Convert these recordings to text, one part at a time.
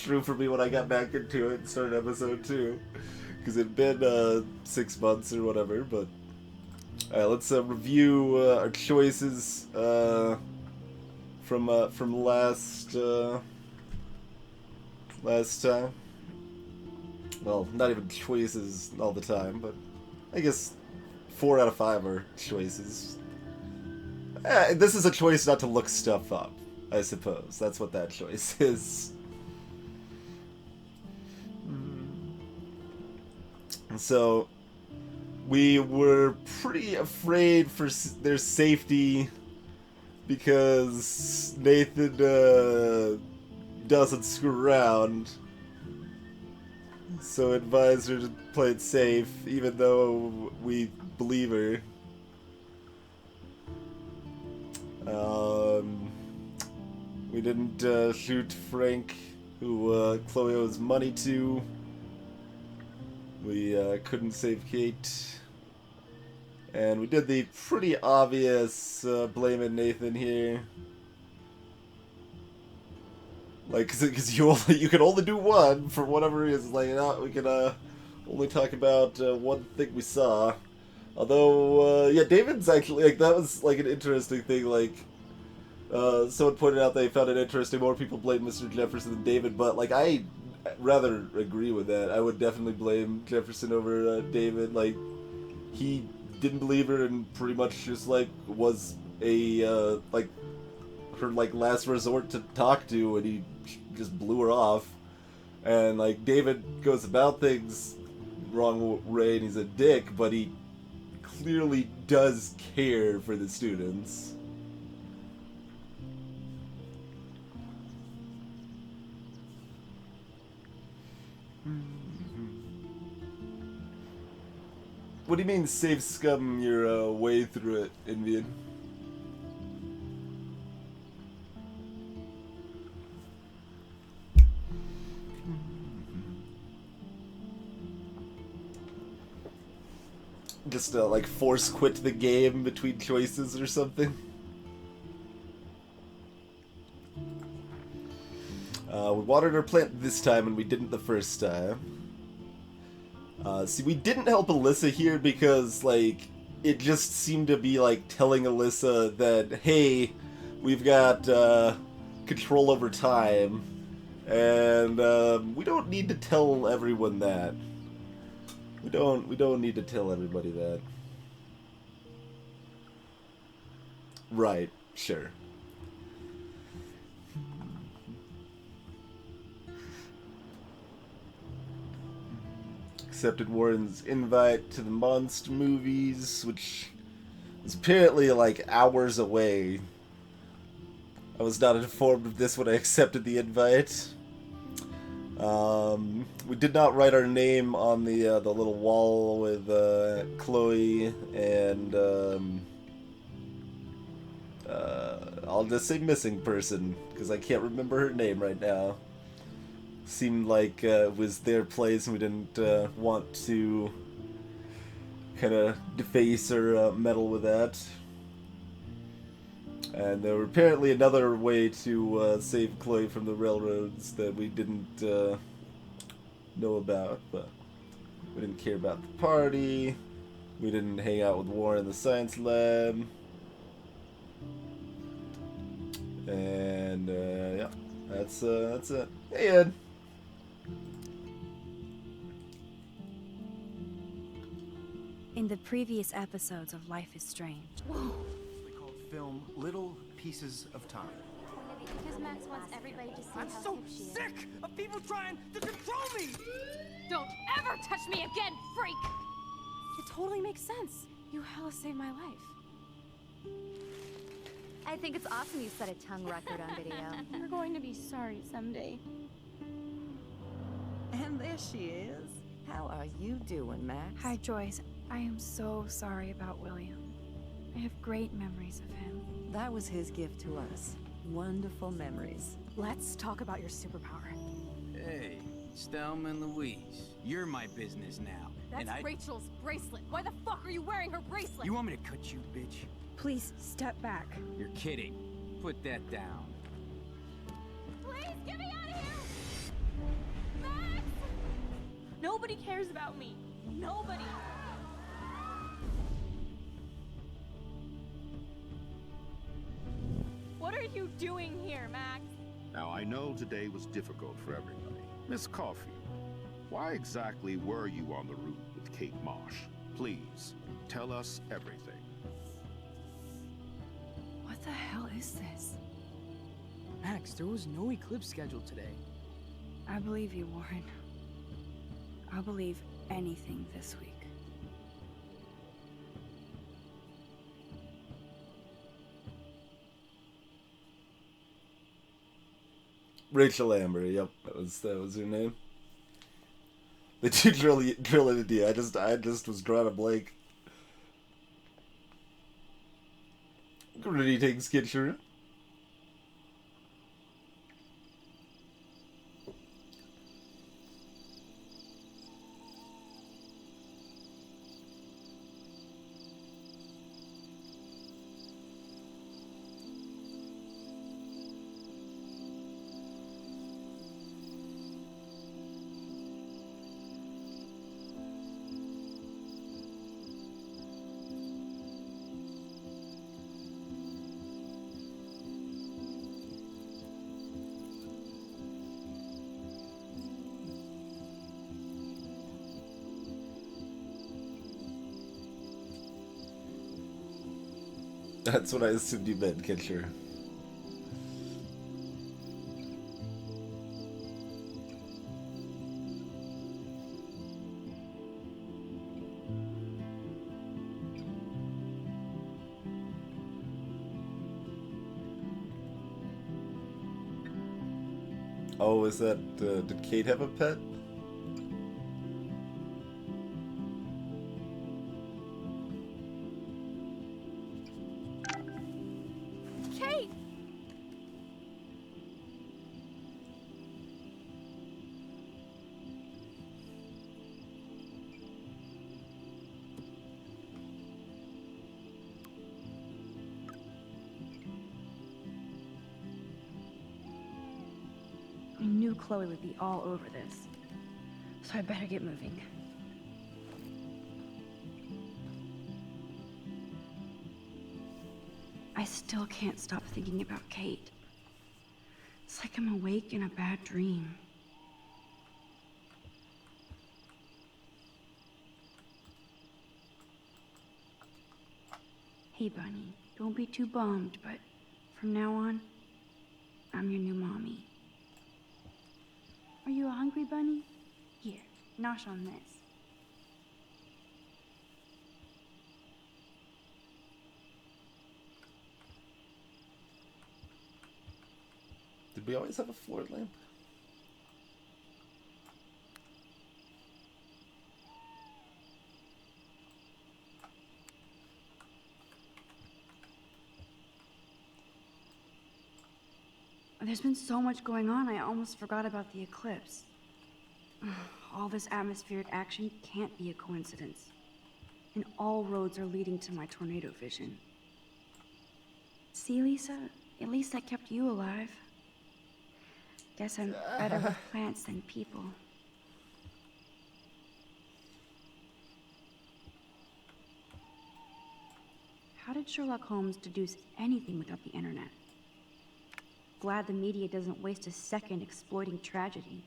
through for me when I got back into it and started episode 2. Because it'd been 6 months or whatever, but... Alright, let's review our choices from last time. Well, not even choices all the time, but I guess 4 out of 5 are choices. This is a choice not to look stuff up, I suppose. That's what that choice is. So, we were pretty afraid for their safety because Nathan doesn't screw around. So advised her to play it safe, even though we believe her. We didn't shoot Frank, who Chloe owes money to. We couldn't save Kate. And we did the pretty obvious blaming Nathan here. Like, because you can only do one for whatever reason. Like, we can only talk about one thing we saw. Although, yeah, David's actually, like, that was, like, an interesting thing. Like, someone pointed out they found it interesting. More people blame Mr. Jefferson than David, but, like, I rather agree with that. I would definitely blame Jefferson over David. Like, he didn't believe her and pretty much just, like, was a, like, her, like, last resort to talk to, and he just blew her off. And, like, David goes about things wrong way, and he's a dick, but he clearly does care for the students. What do you mean save scum your way through it, Invian? Just like force quit the game between choices or something? We watered our plant this time and we didn't the first time. See, we didn't help Alyssa here because, like, it just seemed to be, like, telling Alyssa that, hey, we've got control over time, and we don't need to tell everyone that. We don't need to tell everybody that. Right, sure. Accepted Warren's invite to the monster movies, which is apparently like hours away. I was not informed of this when I accepted the invite. We did not write our name on the little wall with Chloe and I'll just say missing person because I can't remember her name right now. Seemed like it was their place and we didn't want to kind of deface or meddle with that. And there were apparently another way to save Chloe from the railroads that we didn't know about, but we didn't care about the party. We didn't hang out with Warren in the science lab. And yeah, that's it. Hey, Ed. In the previous episodes of Life is Strange. Whoa. We called film Little Pieces of Time. Because Max wants everybody to see I'm how so hip she is. sick of people trying to control me! Don't ever touch me again, freak! It totally makes sense. You hella saved my life. I think it's awesome you set a tongue record on video. You're going to be sorry someday. And there she is. How are you doing, Max? Hi, Joyce. I am so sorry about William. I have great memories of him. That was his gift to us. Wonderful memories. Let's talk about your superpower. Hey, Stelma and Louise, you're my business now. That's Rachel's bracelet. Why the fuck are you wearing her bracelet? You want me to cut you, bitch? Please, step back. You're kidding. Put that down. Please, get me out of here! Nobody cares about me. Nobody. What are you doing here, Max? Now, I know today was difficult for everybody. Miss Caulfield, why exactly were you on the route with Kate Marsh? Please, tell us everything. What the hell is this? Max, there was no eclipse scheduled today. I believe you, Warren. I'll believe anything this week. Rachel Amber, yep, that was her name. They do drill it into you. I just was drawing a blank. Greetings, Kitchener. That's what I assumed you meant, Kitcher. Oh, is that, did Kate have a pet? Kate! I knew Chloe would be all over this, so I better get moving. I still can't stop thinking about Kate. It's like I'm awake in a bad dream. Hey, Bunny, don't be too bummed, but from now on, I'm your new mommy. Are you a hungry bunny? Here, nosh on this. Did we always have a floor lamp? There's been so much going on, I almost forgot about the eclipse. All this atmospheric action can't be a coincidence. And all roads are leading to my tornado vision. See, Lisa? At least I kept you alive. Guess I'm better with plants than people. How did Sherlock Holmes deduce anything without the internet? Glad the media doesn't waste a second exploiting tragedy.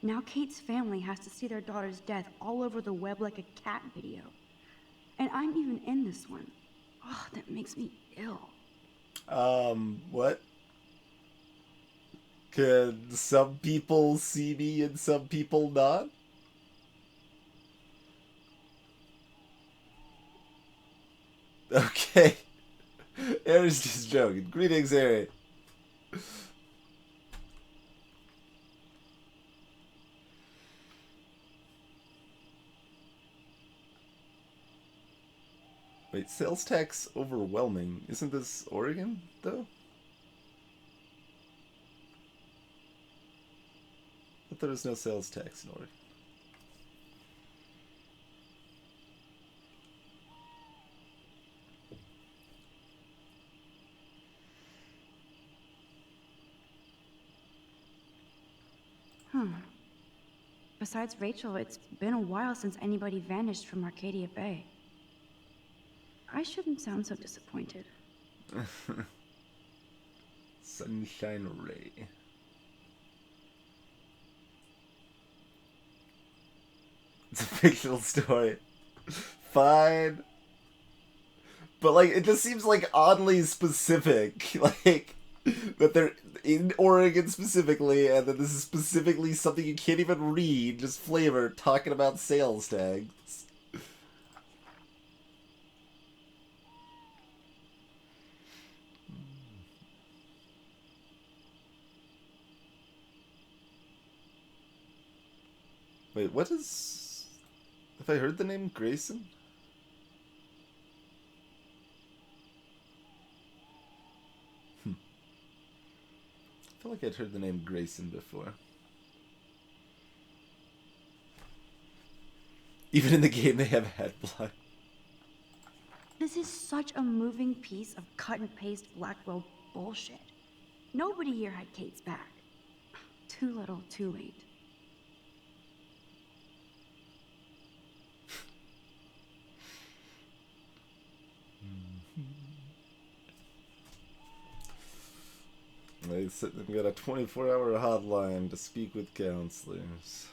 Now Kate's family has to see their daughter's death all over the web like a cat video. And I'm even in this one. Oh, that makes me ill. What? Can some people see me and some people not? Okay. Aaron's just joking. Greetings, Aaron. Wait, sales tax overwhelming. Isn't this Oregon, though? I thought there was no sales tax in Oregon. Besides Rachel, it's been a while since anybody vanished from Arcadia Bay. I shouldn't sound so disappointed. Sunshine Ray. It's a fictional story. Fine. But, like, it just seems, like, oddly specific. Like, that they're in Oregon specifically, and that this is specifically something you can't even read, just flavor, talking about sales tags. Wait, what is... Have I heard the name Grayson? I feel like I'd heard the name Grayson before. Even in the game they have head blood. This is such a moving piece of cut and paste Blackwell bullshit. Nobody here had Kate's back. Too little, too late. They said they've got a 24-hour hotline to speak with counselors.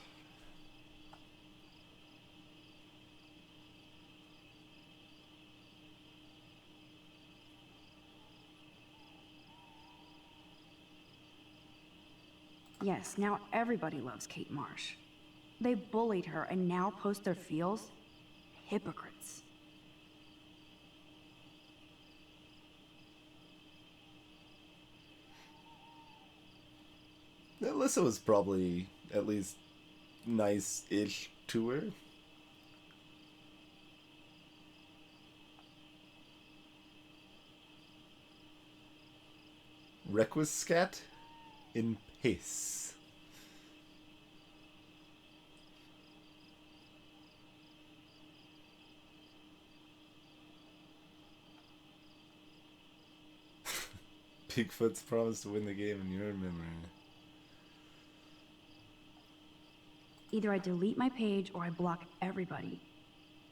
Yes, now everybody loves Kate Marsh. They bullied her and now post their feels? Hypocrites. Alyssa was probably at least nice-ish to her. Requiescat in pace. Bigfoot's promised to win the game in your memory. Either I delete my page or I block everybody.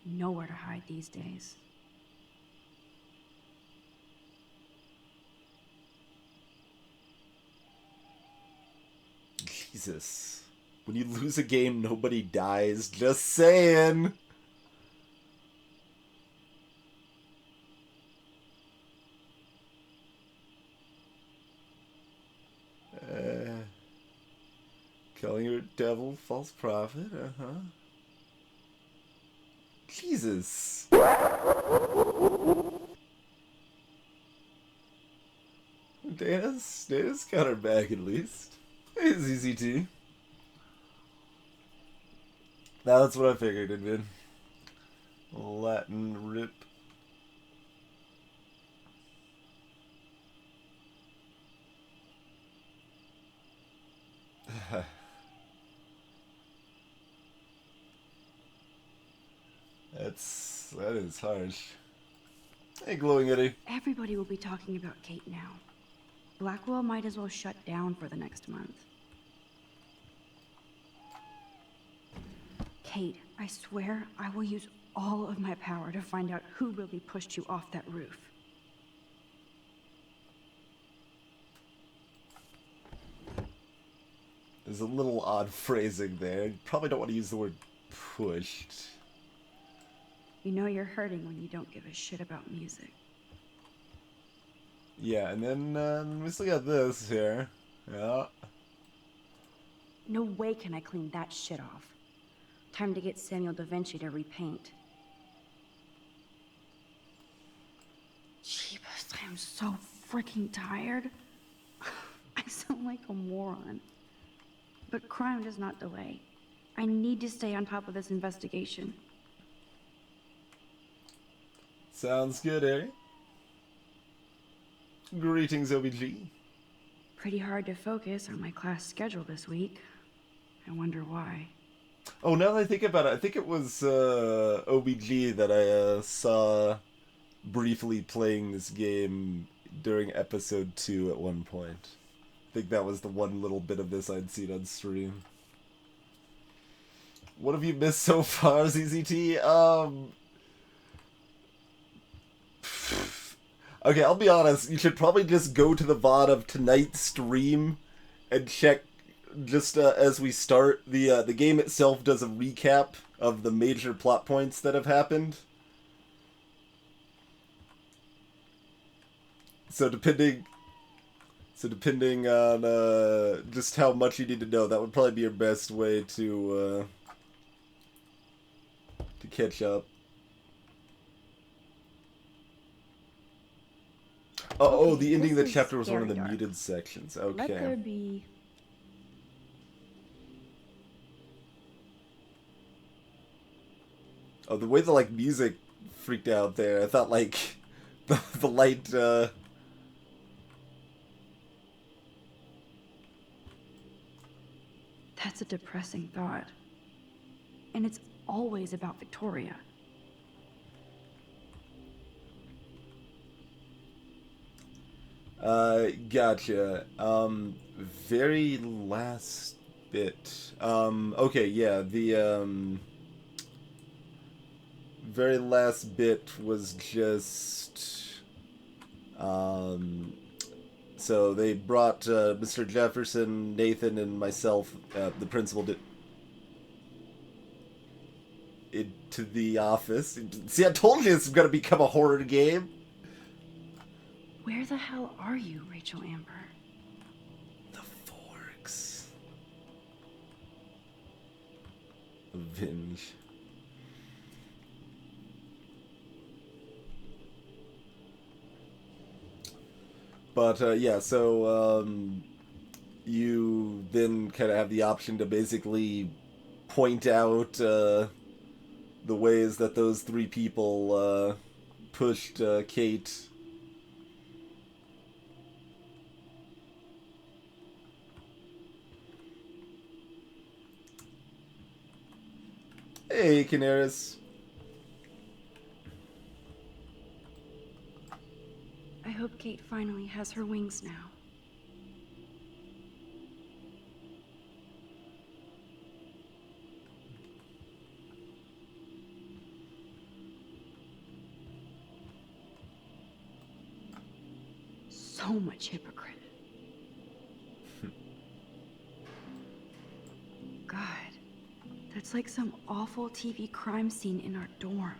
Nowhere to hide these days. Jesus. When you lose a game, nobody dies. Just saying. Calling her devil, false prophet, Jesus. Dana's got her back at least. It's ZZT. That's what I figured it'd been. Latin rip. That is harsh. Hey, Glowing Eddie. Everybody will be talking about Kate now. Blackwell might as well shut down for the next month. Kate, I swear I will use all of my power to find out who really pushed you off that roof. There's a little odd phrasing there. You probably don't want to use the word pushed. You know you're hurting when you don't give a shit about music. Yeah, and then we still got this here. Yeah. No way can I clean that shit off. Time to get Samuel da Vinci to repaint. Jeebus, I am so freaking tired. I sound like a moron. But crime does not delay. I need to stay on top of this investigation. Sounds good, eh? Greetings, OBG. Pretty hard to focus on my class schedule this week. I wonder why. Oh, now that I think about it, I think it was OBG that I saw briefly playing this game during episode 2 at one point. I think that was the one little bit of this I'd seen on stream. What have you missed so far, ZZT? Okay, I'll be honest. You should probably just go to the VOD of tonight's stream and check just as we start. The game itself does a recap of the major plot points that have happened. So depending on just how much you need to know, that would probably be your best way to catch up. Oh, the ending of the chapter was one of the muted sections. Okay. Let there be... Oh, the way the, like, music freaked out there, I thought, like, the light, That's a depressing thought. And it's always about Victoria. Gotcha. Very last bit. Okay, yeah, the, very last bit was just, so they brought, Mr. Jefferson, Nathan, and myself, the principal, into the office. See, I told you this was gonna become a horror game. Where the hell are you, Rachel Amber? The Forks. Avenge. But, yeah, so, you then kind of have the option to basically point out, the ways that those three people, pushed, Kate. Hey, Canaris. I hope Kate finally has her wings now. So much hypocrite. God, that's like some awful TV crime scene in our dorm.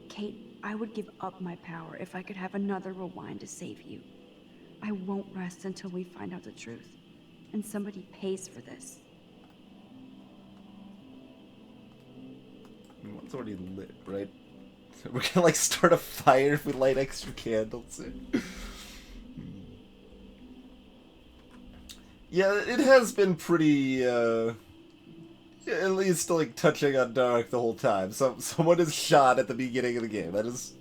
Kate, I would give up my power if I could have another rewind to save you. I won't rest until we find out the truth. And somebody pays for this. It's already lit, right? We're gonna, like, start a fire if we light extra candles. Yeah, it has been pretty, at least, like, touching on dark the whole time. So, someone is shot at the beginning of the game. That is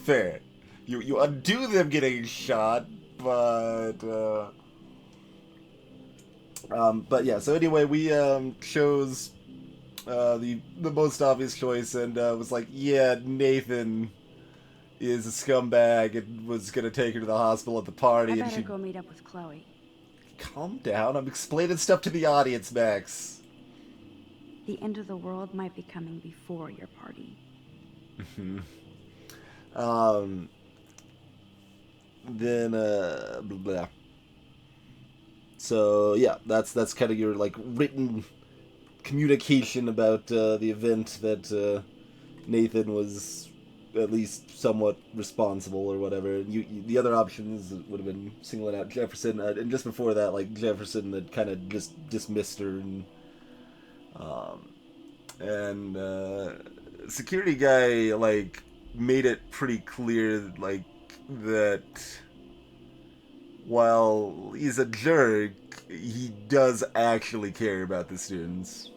fair. You undo them getting shot, but yeah, so anyway, we, chose, the most obvious choice, and, was like, yeah, Nathan is a scumbag and was gonna take her to the hospital at the party, I and better she... go meet up with Chloe. Calm down, I'm explaining stuff to the audience, Max. The end of the world might be coming before your party. Then, blah, blah. So, yeah, that's kind of your, like, written communication about, the event that, Nathan was at least somewhat responsible or whatever. The other options would have been singling out Jefferson, and just before that, like, Jefferson had kind of just dismissed her, and security guy, like, made it pretty clear, like, that while he's a jerk, he does actually care about the students.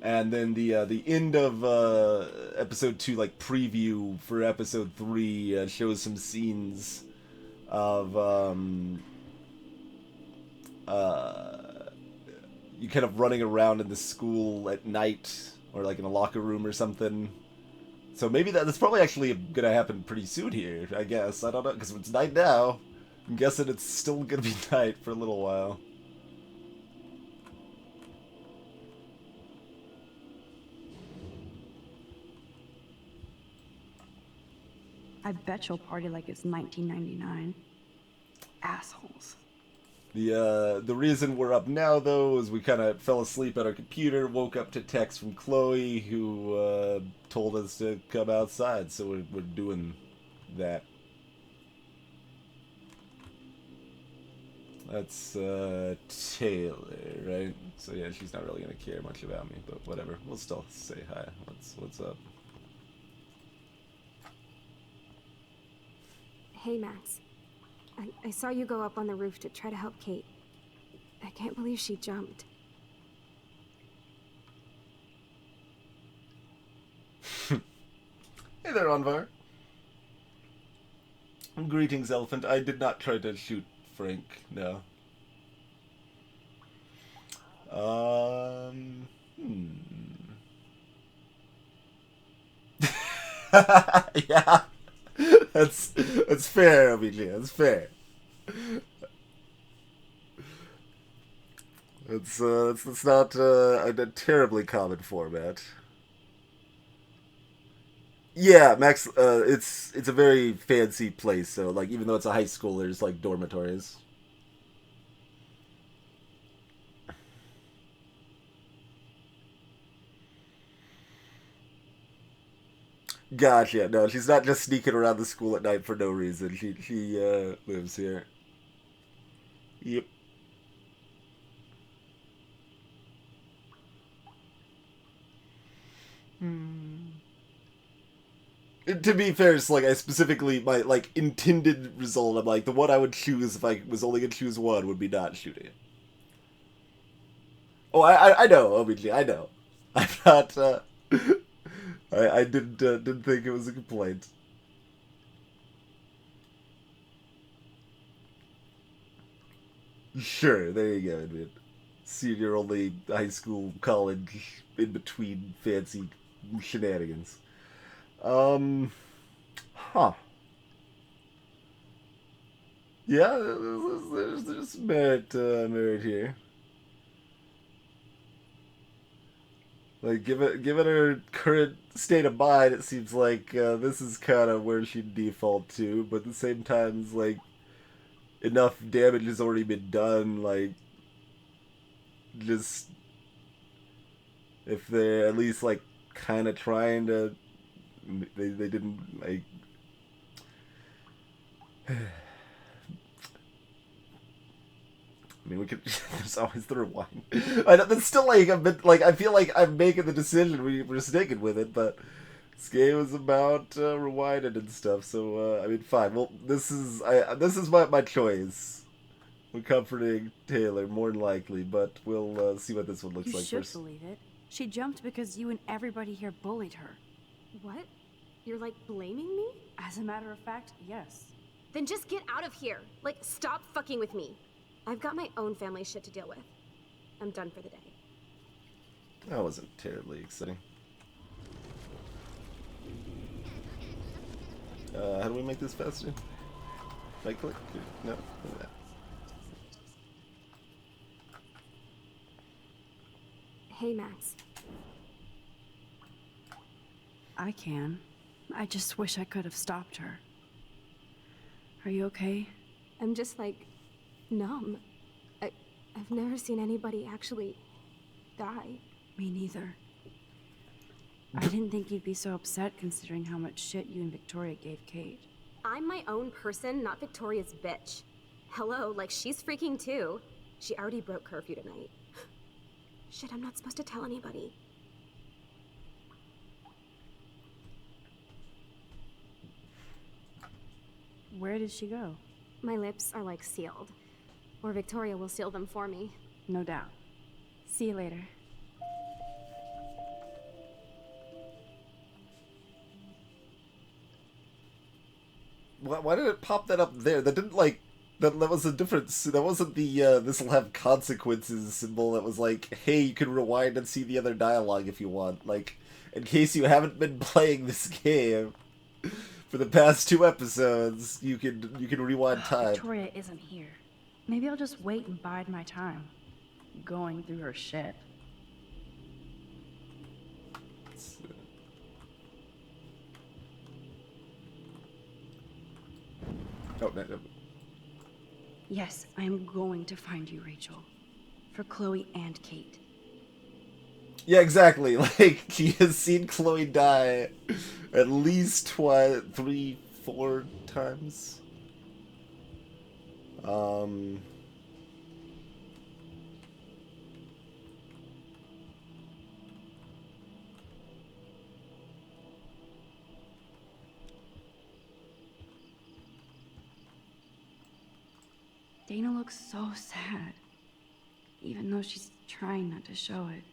And then the end of episode 2, like, preview for episode 3 shows some scenes of you kind of running around in the school at night, or like in a locker room or something. So maybe that's probably actually gonna happen pretty soon here, I guess. I don't know, because it's night now. I'm guessing it's still gonna be night for a little while. I bet she'll party like it's 1999. Assholes. The reason we're up now, though, is we kind of fell asleep at our computer, woke up to text from Chloe, who told us to come outside, so we're doing that. That's Taylor, right? So yeah, she's not really gonna care much about me, but whatever. We'll still say hi. What's up? Hey, Max. I saw you go up on the roof to try to help Kate. I can't believe she jumped. Hey there, Anvar. Greetings, Elephant. I did not try to shoot Frank, no. Yeah. That's fair, Amelia. That's fair. It's not a terribly common format. Yeah, Max. It's a very fancy place. So like, even though it's a high school, there's like dormitories. Gotcha. No, she's not just sneaking around the school at night for no reason. She lives here. Yep. To be fair, it's like I specifically my like intended result. I'm like the one I would choose if I was only gonna choose one would be not shooting it. Oh, I know, obviously, I know. I'm not. I didn't think it was a complaint. Sure, there you go, man. Senior only high school, college, in between fancy shenanigans. Huh. Yeah, there's merit here. Like, given her current state of mind, it seems like this is kind of where she'd default to. But at the same time, it's like enough damage has already been done. Like, just if they're at least like kind of trying to, they didn't like. I mean, we could. There's always the rewind. I know, that's still like a bit. Like I feel like I'm making the decision. We're sticking with it, but this game is about rewinding and stuff. So I mean, fine. Well, this is my choice. We're comforting Taylor more than likely, but we'll see what this one looks like You first. should believe it. She jumped because you and everybody here bullied her. What? You're like blaming me? As a matter of fact, yes. Then just get out of here. Like, stop fucking with me. I've got my own family shit to deal with. I'm done for the day. That wasn't terribly exciting. How do we make this faster? Right click? No. Hey, Max. I can. I just wish I could have stopped her. Are you okay? I'm just like numb. I've never seen anybody actually die. Me neither. I didn't think you'd be so upset considering how much shit you and Victoria gave Kate. I'm my own person, not Victoria's bitch. Hello, like she's freaking too. She already broke curfew tonight. Shit, I'm not supposed to tell anybody. Where did she go? My lips are like sealed. Or Victoria will seal them for me. No doubt. See you later. Why did it pop that up there? That didn't like that was a difference. That wasn't the this will have consequences symbol. That was like, hey, you can rewind and see the other dialogue if you want. Like, in case you haven't been playing this game for the past 2 episodes, you can rewind time. Victoria isn't here. Maybe I'll just wait and bide my time. Going through her shit. Oh, no, no. Yes, I am going to find you, Rachel. For Chloe and Kate. Yeah, exactly. Like, he has seen Chloe die at least 3, 4 times. Dana looks so sad, even though she's trying not to show it.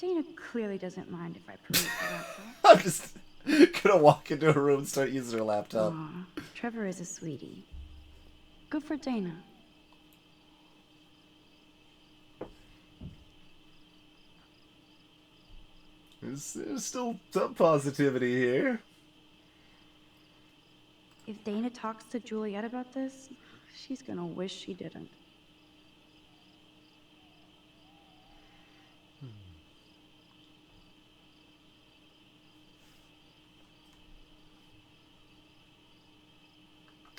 Dana clearly doesn't mind if I peruse the laptop. I'm just gonna walk into a room and start using her laptop. Aw, Trevor is a sweetie. Good for Dana. There's still some positivity here. If Dana talks to Juliet about this, she's gonna wish she didn't.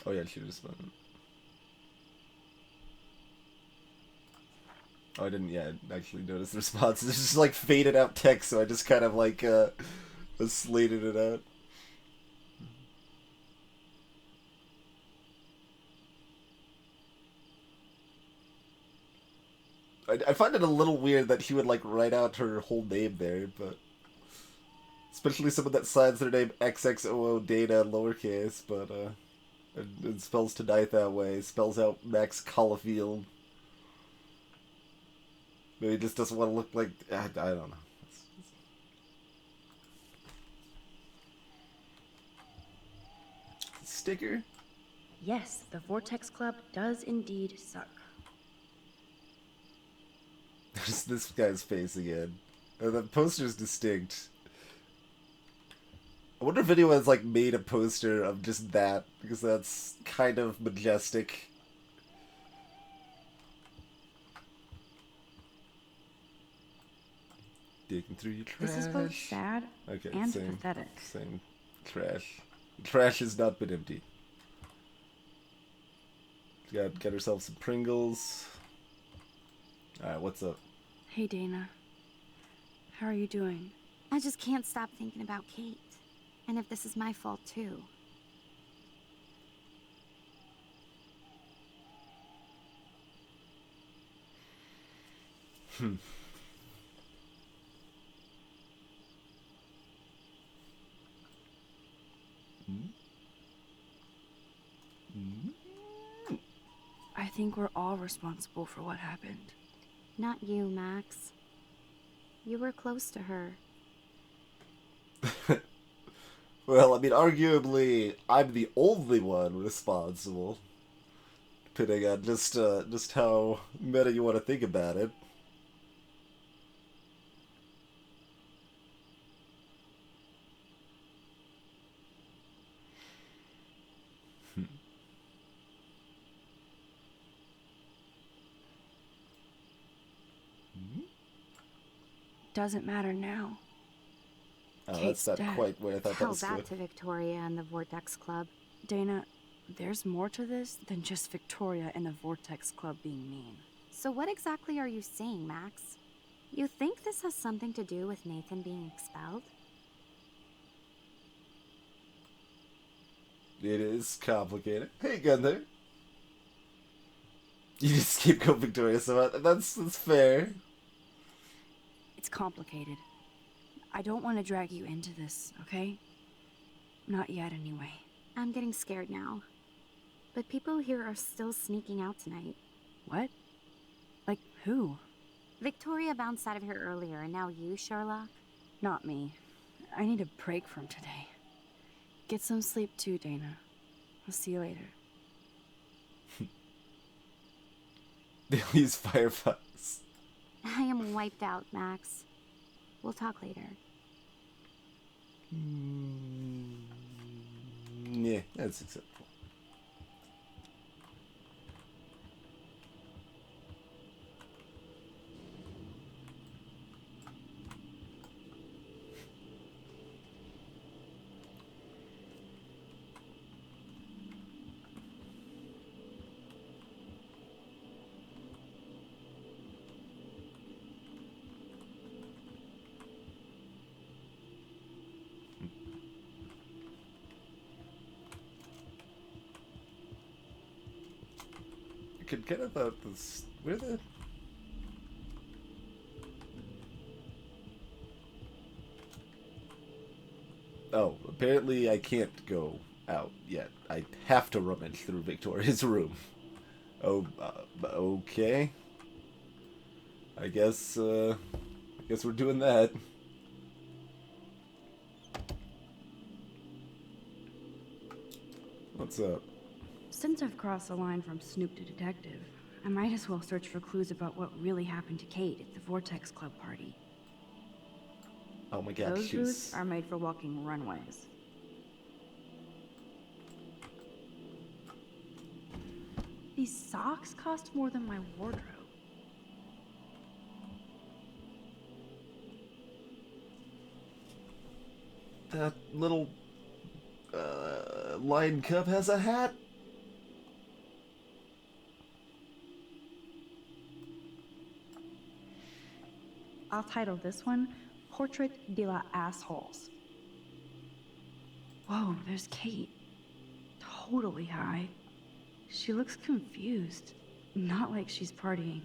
Oh yeah, she just went. Oh, I didn't actually notice the responses. It's just like faded out text, so I just kind of like slated it out. I find it a little weird that he would like write out her whole name there, but especially someone that signs their name XXOO Dana lowercase, but it spells tonight that way. Spells out Max Caulfield. Maybe he just doesn't want to look like I don't know. Sticker? Yes, the Vortex Club does indeed suck. There's this guy's face again. The poster's distinct. I wonder if anyone's like made a poster of just that, because that's kind of majestic. Digging through your trash. This is both sad and pathetic. Same trash. The trash has not been empty. Got herself some Pringles. Alright, what's up? Hey, Dana. How are you doing? I just can't stop thinking about Kate. And if this is my fault, too. I think we're all responsible for what happened. Not you, Max. You were close to her. Well, I mean, arguably, I'm the only one responsible. Depending on just how meta you want to think about it. Doesn't matter now. Oh, Kate's that's not dead. quite where I thought that Tell was that going. to Victoria and the Vortex Club. Dana, there's more to this than just Victoria and the Vortex Club being mean. So what exactly are you saying, Max? You think this has something to do with Nathan being expelled? It is complicated. Hey, Gunther. You just keep going Victoria, so that's fair. It's complicated. I don't want to drag you into this, okay? Not yet, anyway. I'm getting scared now. But people here are still sneaking out tonight. What? Like, who? Victoria bounced out of here earlier, and now you, Sherlock? Not me. I need a break from today. Get some sleep too, Dana. I'll see you later. They'll use Firefox. I am wiped out, Max. We'll talk later. Yeah, that's acceptable. could kind of thought this. Where the. Oh, apparently I can't go out yet. I have to rummage through Victoria's room. Oh, okay. I guess we're doing that. What's up? Since I've crossed the line from snoop to detective, I might as well search for clues about what really happened to Kate at the Vortex Club party. Oh my god, Those she's... boots are made for walking runways. These socks cost more than my wardrobe. That little lion cub has a hat. I'll title this one Portrait de la Assholes. Whoa, there's Kate. Totally high. She looks confused. Not like she's partying.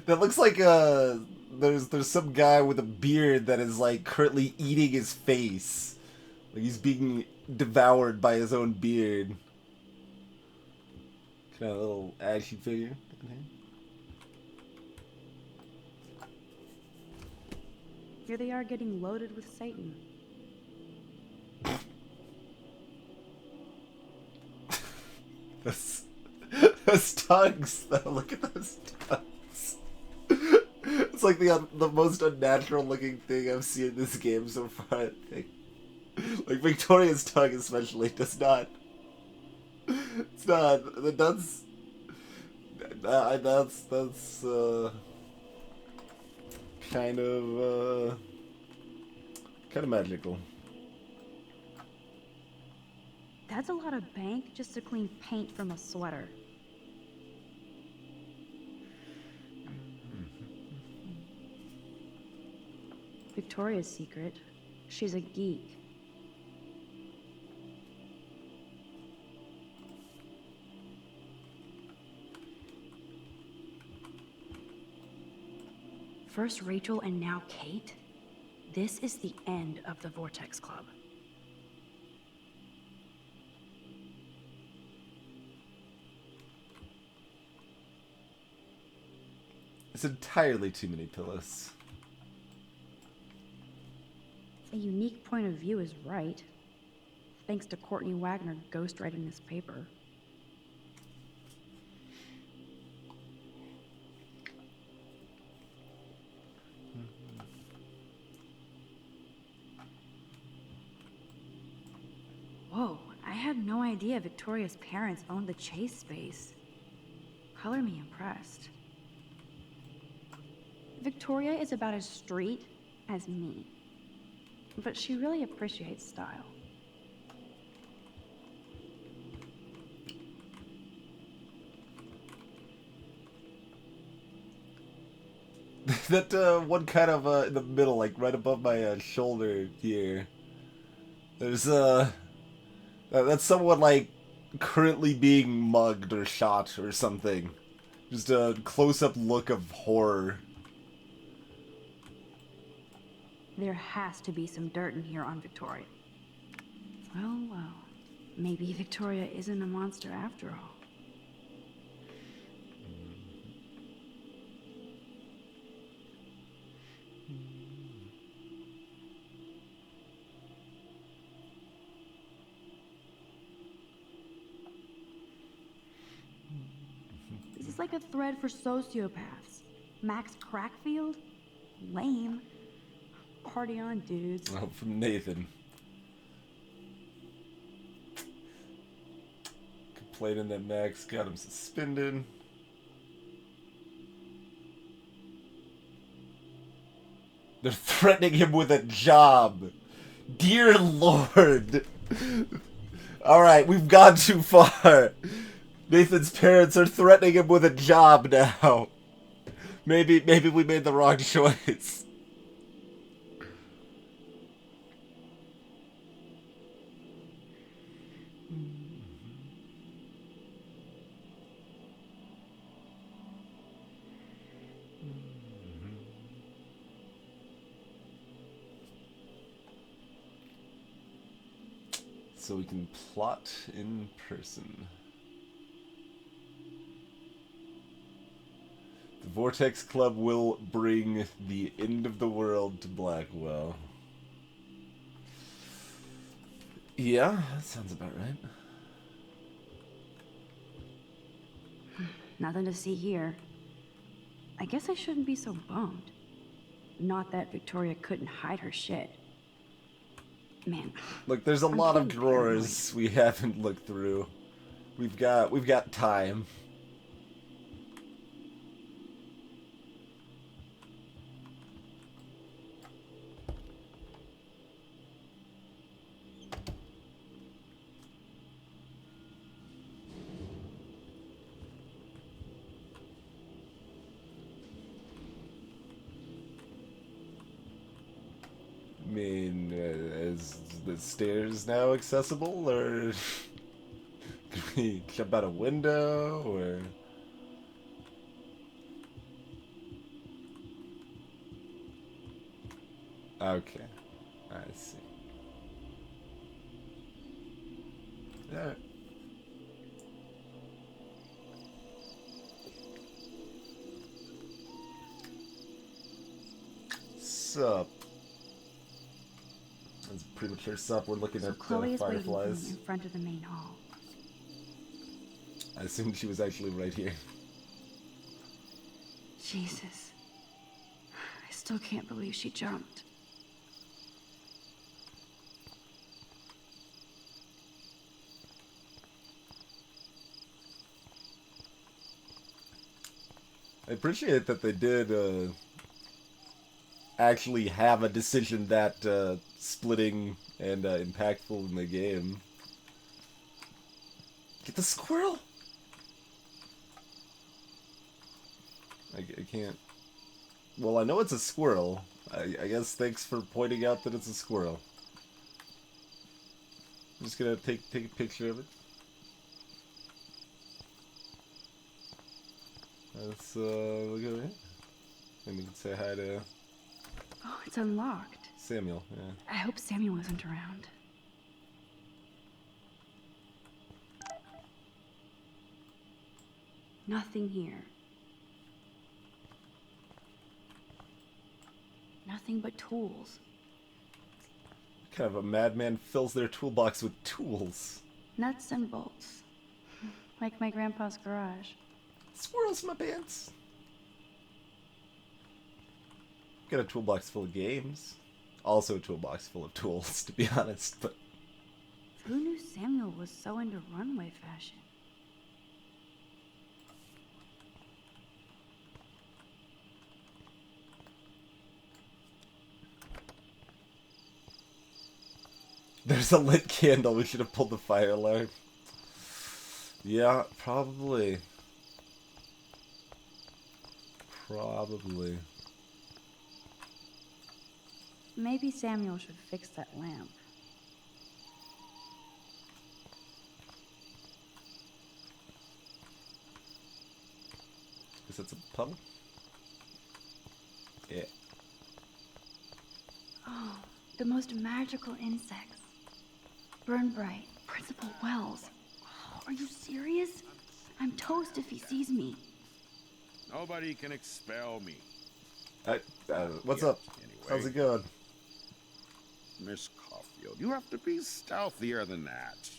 That looks like there's some guy with a beard that is like currently eating his face. Like he's being devoured by his own beard. Kind of a little action figure. Here they are getting loaded with Satan. Those tongues, though. Look at those tongues. It's like the most unnatural looking thing I've seen in this game so far, I think. Like, Victoria's tongue especially does not... It's not... That's kind of magical. That's a lot of bank just to clean paint from a sweater. Victoria's secret. She's a geek. First Rachel and now Kate? This is the end of the Vortex Club. It's entirely too many pillows. A unique point of view is right. Thanks to Courtney Wagner ghostwriting this paper. Whoa, I had no idea Victoria's parents owned the Chase space. Color me impressed. Victoria is about as street as me. But she really appreciates style. That one kind of in the middle, like right above my shoulder here. There's that's someone like currently being mugged or shot or something. Just a close-up look of horror. There has to be some dirt in here on Victoria. Well, well. Maybe Victoria isn't a monster after all. This is like a thread for sociopaths. Max Crackfield? Lame. Party on, dudes. Oh, from Nathan. Complaining that Max got him suspended. They're threatening him with a job. Dear Lord. Alright, we've gone too far. Nathan's parents are threatening him with a job now. Maybe we made the wrong choice. So we can plot in person. The Vortex Club will bring the end of the world to Blackwell. Yeah, that sounds about right. Nothing to see here. I guess I shouldn't be so bummed. Not that Victoria couldn't hide her shit. Man. Look, there's a I'm lot of getting drawers we haven't looked through. We've got time. I mean, is the stairs now accessible, or can we jump out a window, or? Okay, I see. Alright. Sup? That's premature sup. We're looking So at Chloe is waiting for me fireflies. in front of the main hall. I assumed she was actually right here. Jesus. I still can't believe she jumped. I appreciate that they did actually have a decision that splitting and impactful in the game. Get the squirrel! I can't... Well, I know it's a squirrel. I guess thanks for pointing out that it's a squirrel. I'm just gonna take a picture of it. Let's look over here. And we can say hi to Oh, it's unlocked. Samuel, yeah. I hope Samuel isn't around. Nothing here. Nothing but tools. Kind of a madman fills their toolbox with tools. Nuts and bolts. Like my grandpa's garage. Squirrels in my pants. Got a toolbox full of games. Also a toolbox full of tools, to be honest, but... Who knew Samuel was so into runway fashion? There's a lit candle. We should have pulled the fire alarm. Yeah, probably. Probably. Maybe Samuel should fix that lamp. Guess that's a puddle? Yeah. Oh, the most magical insects. Burn Bright, Principal Wells. Oh, are you serious? I'm toast if he sees me. Nobody can expel me. What's Yet, up? anyway. How's it going? Miss Caulfield, you have to be stealthier than that.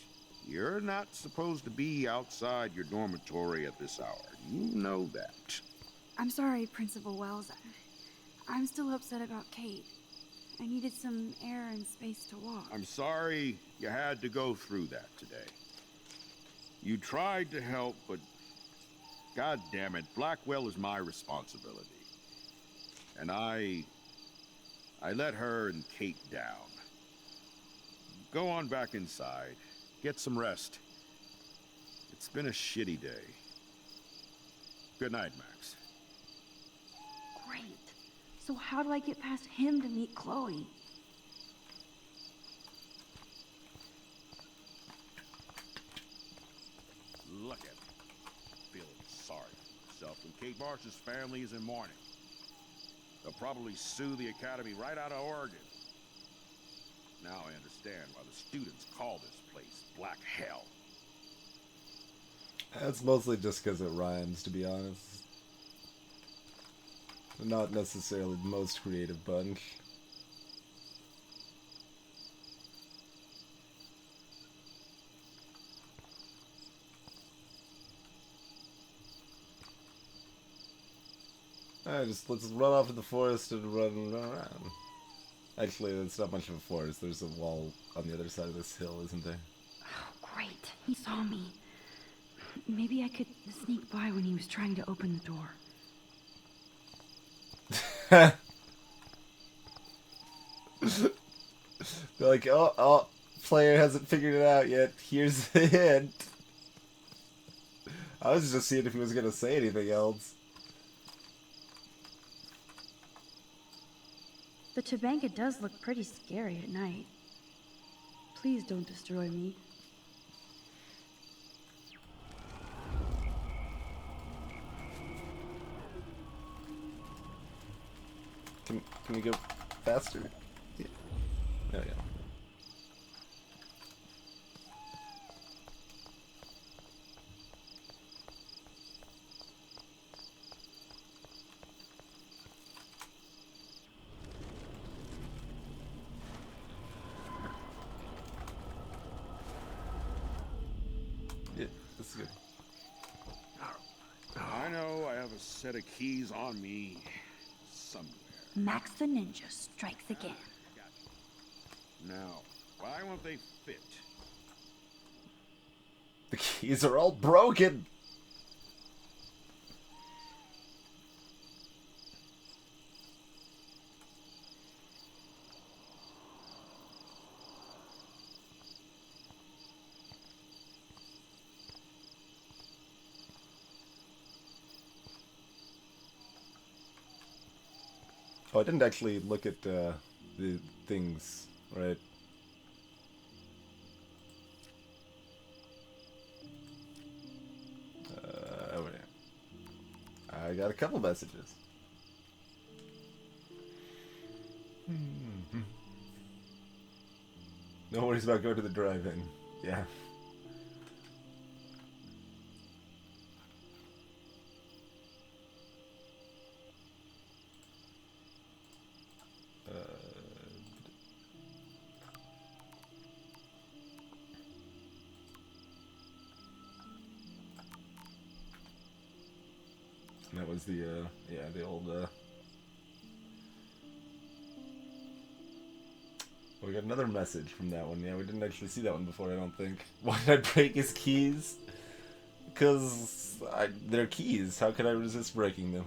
You're not supposed to be outside your dormitory at this hour. You know that. I'm sorry, Principal Wells. I'm still upset about Kate. I needed some air and space to walk. I'm sorry you had to go through that today. You tried to help, but God damn it, Blackwell is my responsibility. And I let her and Kate down. Go on back inside. Get some rest. It's been a shitty day. Good night, Max. Great. So how do I get past him to meet Chloe? Look at him. Feeling sorry for himself, and Kate Marsh's family is in mourning. They'll probably sue the Academy right out of Oregon. Now I understand why the students call this place Black Hell. That's mostly just because it rhymes, to be honest. Not necessarily the most creative bunch. Alright, let's run off to the forest and run around. Actually, it's not much of a forest. There's a wall on the other side of this hill, isn't there? Oh, great. He saw me. Maybe I could sneak by when he was trying to open the door. They're like, oh, player hasn't figured it out yet. Here's the hint. I was just seeing if he was gonna say anything else. The Tobanga does look pretty scary at night. Please don't destroy me. Can we go faster? Yeah. There we go. Yeah, this is good. I know I have a set of keys on me somewhere. Max the Ninja strikes again. Now, why won't they fit? The keys are all broken! Oh, I didn't actually look at the things, right? Oh yeah. I got a couple messages. No worries about going to the drive-in. Yeah. That was the, yeah, the old, we got another message from that one. Yeah, we didn't actually see that one before, I don't think. Why did I break his keys? Because they're keys. How could I resist breaking them?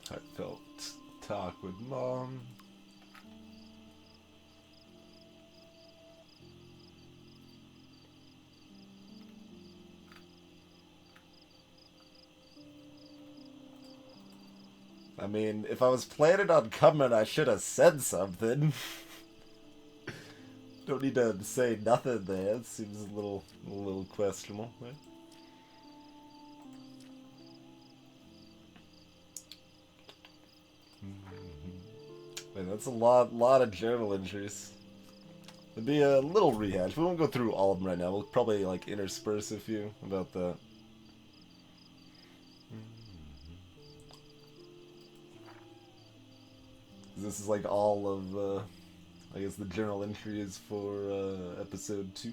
Heartfelt talk with Mom. I mean, if I was planning on coming, I should have said something. Don't need to say nothing there. It seems a little questionable, right? Man, that's a lot of journal entries. It'd be a little rehash. We won't go through all of them right now. We'll probably like intersperse a few about that. This is like all of, I guess the journal entries for episode 2.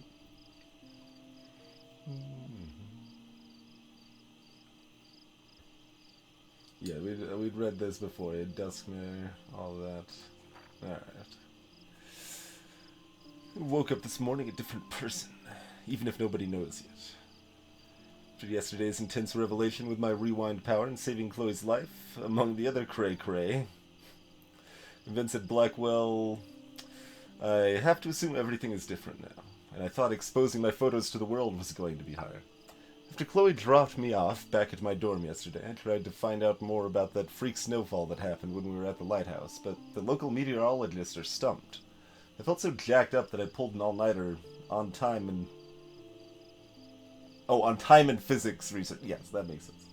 Yeah, we'd read this before. Duskmare, all that. Alright. Woke up this morning a different person, even if nobody knows yet. After yesterday's intense revelation with my rewind power and saving Chloe's life, among the other cray-cray, events at Blackwell, I have to assume everything is different now, and I thought exposing my photos to the world was going to be hard. After Chloe dropped me off back at my dorm yesterday, I tried to find out more about that freak snowfall that happened when we were at the lighthouse, but the local meteorologists are stumped. I felt so jacked up that I pulled an all-nighter on time and... Oh, on time and physics research. Yes, that makes sense.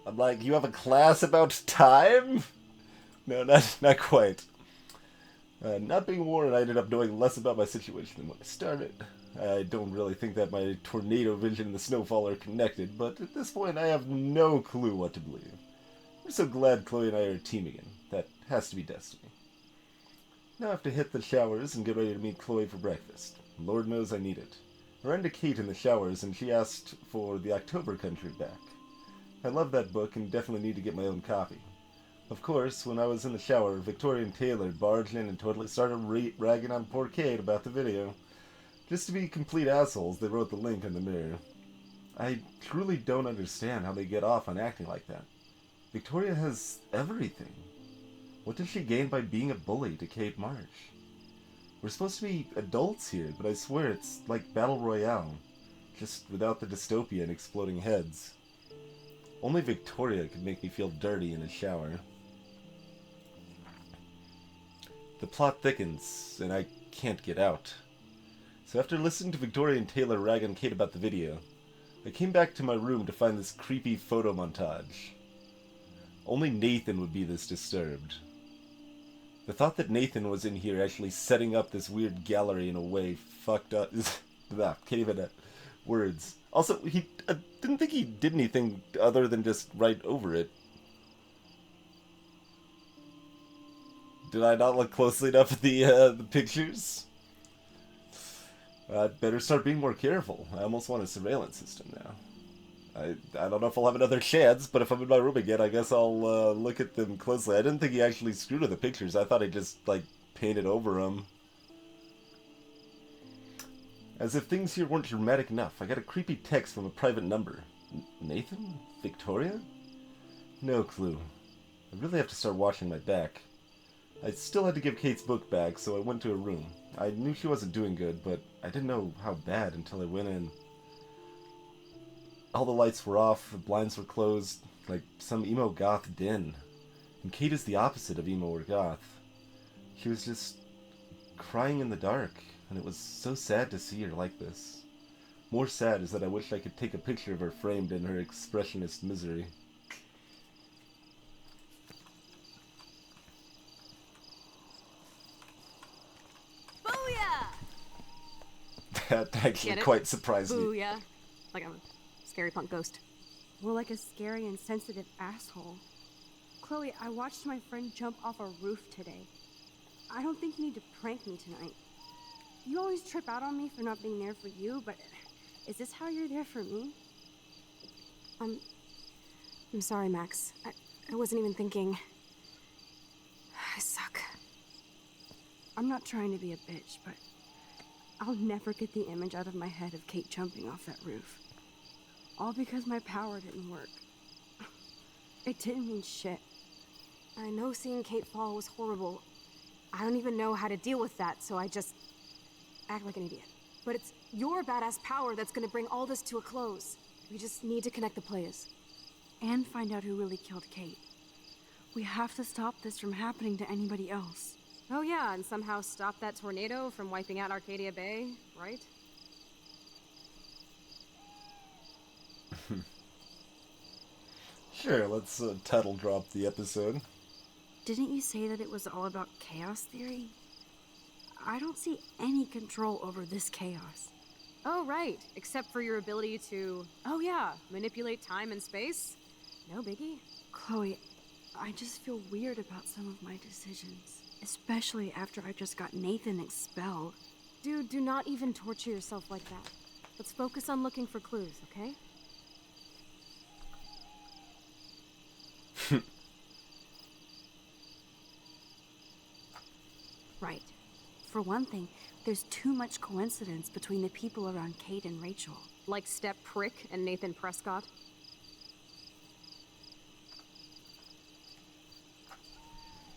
I'm like, you have a class about time? No, not quite. Not being warned, I ended up knowing less about my situation than when I started. I don't really think that my tornado vision and the snowfall are connected, but at this point I have no clue what to believe. I'm so glad Chloe and I are a team again. That has to be destiny. Now I have to hit the showers and get ready to meet Chloe for breakfast. Lord knows I need it. I ran to Kate in the showers and she asked for The October Country back. I love that book and definitely need to get my own copy. Of course, when I was in the shower, Victoria and Taylor barged in and totally started ragging on poor Kate about the video. Just to be complete assholes, they wrote the link in the mirror. I truly don't understand how they get off on acting like that. Victoria has everything. What does she gain by being a bully to Kate Marsh? We're supposed to be adults here, but I swear it's like Battle Royale. Just without the dystopia and exploding heads. Only Victoria could make me feel dirty in a shower. The plot thickens, and I can't get out. So after listening to Victoria and Taylor rag on Kate about the video, I came back to my room to find this creepy photo montage. Only Nathan would be this disturbed. The thought that Nathan was in here actually setting up this weird gallery in a way fucked up. Can't even words. Also, I didn't think he did anything other than just write over it. Did I not look closely enough at the pictures? I'd better start being more careful. I almost want a surveillance system now. I don't know if I'll have another chance, but if I'm in my room again, I guess I'll look at them closely. I didn't think he actually screwed with the pictures. I thought he just, like, painted over them. As if things here weren't dramatic enough, I got a creepy text from a private number. Nathan? Victoria? No clue. I really have to start watching my back. I still had to give Kate's book back, so I went to her room. I knew she wasn't doing good, but I didn't know how bad until I went in. All the lights were off, the blinds were closed, like some emo goth den. And Kate is the opposite of emo or goth. She was just crying in the dark, and it was so sad to see her like this. More sad is that I wished I could take a picture of her framed in her expressionist misery. Booyah! That actually quite surprised me. Booyah. Like I'm a scary punk ghost. More like a scary and sensitive asshole. Chloe, I watched my friend jump off a roof today. I don't think you need to prank me tonight. You always trip out on me for not being there for you, but is this how you're there for me? I'm sorry, Max. I wasn't even thinking. I suck. I'm not trying to be a bitch, but I'll never get the image out of my head of Kate jumping off that roof. All because my power didn't work. It didn't mean shit. I know seeing Kate fall was horrible. I don't even know how to deal with that, so I just act like an idiot. But it's your badass power that's gonna bring all this to a close. We just need to connect the players. And find out who really killed Kate. We have to stop this from happening to anybody else. Oh yeah, and somehow stop that tornado from wiping out Arcadia Bay, right? Sure, let's title drop the episode. Didn't you say that it was all about chaos theory? I don't see any control over this chaos. Oh, right. Except for your ability to, oh yeah, manipulate time and space. No biggie. Chloe, I just feel weird about some of my decisions. Especially after I just got Nathan expelled. Dude, do not even torture yourself like that. Let's focus on looking for clues, okay? Right. For one thing, there's too much coincidence between the people around Kate and Rachel. Like Step Prick and Nathan Prescott.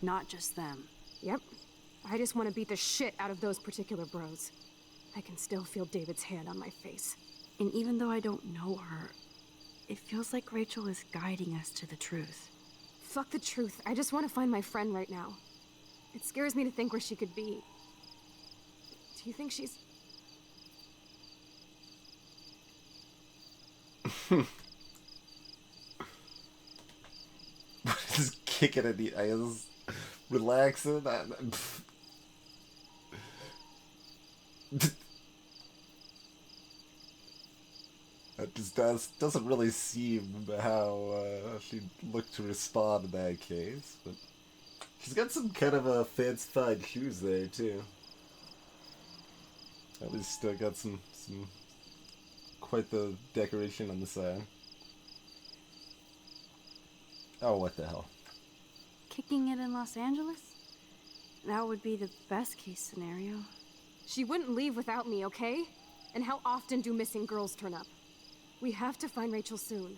Not just them. Yep. I just want to beat the shit out of those particular bros. I can still feel David's hand on my face. And even though I don't know her, it feels like Rachel is guiding us to the truth. Fuck the truth. I just want to find my friend right now. It scares me to think where she could be. Do you think she's... Just kicking at the eyes, relaxing. That just doesn't really seem how she'd look to respond in that case, but she's got some kind of a fancified shoes there too. At least still got some quite the decoration on the side. Oh, what the hell? Kicking it in Los Angeles? That would be the best case scenario. She wouldn't leave without me, okay? And how often do missing girls turn up? We have to find Rachel soon.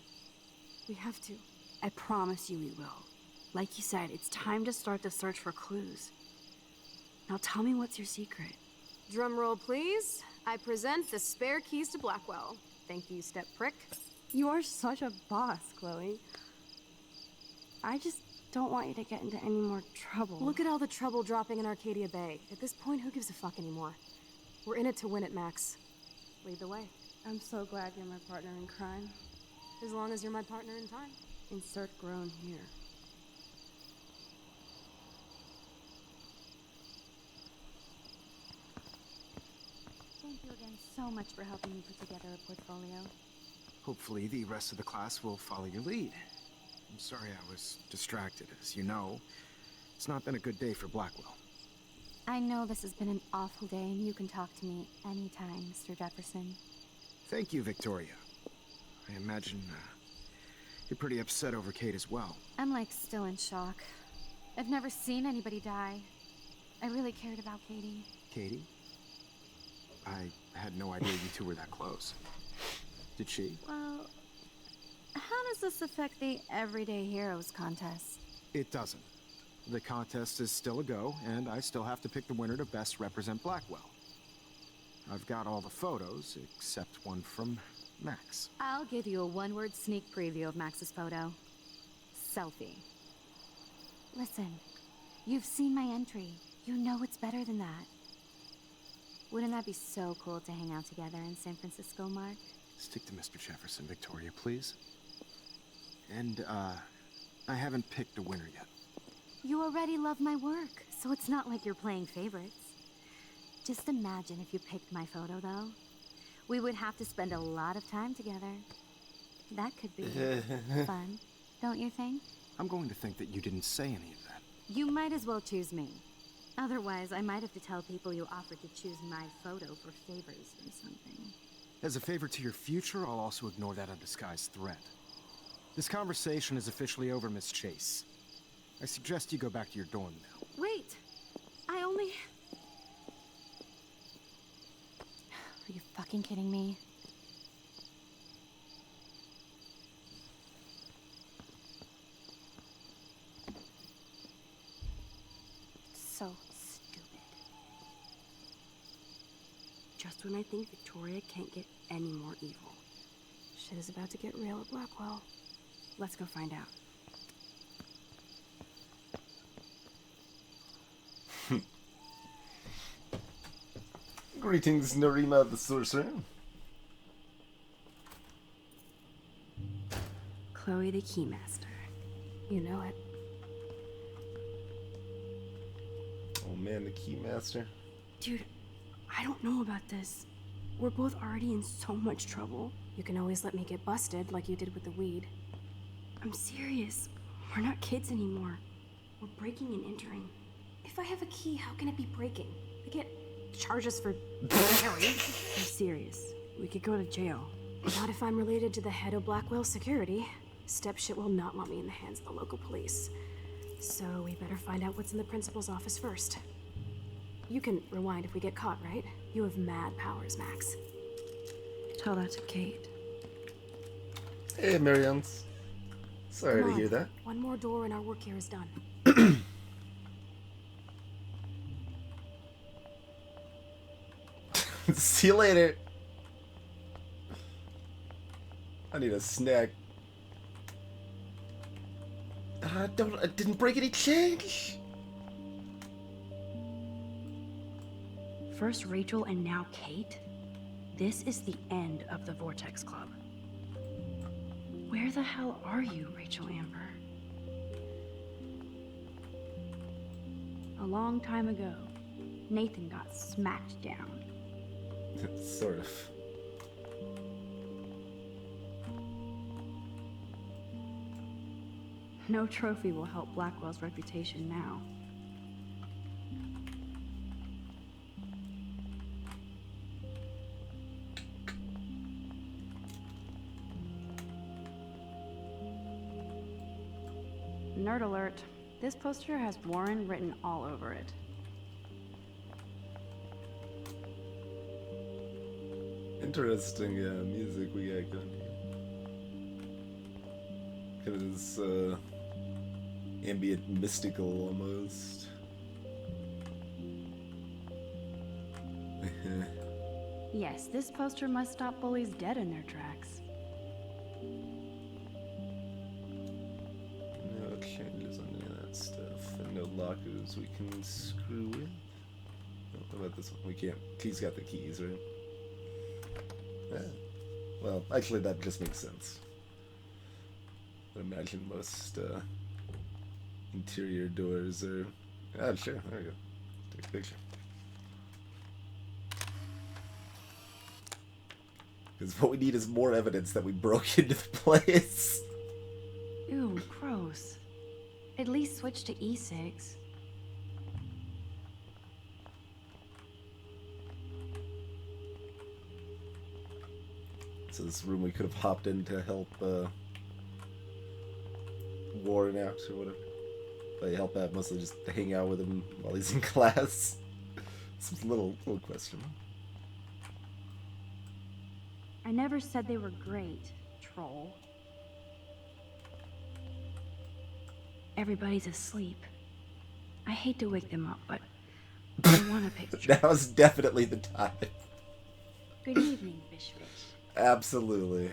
We have to. I promise you we will. Like you said, it's time to start the search for clues. Now tell me what's your secret. Drum roll, please. I present the spare keys to Blackwell. Thank you, Step Prick. You are such a boss, Chloe. I just don't want you to get into any more trouble. Look at all the trouble dropping in Arcadia Bay. At this point, who gives a fuck anymore? We're in it to win it, Max. Lead the way. I'm so glad you're my partner in crime. As long as you're my partner in time. Insert groan here. Thank you again so much for helping me put together a portfolio. Hopefully the rest of the class will follow your lead. I'm sorry I was distracted. As you know, it's not been a good day for Blackwell. I know this has been an awful day, and you can talk to me anytime, Mr. Jefferson. Thank you, Victoria. I imagine you're pretty upset over Kate as well. I'm like still in shock. I've never seen anybody die. I really cared about Katie. Katie? I had no idea you two were that close. Did she? Well, how does this affect the Everyday Heroes contest? It doesn't. The contest is still a go, and I still have to pick the winner to best represent Blackwell. I've got all the photos, except one from Max. I'll give you a one-word sneak preview of Max's photo. Selfie. Listen, you've seen my entry. You know it's better than that. Wouldn't that be so cool to hang out together in San Francisco, Mark? Stick to Mr. Jefferson, Victoria, please. And, I haven't picked a winner yet. You already love my work, so it's not like you're playing favorites. Just imagine if you picked my photo, though. We would have to spend a lot of time together. That could be fun, don't you think? I'm going to think that you didn't say any of that. You might as well choose me. Otherwise, I might have to tell people you offered to choose my photo for favors or something. As a favor to your future, I'll also ignore that undisguised threat. This conversation is officially over, Miss Chase. I suggest you go back to your dorm now. Wait! I only... Are you fucking kidding me? So stupid. Just when I think Victoria can't get any more evil. Shit is about to get real at Blackwell. Let's go find out. Greetings, Narima the Sorcerer. Chloe the Keymaster. You know it. Oh man, the Keymaster. Dude, I don't know about this. We're both already in so much trouble. You can always let me get busted like you did with the weed. I'm serious. We're not kids anymore. We're breaking and entering. If I have a key, how can it be breaking? I get charges for I'm serious. We could go to jail. Not if I'm related to the head of Blackwell Security. Stepshit will not want me in the hands of the local police. So we better find out what's in the principal's office first. You can rewind if we get caught, right? You have mad powers, Max. Tell that to Kate. Hey, Marianne's. Sorry Come to on. hear that. One more door and our work here is done. See you later. I need a snack. I didn't break any change. First Rachel and now Kate? This is the end of the Vortex Club. Where the hell are you, Rachel Amber? A long time ago, Nathan got smacked down. Sort of. No trophy will help Blackwell's reputation now. Nerd alert. This poster has Warren written all over it. Interesting music we got going here. Kind of this ambient mystical almost. Yes, this poster must stop bullies dead in their tracks. No changes on any of that stuff. And no lockers we can screw with. Oh, what about this one? We can't. He's got the keys, right? Yeah. Well, actually, that just makes sense. I imagine most interior doors are. Ah, sure. There we go. Take a picture. Because what we need is more evidence that we broke into the place. Ew, gross. At least switch to E6. So this room we could have hopped in to help Warren out or whatever. By help out, mostly just to hang out with him while he's in class. It's a little questionable. I never said they were great, troll. Everybody's asleep. I hate to wake them up, but I want a picture. Now's definitely the time. Good evening, Fish Fish. Absolutely.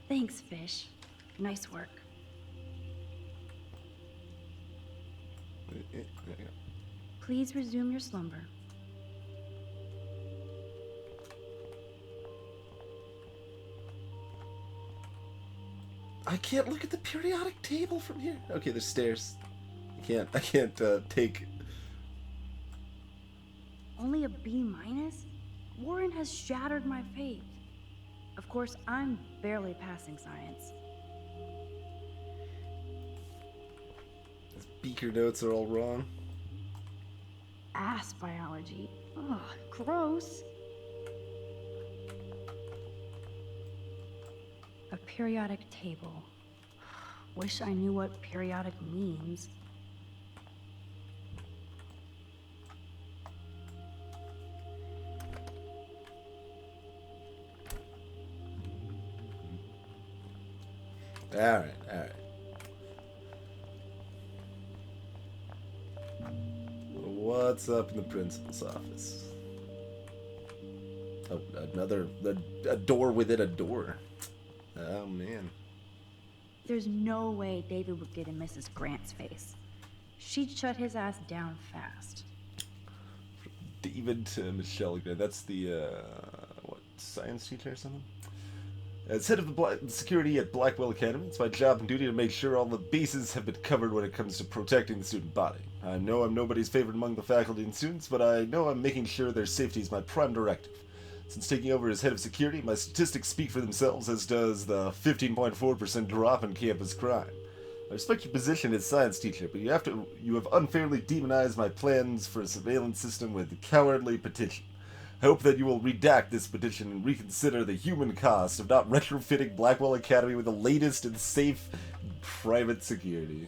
Thanks, Fish. Nice work. Please resume your slumber. I can't look at the periodic table from here. Okay, there's stairs. I can't take. Only a B-? Warren has shattered my faith. Of course, I'm barely passing science. His beaker notes are all wrong. Ass biology. Ugh, gross. A periodic table. Wish I knew what periodic means. Alright. What's up in the principal's office? Oh, a door within a door. Oh, man. There's no way David would get in Mrs. Grant's face. She'd shut his ass down fast. David to Michelle Grant. That's the, science teacher or something? As head of the security at Blackwell Academy, it's my job and duty to make sure all the bases have been covered when it comes to protecting the student body. I know I'm nobody's favorite among the faculty and students, but I know I'm making sure their safety is my prime directive. Since taking over as head of security, my statistics speak for themselves, as does the 15.4% drop in campus crime. I respect your position as science teacher, but you have unfairly demonized my plans for a surveillance system with a cowardly petition. I hope that you will redact this petition and reconsider the human cost of not retrofitting Blackwell Academy with the latest and safe private security.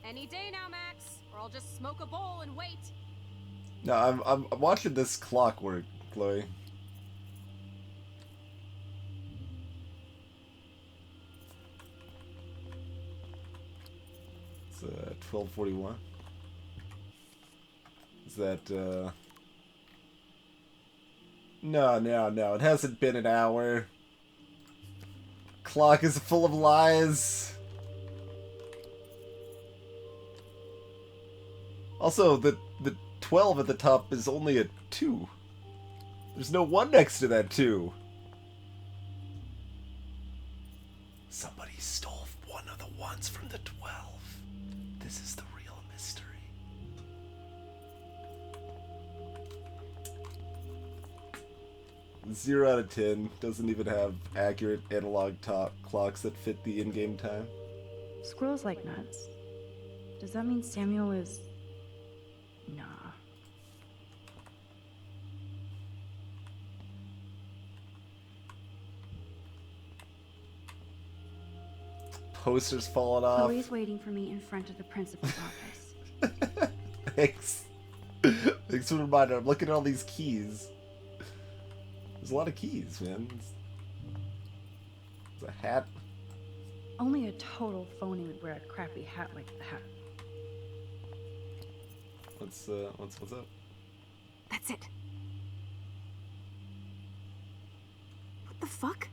Any day now, Max, or I'll just smoke a bowl and wait. No, I'm watching this clockwork, Chloe. It's 12:41. Is that No, it hasn't been an hour. Clock is full of lies. Also, the 12 at the top is only a 2. There's no 1 next to that 2. Somebody stole one of the 1s from the 12. This is the real mystery. 0 out of 10. Doesn't even have accurate analog clocks that fit the in-game time. Squirrels like nuts. Does that mean Samuel is... Nah. Posters falling off. Chloe's waiting for me in front of the principal's office. Thanks. Thanks for the reminder. I'm looking at all these keys. There's a lot of keys, man. There's a hat. Only a total phony would wear a crappy hat like that. What's up? That's it. What the fuck?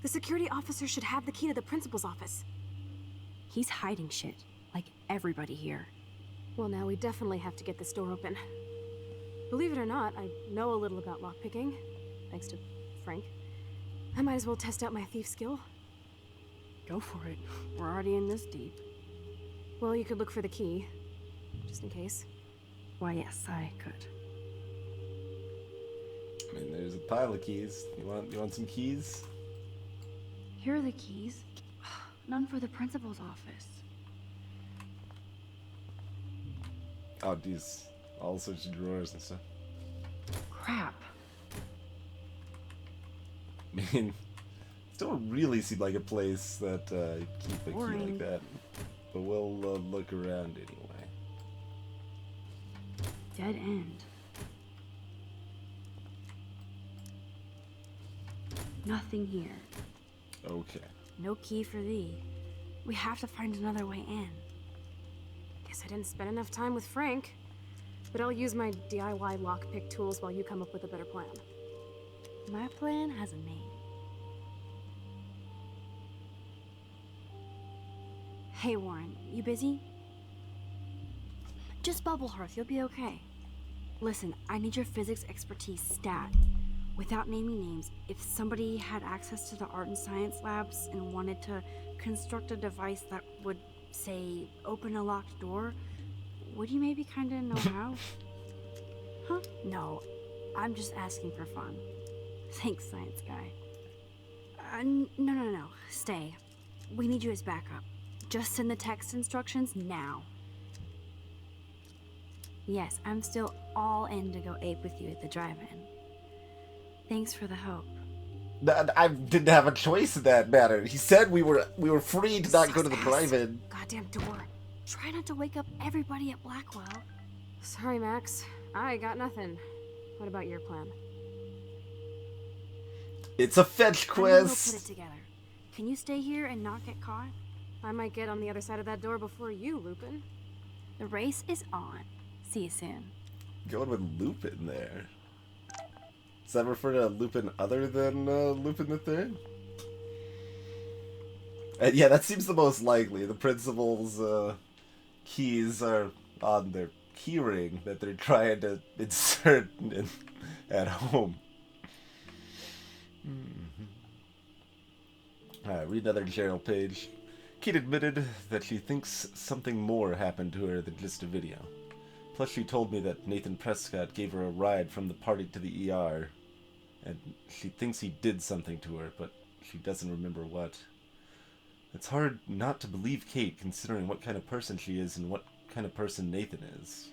The security officer should have the key to the principal's office. He's hiding shit, like everybody here. Well, now we definitely have to get this door open. Believe it or not, I know a little about lockpicking, thanks to Frank. I might as well test out my thief skill. Go for it. We're already in this deep. Well, you could look for the key, just in case. Why, yes, I could. I mean, there's a pile of keys. You want some keys? Here are the keys. None for the principal's office. Oh, these all sorts of drawers and stuff. Crap. I mean, it don't really seem like a place that keep a key like that. But we'll look around anyway. Dead end. Nothing here. Okay. No key for thee. We have to find another way in. Guess I didn't spend enough time with Frank. But I'll use my DIY lockpick tools while you come up with a better plan. My plan has a name. Hey, Warren, you busy? Just bubble hearth, you'll be okay. Listen, I need your physics expertise stat. Without naming names, if somebody had access to the art and science labs and wanted to construct a device that would, say, open a locked door, would you maybe kinda know how? Huh? No, I'm just asking for fun. Thanks, science guy. No. Stay. We need you as backup. Just send the text instructions now. Yes, I'm still all in to go ape with you at the drive-in. Thanks for the hope. I didn't have a choice in that matter. He said we were free to not go to the drive-in. Goddamn door. Try not to wake up everybody at Blackwell. Sorry, Max. I got nothing. What about your plan? It's a fetch quest. We'll put it together. Can you stay here and not get caught? I might get on the other side of that door before you, Lupin. The race is on. See you soon. Going with Lupin there. Does that refer to Lupin other than Lupin the Third? Yeah, that seems the most likely. The principal's keys are on their keyring that they're trying to insert at home. Alright, read another journal page. Kate admitted that she thinks something more happened to her than just a video. Plus, she told me that Nathan Prescott gave her a ride from the party to the ER. and she thinks he did something to her, but she doesn't remember what. It's hard not to believe Kate, considering what kind of person she is and what kind of person Nathan is.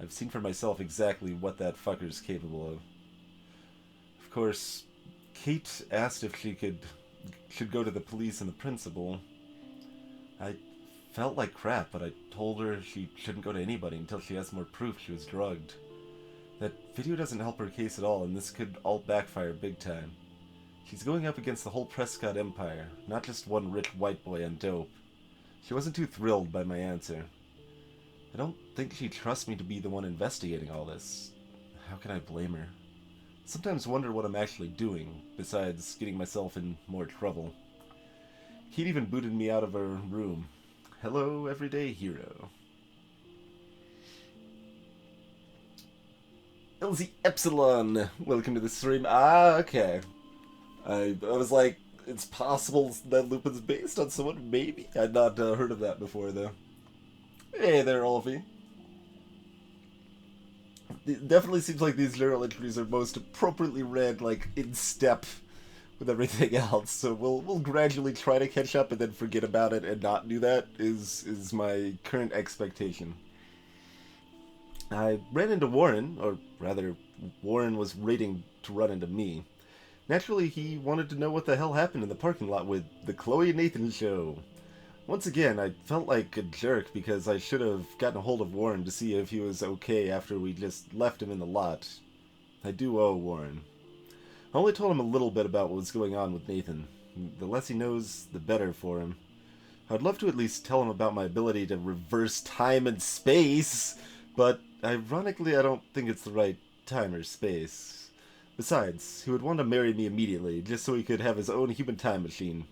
I've seen for myself exactly what that fucker's capable of. Of course, Kate asked if she should go to the police and the principal. I felt like crap, but I told her she shouldn't go to anybody until she has more proof she was drugged. That video doesn't help her case at all, and this could all backfire big time. She's going up against the whole Prescott empire, not just one rich white boy on dope. She wasn't too thrilled by my answer. I don't think she trusts me to be the one investigating all this. How can I blame her? I sometimes wonder what I'm actually doing, besides getting myself in more trouble. Kate even booted me out of her room. Hello, everyday hero. LZ Epsilon, welcome to the stream. Ah, okay. I was like, it's possible that Lupin's based on someone, maybe? I'd not heard of that before, though. Hey there, Olafie. It definitely seems like these journal entries are most appropriately read, like, in step with everything else, so we'll gradually try to catch up and then forget about it and not do that, is my current expectation. I ran into Warren, or rather, Warren was waiting to run into me. Naturally, he wanted to know what the hell happened in the parking lot with the Chloe and Nathan show. Once again, I felt like a jerk because I should have gotten a hold of Warren to see if he was okay after we just left him in the lot. I do owe Warren. I only told him a little bit about what was going on with Nathan. The less he knows, the better for him. I'd love to at least tell him about my ability to reverse time and space, but ironically I don't think it's the right time or space. Besides, he would want to marry me immediately, just so he could have his own human time machine.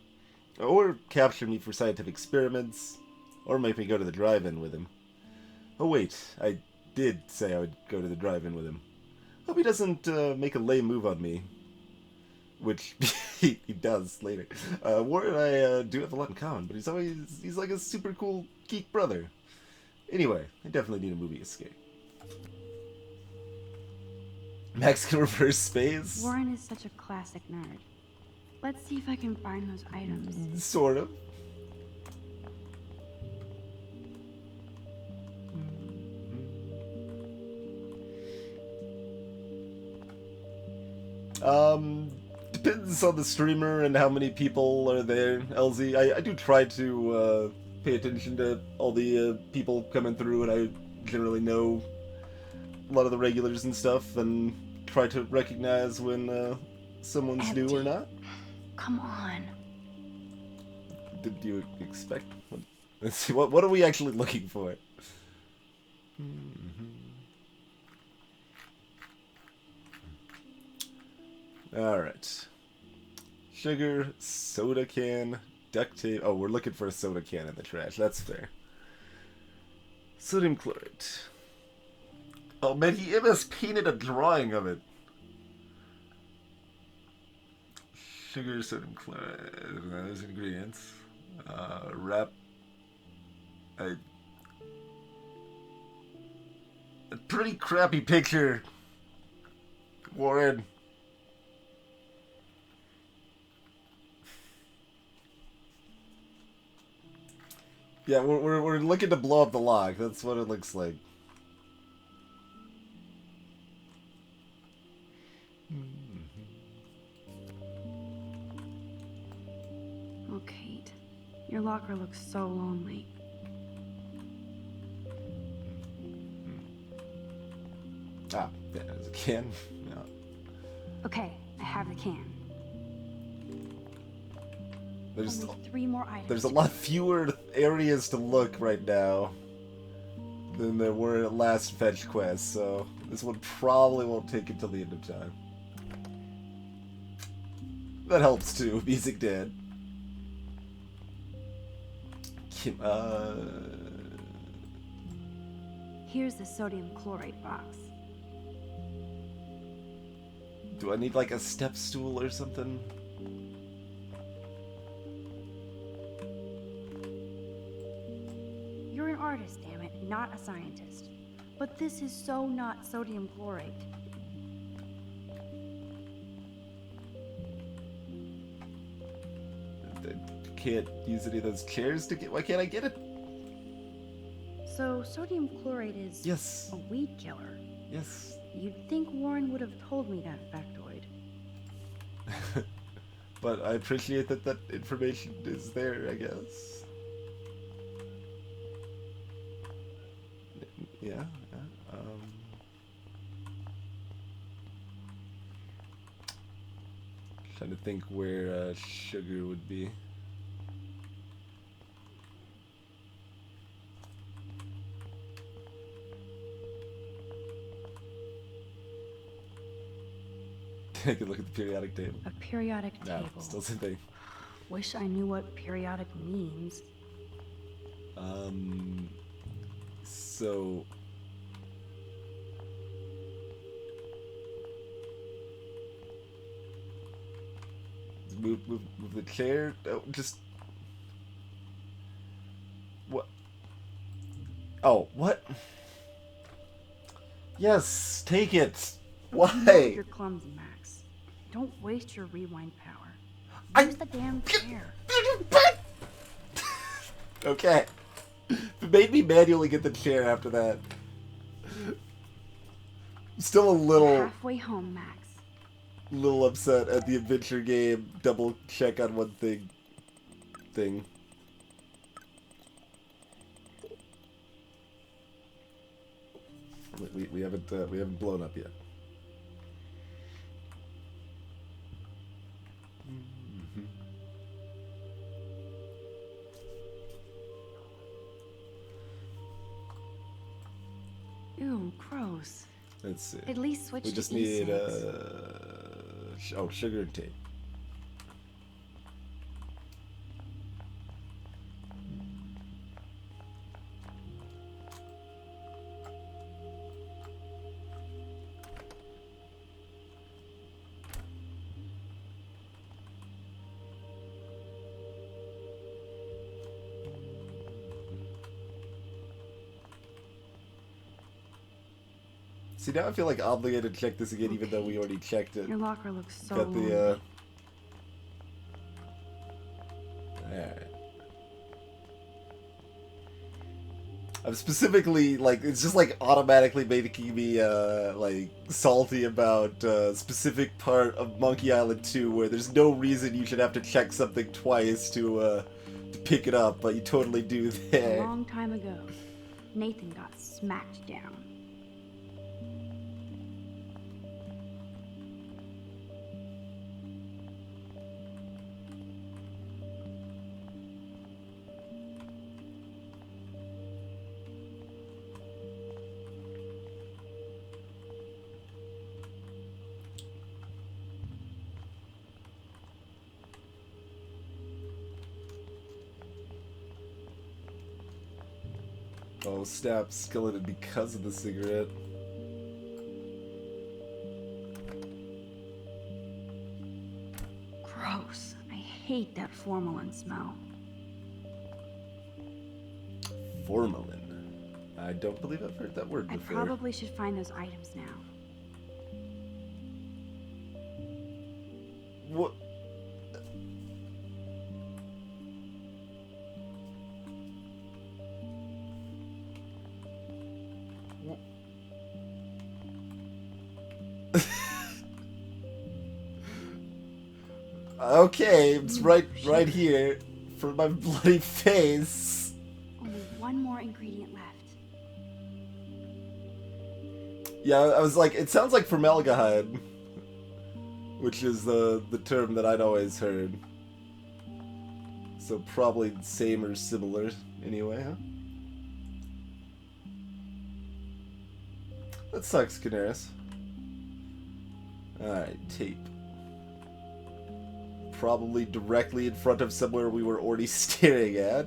Or capture me for scientific experiments, or make me go to the drive-in with him. Oh wait, I did say I would go to the drive-in with him. Hope he doesn't make a lame move on me. Which he does later. Warren and I do have a lot in common, but he's like a super cool geek brother. Anyway, I definitely need a movie escape. Max can reverse space? Warren is such a classic nerd. Let's see if I can find those items. Sort of. Depends on the streamer and how many people are there, LZ. I do try to pay attention to all the people coming through, and I generally know a lot of the regulars and stuff, and try to recognize when someone's new or not. Come on. Did you expect? Let's see. What are we actually looking for? All right. Sugar, soda can, duct tape. Oh, we're looking for a soda can in the trash. That's fair. Sodium chlorate. Oh man, he MS painted a drawing of it. Sugar, sodium chloride, those ingredients. A pretty crappy picture, Warren. Yeah, we're looking to blow up the lock. That's what it looks like. Oh, Kate. Your locker looks so lonely. Ah, there's a can. No. Okay, I have the can. There's only 3 more items. There's a lot fewer areas to look right now than there were at last fetch quest, so this one probably won't take until the end of time. That helps too, Music Dad. Here's the sodium chlorate box. Do I need like a step stool or something? You're an artist, damn it, not a scientist. But this is so not sodium chlorate. can't use any of those chairs to get. Why can't I get it? So, sodium chloride is Yes. a weed killer. Yes. You'd think Warren would have told me that factoid. But I appreciate that that information is there, I guess. Yeah. Trying to think where sugar would be. I could look at the periodic table. A periodic No, table. still the same thing. Wish I knew what periodic means. So move the chair. Oh, just what? Oh, what? Yes, take it. You know Why? you're clumsy, Max. Don't waste your rewind power. I- Use the damn chair. Okay. It made me manually get the chair after that. I'm still a Halfway home, Max. little upset at the adventure game double check on one thing. We haven't blown up yet. Ew, gross. Let's see. At least switch We to just need e-cigs. sugar and tape. See, now I feel like obligated to check this again, even though we already checked it. Your locker looks so Got lonely. the, Alright. I'm specifically, like, it's just, like, automatically making me, like, salty about a specific part of Monkey Island 2 where there's no reason you should have to check something twice to pick it up, but you totally do A there. long time ago, Nathan got smacked down. Oh, snap, skeleton because of the cigarette. Gross. I hate that formalin smell. Formalin. I don't believe I've heard that word I before. probably should find those items now. What? Okay, it's right here for my bloody face. Only one more ingredient left. Yeah, I was like, it sounds like formaldehyde, which is the term that I'd always heard. So probably same or similar anyway, huh? That sucks, Canaris. Alright, tape. Probably directly in front of somewhere we were already staring at.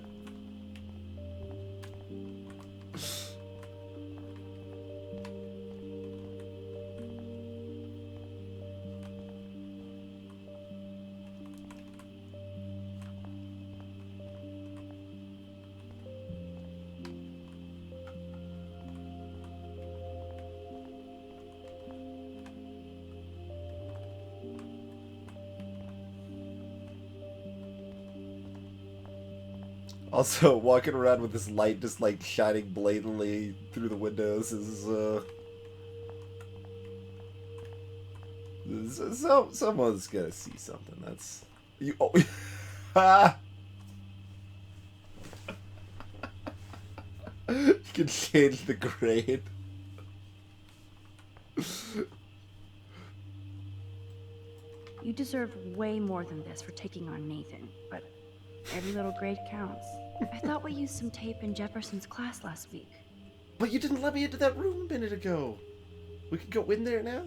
Also, walking around with this light just like shining blatantly through the windows is someone's gonna see something. That's you. Oh, you can change the grade. You deserve way more than this for taking on Nathan, but every little grade counts. I thought we used some tape in Jefferson's class last week. But you didn't let me into that room a minute ago. We could go in there now?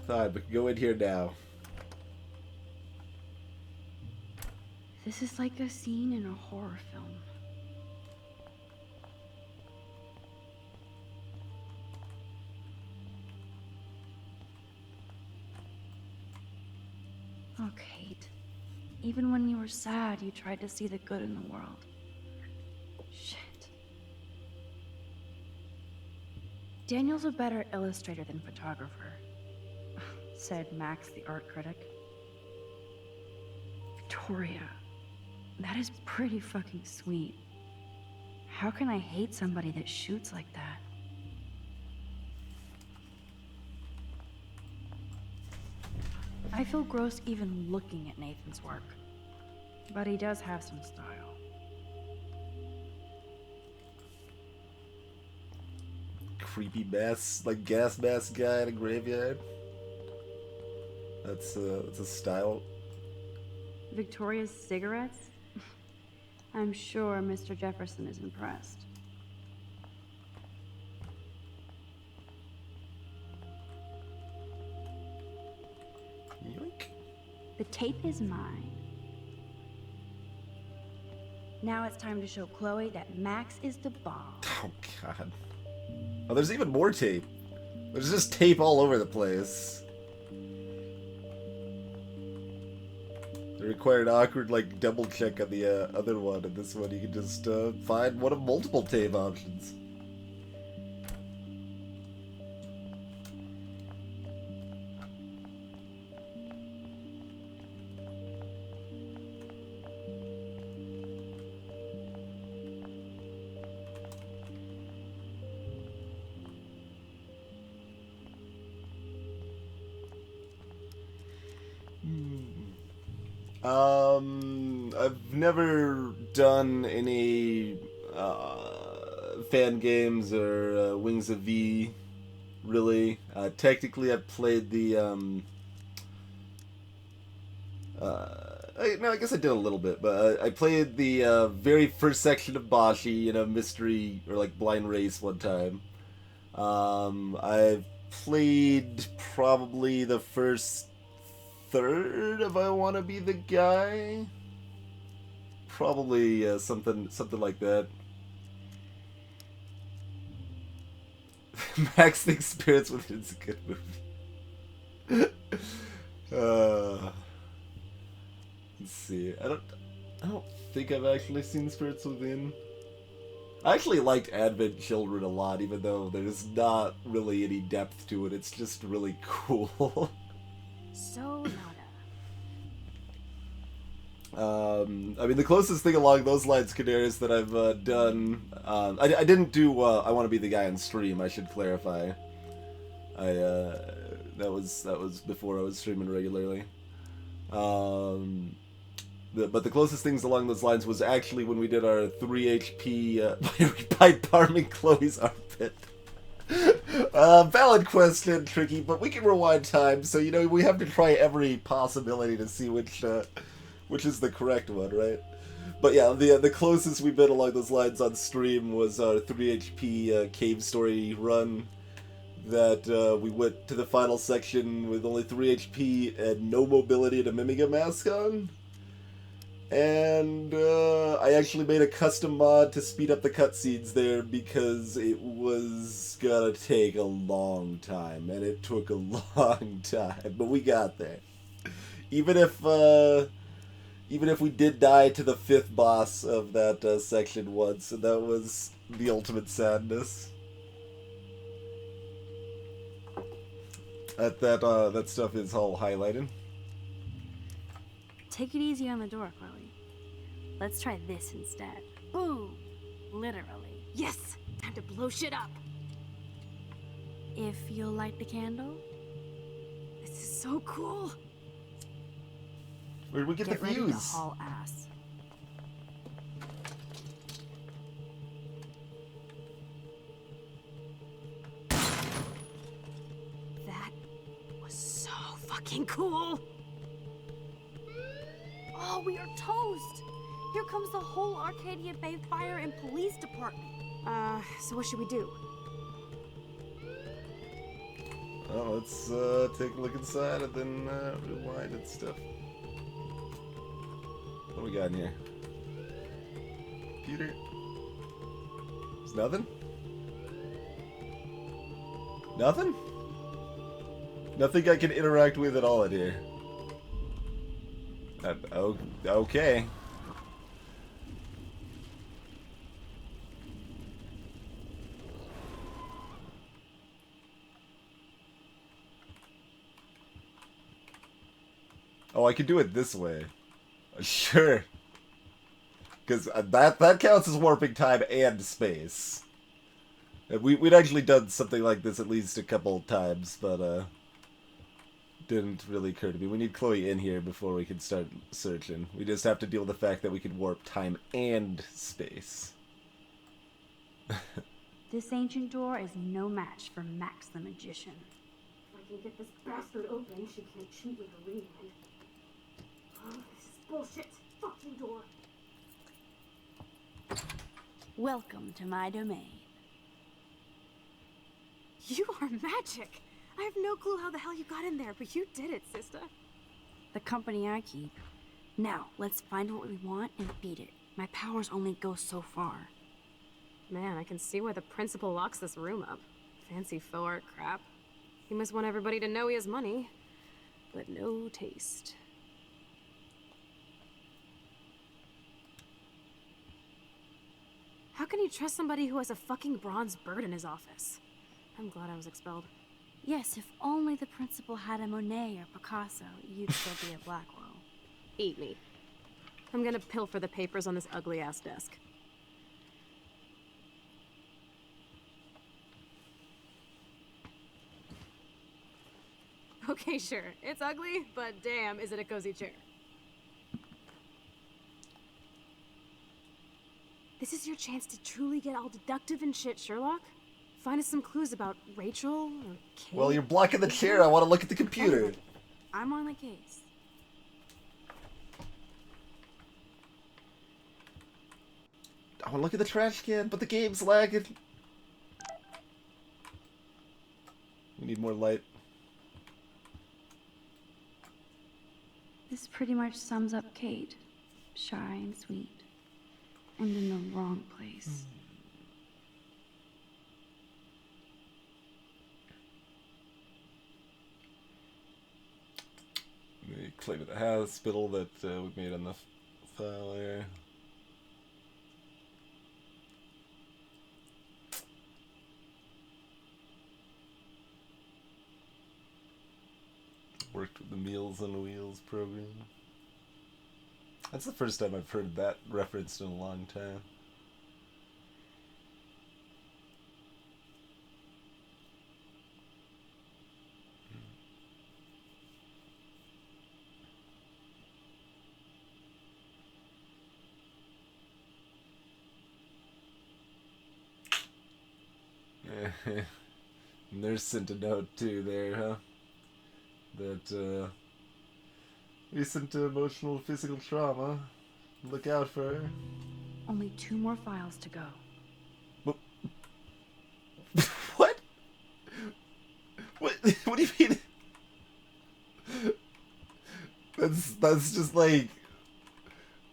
Fine, we can go in here now. This is like a scene in a horror film. Oh, Kate. Even when you were sad, you tried to see the good in the world. Shit. Daniel's a better illustrator than photographer, said Max, the art critic. Victoria, that is pretty fucking sweet. How can I hate somebody that shoots like that? I feel gross even looking at Nathan's work, but he does have some style. Creepy mask, like gas mask guy in a graveyard. That's a style. Victoria's cigarettes? I'm sure Mr. Jefferson is impressed. Yoink. The tape is mine. Now it's time to show Chloe that Max is the bomb. Oh god. Oh, there's even more tape. There's just tape all over the place. They required an awkward, like, double check on the other one, and this one you can just find one of multiple tape options. I've never done any fan games or Wings of V, really. Technically, I've played the I guess I did a little bit, but I played the very first section of Bashi in a mystery or like blind race one time. I've played probably the first third of I Wanna Be the Guy. Probably something like that. Max thinks Spirits Within is a good movie. Let's see. I don't think I've actually seen Spirits Within. I actually liked Advent Children a lot, even though there's not really any depth to it. It's just really cool. So nada. I mean, the closest thing along those lines, Canaris, that I've done... I didn't do I Want to Be the Guy on stream, I should clarify. That was before I was streaming regularly. But the closest things along those lines was actually when we did our 3 HP by Parming Chloe's armpit. Valid question, Tricky, but we can rewind time, so, you know, we have to try every possibility to see which is the correct one, right? But yeah, the closest we've been along those lines on stream was our 3 HP cave story run. That we went to the final section with only 3 HP and no mobility and a Mimiga mask on. And I actually made a custom mod to speed up the cutscenes there because it was gonna take a long time, and it took a long time, but we got there. Even if even if we did die to the 5th boss of that section once, and that was the ultimate sadness. That stuff is all highlighted. Take it easy on the door, Chloe. Let's try this instead. Ooh, literally. Yes! Time to blow shit up! If you'll light the candle. This is so cool! Where'd we get the ready to fuse? haul ass. That was so fucking cool! Oh, we are toast! Here comes the whole Arcadia Bay Fire and Police Department. So what should we do? Oh, let's take a look inside and then rewind and stuff. What do we got in here? Computer? There's nothing? Nothing? Nothing I can interact with at all in here. Okay. Oh, I could do it this way. Sure. Because that counts as warping time and space. We'd actually done something like this at least a couple times, but didn't really occur to me. We need Chloe in here before we can start searching. We just have to deal with the fact that we can warp time and space. This ancient door is no match for Max the Magician. If I can get this bastard open, she can't cheat with the rewind. Oh, this is bullshit. Fucking door. Welcome to my domain. You are magic. I have no clue how the hell you got in there, but you did it, sister. The company I keep. Now, let's find what we want and beat it. My powers only go so far. Man, I can see why the principal locks this room up. Fancy faux art crap. He must want everybody to know he has money, but no taste. How can you trust somebody who has a fucking bronze bird in his office? I'm glad I was expelled. Yes, if only the principal had a Monet or Picasso, you'd still be at Blackwell. Eat me. I'm gonna pilfer the papers on this ugly-ass desk. Okay, sure. It's ugly, but damn, is it a cozy chair. This is your chance to truly get all deductive and shit, Sherlock. Find us some clues about Rachel or Kate. Well, you're blocking the chair. I want to look at the computer. I'm on the case. I want to look at the trash can, but the game's lagging. We need more light. This pretty much sums up Kate. Shy and sweet. And in the wrong place. The claim of the hospital that we made on the file there. Worked with the Meals on Wheels program. That's the first time I've heard that referenced in a long time. Nurse sent a note too there, huh? That recent emotional physical trauma. Look out for her. Only 2 more files to go. What? What do you mean? That's just like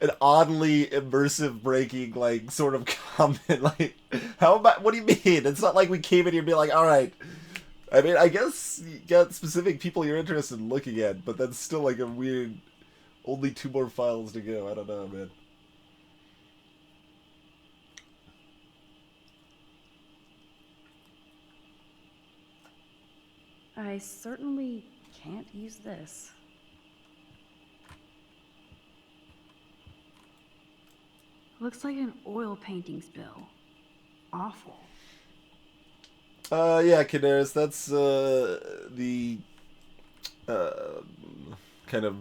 an oddly immersive breaking like sort of comment. Like, how am I, what do you mean? It's not like we came in here and be like, alright. I mean, I guess you got specific people you're interested in looking at, but that's still like a weird Only 2 more files to go. I don't know, man. I certainly can't use this. Looks like an oil painting spill. Awful. Yeah, Canaris, that's, the, kind of,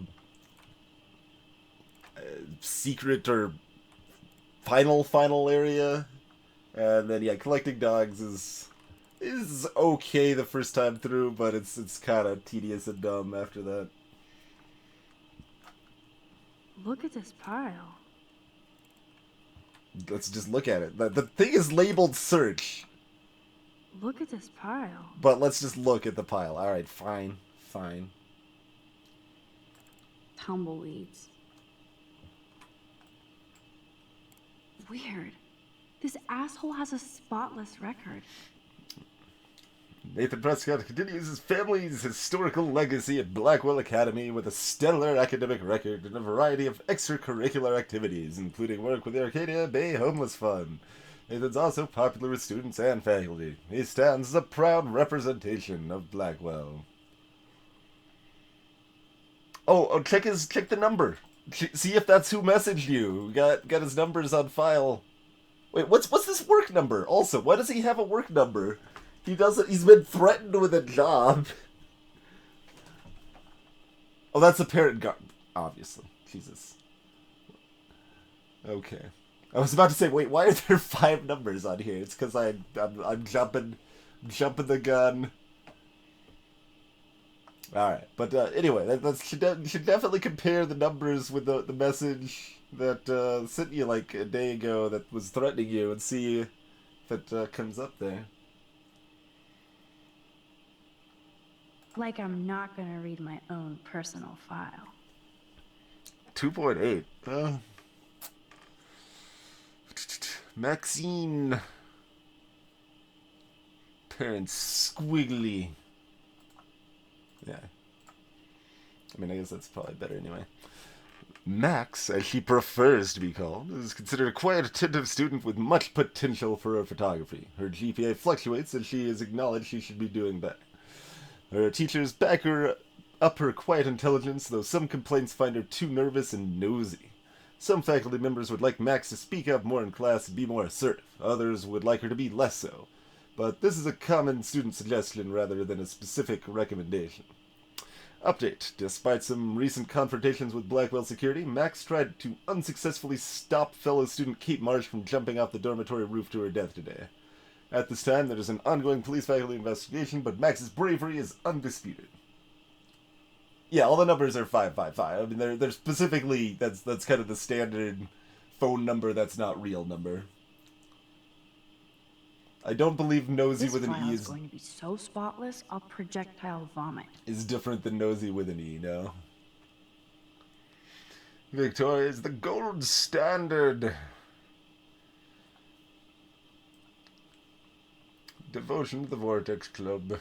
secret or final area. And then, yeah, collecting dogs is okay the first time through, but it's kind of tedious and dumb after that. Look at this pile. Let's just look at it. The thing is labeled search, Look at this pile. but let's just look at the pile. Alright, fine. Fine. Tumbleweeds. Weird. This asshole has a spotless record. Nathan Prescott continues his family's historical legacy at Blackwell Academy with a stellar academic record and a variety of extracurricular activities, including work with the Arcadia Bay Homeless Fund. Nathan's also popular with students and faculty. He stands as a proud representation of Blackwell. Oh, check the number. See if that's who messaged you. Got his numbers on file. Wait, what's this work number? Also, why does he have a work number? He doesn't. He's been threatened with a job. Oh, that's a parent guard, obviously. Jesus. Okay. I was about to say, wait, why are there 5 numbers on here? It's because I'm jumping the gun. All right, but anyway, should definitely compare the numbers with the message that sent you like a day ago that was threatening you, and see if it comes up there. Like I'm not gonna read my own personal file. 2.8. Maxine. Parents squiggly. Yeah. I mean, I guess that's probably better anyway. Max, as she prefers to be called, is considered a quiet, attentive student with much potential for her photography. Her GPA fluctuates, and she has acknowledged she should be doing better. Her teachers back her up her quiet intelligence, though some complaints find her too nervous and nosy. Some faculty members would like Max to speak up more in class and be more assertive. Others would like her to be less so. But this is a common student suggestion rather than a specific recommendation. Update. Despite some recent confrontations with Blackwell security, Max tried to unsuccessfully stop fellow student Kate Marsh from jumping off the dormitory roof to her death today. At this time, there is an ongoing police faculty investigation, but Max's bravery is undisputed. Yeah, all the numbers are 555. I mean, they're specifically, that's kind of the standard phone number that's not real number. I don't believe nosy with an E is going to be so spotless, I'll projectile vomit. Is different than nosy with an E, no? Victoria is the gold standard. Devotion to the Vortex Club.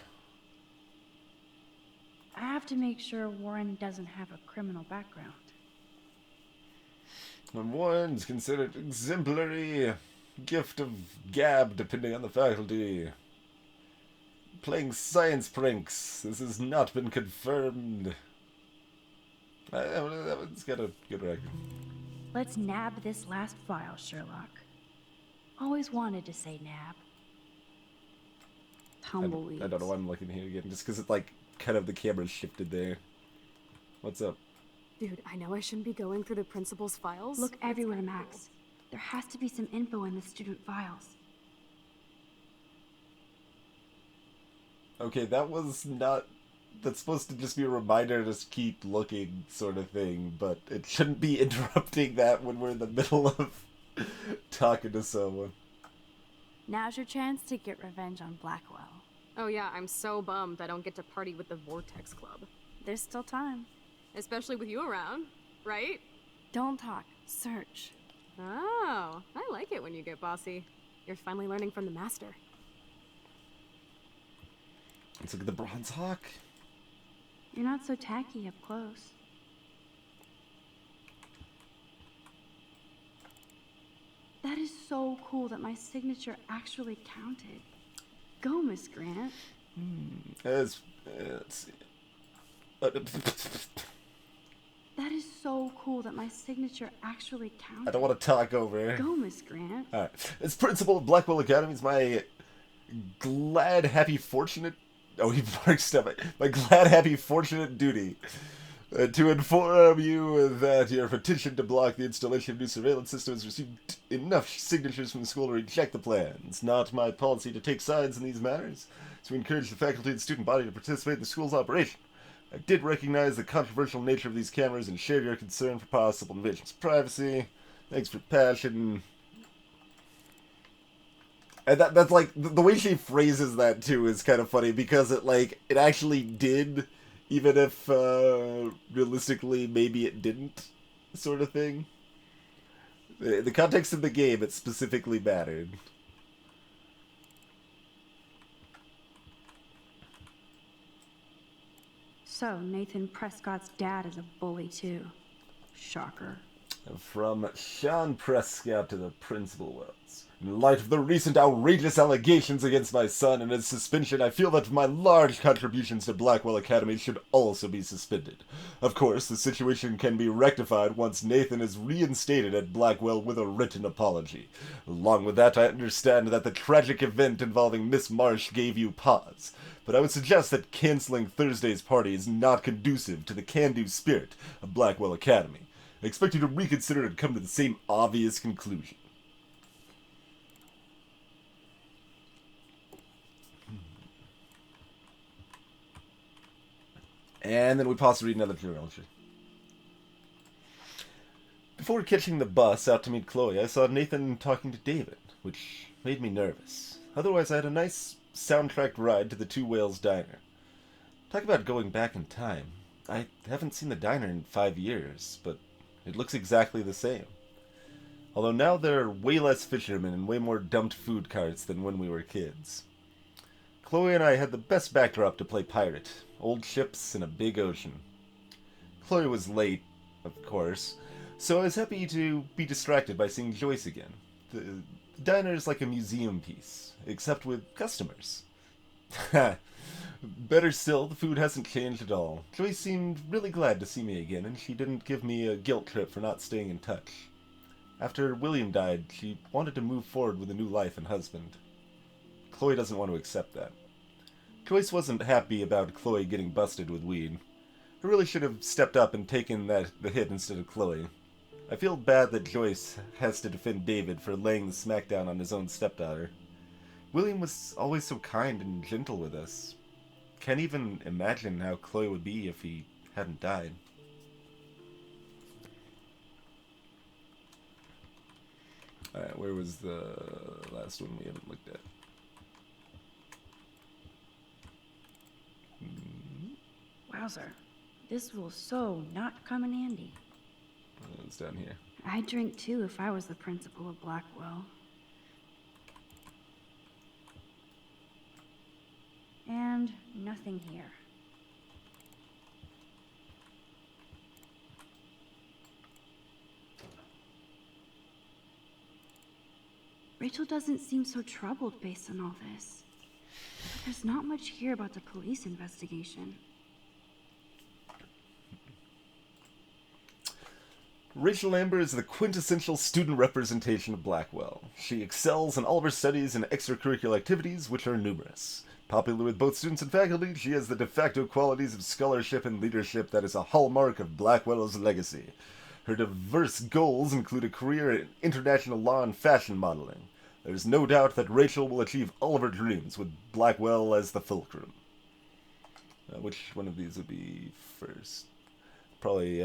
I have to make sure Warren doesn't have a criminal background. And Warren's considered exemplary. Gift of gab, depending on the faculty. Playing science pranks. This has not been confirmed. That one's got a good record. Let's nab this last file, Sherlock. Always wanted to say nab. Tumbleweeds. I don't know why I'm looking here again, just because it's like kind of the camera shifted there. What's up? Dude, I know I shouldn't be going through the principal's files. Look everywhere, Max. There has to be some info in the student files. Okay, that was not... That's supposed to just be a reminder to just keep looking sort of thing, but it shouldn't be interrupting that when we're in the middle of talking to someone. Now's your chance to get revenge on Blackwell. Oh yeah, I'm so bummed I don't get to party with the Vortex Club. There's still time. Especially with you around, right? Don't talk. Search. Oh, I like it when you get bossy. You're finally learning from the master. Let's look at the Bronze Hawk. You're not so tacky up close. That is so cool that my signature actually counted. Go, Miss Grant. Let's see. That is so cool that my signature actually counted. I don't want to talk over. Go, Miss Grant. Alright. As principal of Blackwell Academy, it's my glad, happy, fortunate... Oh, he marks up. My glad, happy, fortunate duty to inform you that your petition to block the installation of new surveillance system has received enough signatures from the school to reject the plan. It's not my policy to take sides in these matters, so we encourage the faculty and student body to participate in the school's operation. I did recognize the controversial nature of these cameras and share your concern for possible invasions of privacy. Thanks for passion. And that's like, the way she phrases that too is kind of funny, because it actually did, even if realistically maybe it didn't, sort of thing. The context of the game, it specifically mattered. So, Nathan Prescott's dad is a bully too. Shocker. From Sean Prescott to the principal Wells. In light of the recent outrageous allegations against my son and his suspension, I feel that my large contributions to Blackwell Academy should also be suspended. Of course, the situation can be rectified once Nathan is reinstated at Blackwell with a written apology. Along with that, I understand that the tragic event involving Miss Marsh gave you pause, but I would suggest that canceling Thursday's party is not conducive to the can-do spirit of Blackwell Academy. I expect you to reconsider and come to the same obvious conclusion. And then we pause to read another journal entry. Before catching the bus out to meet Chloe, I saw Nathan talking to David, which made me nervous. Otherwise, I had a nice soundtracked ride to the Two Whales Diner. Talk about going back in time. I haven't seen the diner in 5 years, but it looks exactly the same. Although now there are way less fishermen and way more dumped food carts than when we were kids. Chloe and I had the best backdrop to play pirate. Old ships and a big ocean. Chloe was late, of course, so I was happy to be distracted by seeing Joyce again. The diner is like a museum piece, except with customers. Better still, the food hasn't changed at all. Joyce seemed really glad to see me again, and she didn't give me a guilt trip for not staying in touch. After William died, she wanted to move forward with a new life and husband. Chloe doesn't want to accept that. Joyce wasn't happy about Chloe getting busted with weed. I really should have stepped up and taken the hit instead of Chloe. I feel bad that Joyce has to defend David for laying the smackdown on his own stepdaughter. William was always so kind and gentle with us. Can't even imagine how Chloe would be if he hadn't died. Alright, where was the last one we haven't looked at? Wowzer. This will so not come in handy. It's down here. I'd drink too if I was the principal of Blackwell. And nothing here. Rachel doesn't seem so troubled based on all this. But there's not much here about the police investigation. Rachel Amber is the quintessential student representation of Blackwell. She excels in all of her studies and extracurricular activities, which are numerous. Popular with both students and faculty, she has the de facto qualities of scholarship and leadership that is a hallmark of Blackwell's legacy. Her diverse goals include a career in international law and fashion modeling. There is no doubt that Rachel will achieve all of her dreams with Blackwell as the fulcrum. Which one of these would be first? Probably,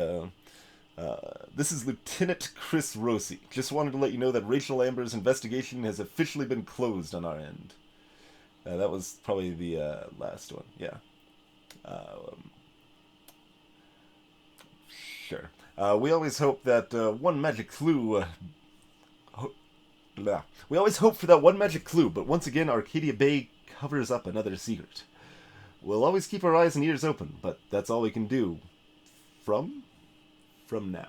this is Lieutenant Chris Rossi. Just wanted to let you know that Rachel Amber's investigation has officially been closed on our end. That was probably the last one, yeah. Sure. We always hope that one magic clue... We always hope for that one magic clue, but once again, Arcadia Bay covers up another secret. We'll always keep our eyes and ears open, but that's all we can do. From now.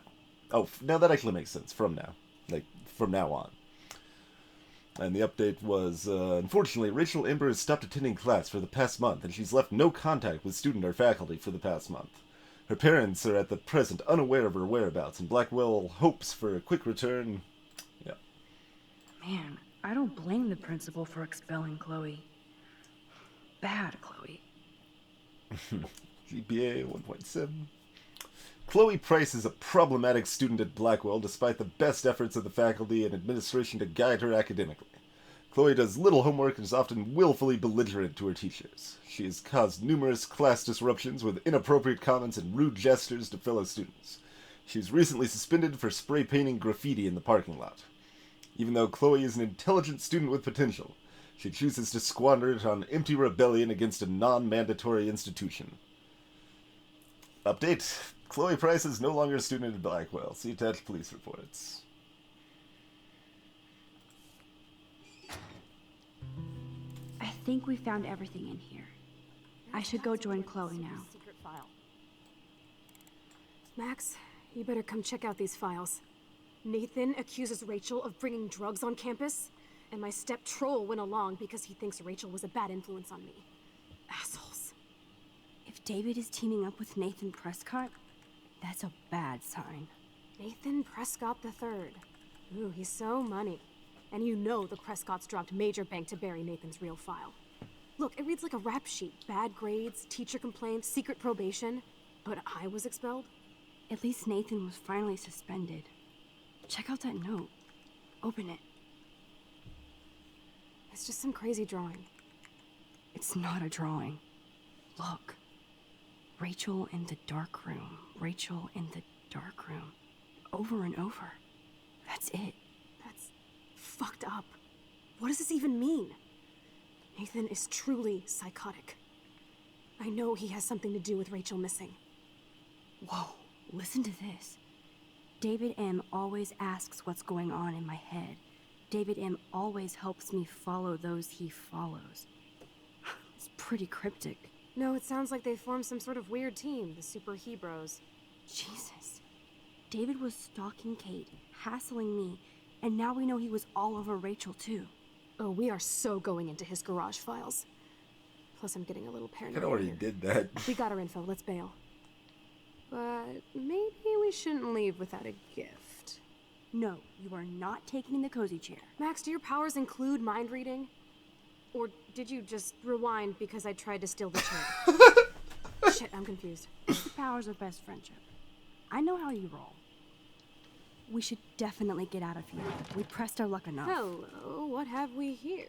Oh, now that actually makes sense. From now. Like, from now on. And the update was, unfortunately, Rachel Amber has stopped attending class for the past month, and she's left no contact with student or faculty for the past month. Her parents are at the present unaware of her whereabouts, and Blackwell hopes for a quick return. Yeah. Man, I don't blame the principal for expelling Chloe. Bad Chloe. GPA 1.7. Chloe Price is a problematic student at Blackwell, despite the best efforts of the faculty and administration to guide her academically. Chloe does little homework and is often willfully belligerent to her teachers. She has caused numerous class disruptions with inappropriate comments and rude gestures to fellow students. She's recently suspended for spray painting graffiti in the parking lot. Even though Chloe is an intelligent student with potential, she chooses to squander it on empty rebellion against a non-mandatory institution. Update. Chloe Price is no longer a student at Blackwell. See attached police reports. I think we found everything in here. I should go join Chloe now. Secret file. Max, you better come check out these files. Nathan accuses Rachel of bringing drugs on campus, and my step troll went along because he thinks Rachel was a bad influence on me. Assholes. If David is teaming up with Nathan Prescott, that's a bad sign. Nathan Prescott III. Ooh, he's so money. And you know the Prescotts dropped major bank to bury Nathan's real file. Look, it reads like a rap sheet. Bad grades, teacher complaints, secret probation. But I was expelled? At least Nathan was finally suspended. Check out that note. Open it. It's just some crazy drawing. It's not a drawing. Look. Rachel in the dark room. Rachel in the dark room. Over and over. That's it. That's fucked up. What does this even mean? Nathan is truly psychotic. I know he has something to do with Rachel missing. Whoa, listen to this. David M. always asks what's going on in my head. David M. always helps me follow those he follows. It's pretty cryptic. No, it sounds like they formed some sort of weird team, the Super Hebrews. Jesus. David was stalking Kate, hassling me, and now we know he was all over Rachel too. Oh, we are so going into his garage files. Plus, I'm getting a little paranoid. I already did that. We got our info, let's bail. But maybe we shouldn't leave without a gift. No, you are not taking the cozy chair. Max, do your powers include mind reading? Or did you just rewind because I tried to steal the chair? Shit, I'm confused. It's the powers of best friendship. I know how you roll. We should definitely get out of here. We pressed our luck enough. Hello, what have we here?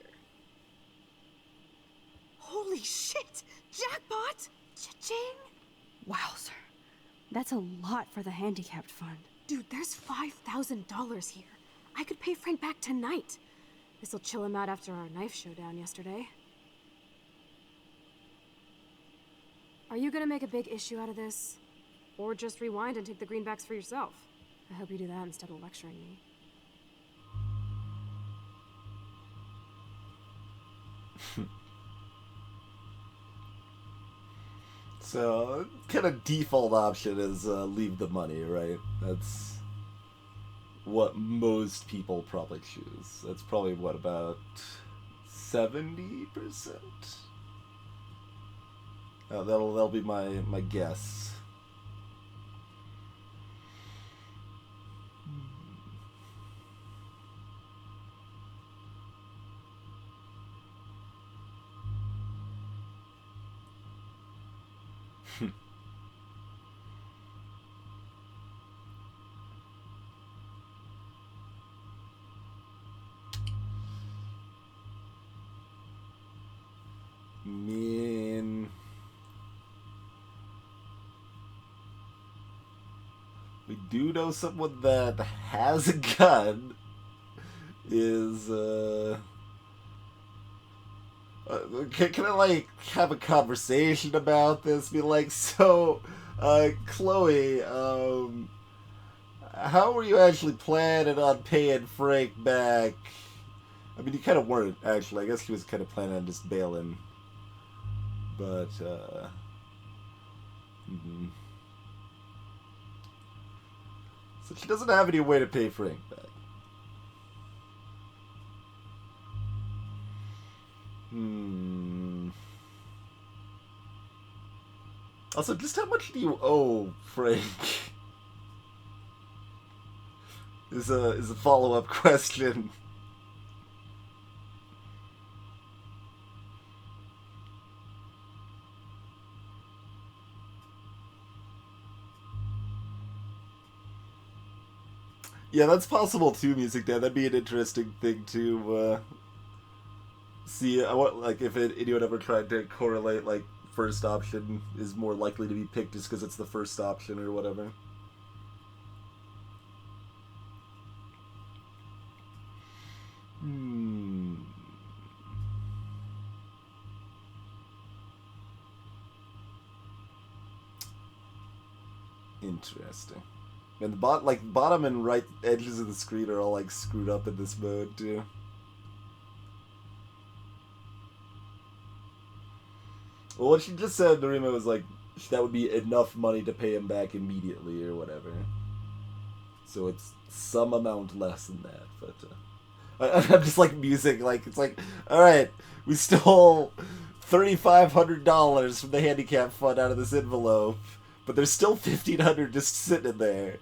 Holy shit! Jackpot! Cha-ching! Wowzer. That's a lot for the handicapped fund. Dude, there's $5,000 here. I could pay Frank back tonight. This'll chill him out after our knife showdown yesterday. Are you gonna make a big issue out of this? Or just rewind and take the greenbacks for yourself? I hope you do that instead of lecturing me. So, kind of default option is leave the money, right? That's what most people probably choose. That's probably, what, about 70%? That'll be my guess. Mean, we do know someone that has a gun. Is can I like have a conversation about this? Be like, so, Chloe, how were you actually planning on paying Frank back? I mean, you kind of weren't, actually. I guess she was kind of planning on just bailing. But, So she doesn't have any way to pay Frank back. Also, just how much do you owe Frank? Is a follow-up question. Yeah, that's possible too, Music Dad. That'd be an interesting thing to see. Like if anyone ever tried to correlate like first option is more likely to be picked just because it's the first option or whatever. Interesting. And the bottom and right edges of the screen are all like screwed up in this mode too. Well, what she just said, Narima, was like that would be enough money to pay him back immediately or whatever. So it's some amount less than that, but I'm just like Music, like it's like, all right, we stole $3,500 from the handicap fund out of this envelope, but there's still $1,500 just sitting there.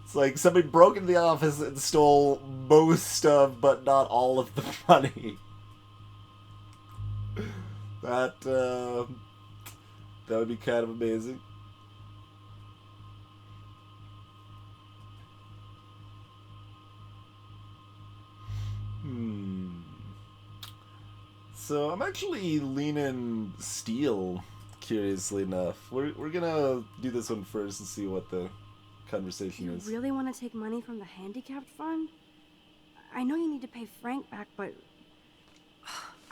It's like somebody broke into the office and stole most of, but not all of the money. That would be kind of amazing. So I'm actually leaning Steel, curiously enough. We're gonna do this one first and see what the conversation is. You really want to take money from the handicapped fund? I know you need to pay Frank back, but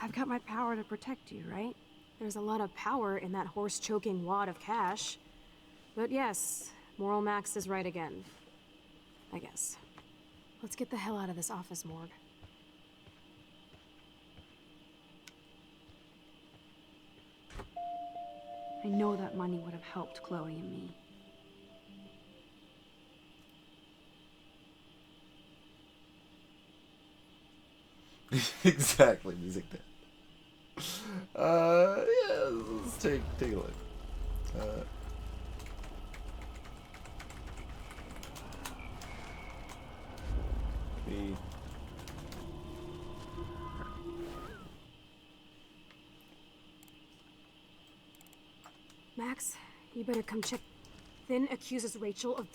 I've got my power to protect you, right? There's a lot of power in that horse-choking wad of cash. But yes, Moral Max is right again. I guess. Let's get the hell out of this office, Morg. I know that money would have helped Chloe and me. Exactly, Music Dad. Yeah, let's take a look. Me. Max, you better come check. Finn accuses Rachel of...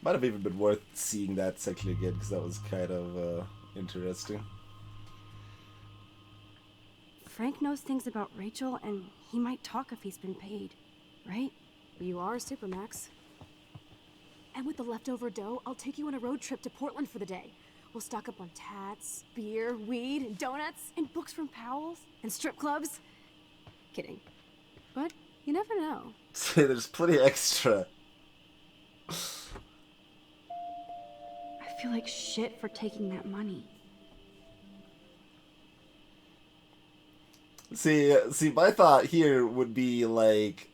Might have even been worth seeing that section again, because that was kind of interesting. Frank knows things about Rachel, and he might talk if he's been paid, right? You are Super Max. And with the leftover dough, I'll take you on a road trip to Portland for the day. We'll stock up on tats, beer, weed, and donuts. And books from Powell's? And strip clubs. Kidding. But you never know. There's plenty extra. I feel like shit for taking that money. See, my thought here would be like,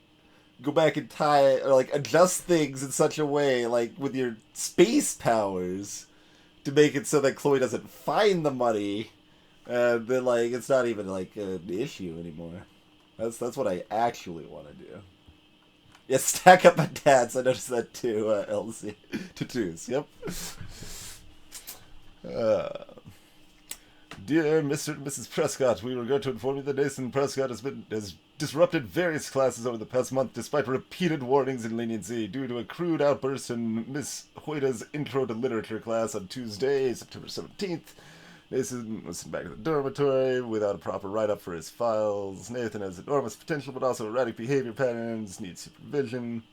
go back and or like adjust things in such a way, like with your space powers, to make it so that Chloe doesn't find the money, and then like it's not even like an issue anymore. That's what I actually want to do. Yeah, stack up my tats. I noticed that too, LC. Tattoos, yep. Dear Mr. and Mrs. Prescott, we regret to inform you that Nathan Prescott has disrupted various classes over the past month despite repeated warnings and leniency due to a crude outburst in Miss Hoyta's Intro to Literature class on Tuesday, September 17th. Nathan was sent back to the dormitory without a proper write-up for his files. Nathan has enormous potential but also erratic behavior patterns, needs supervision.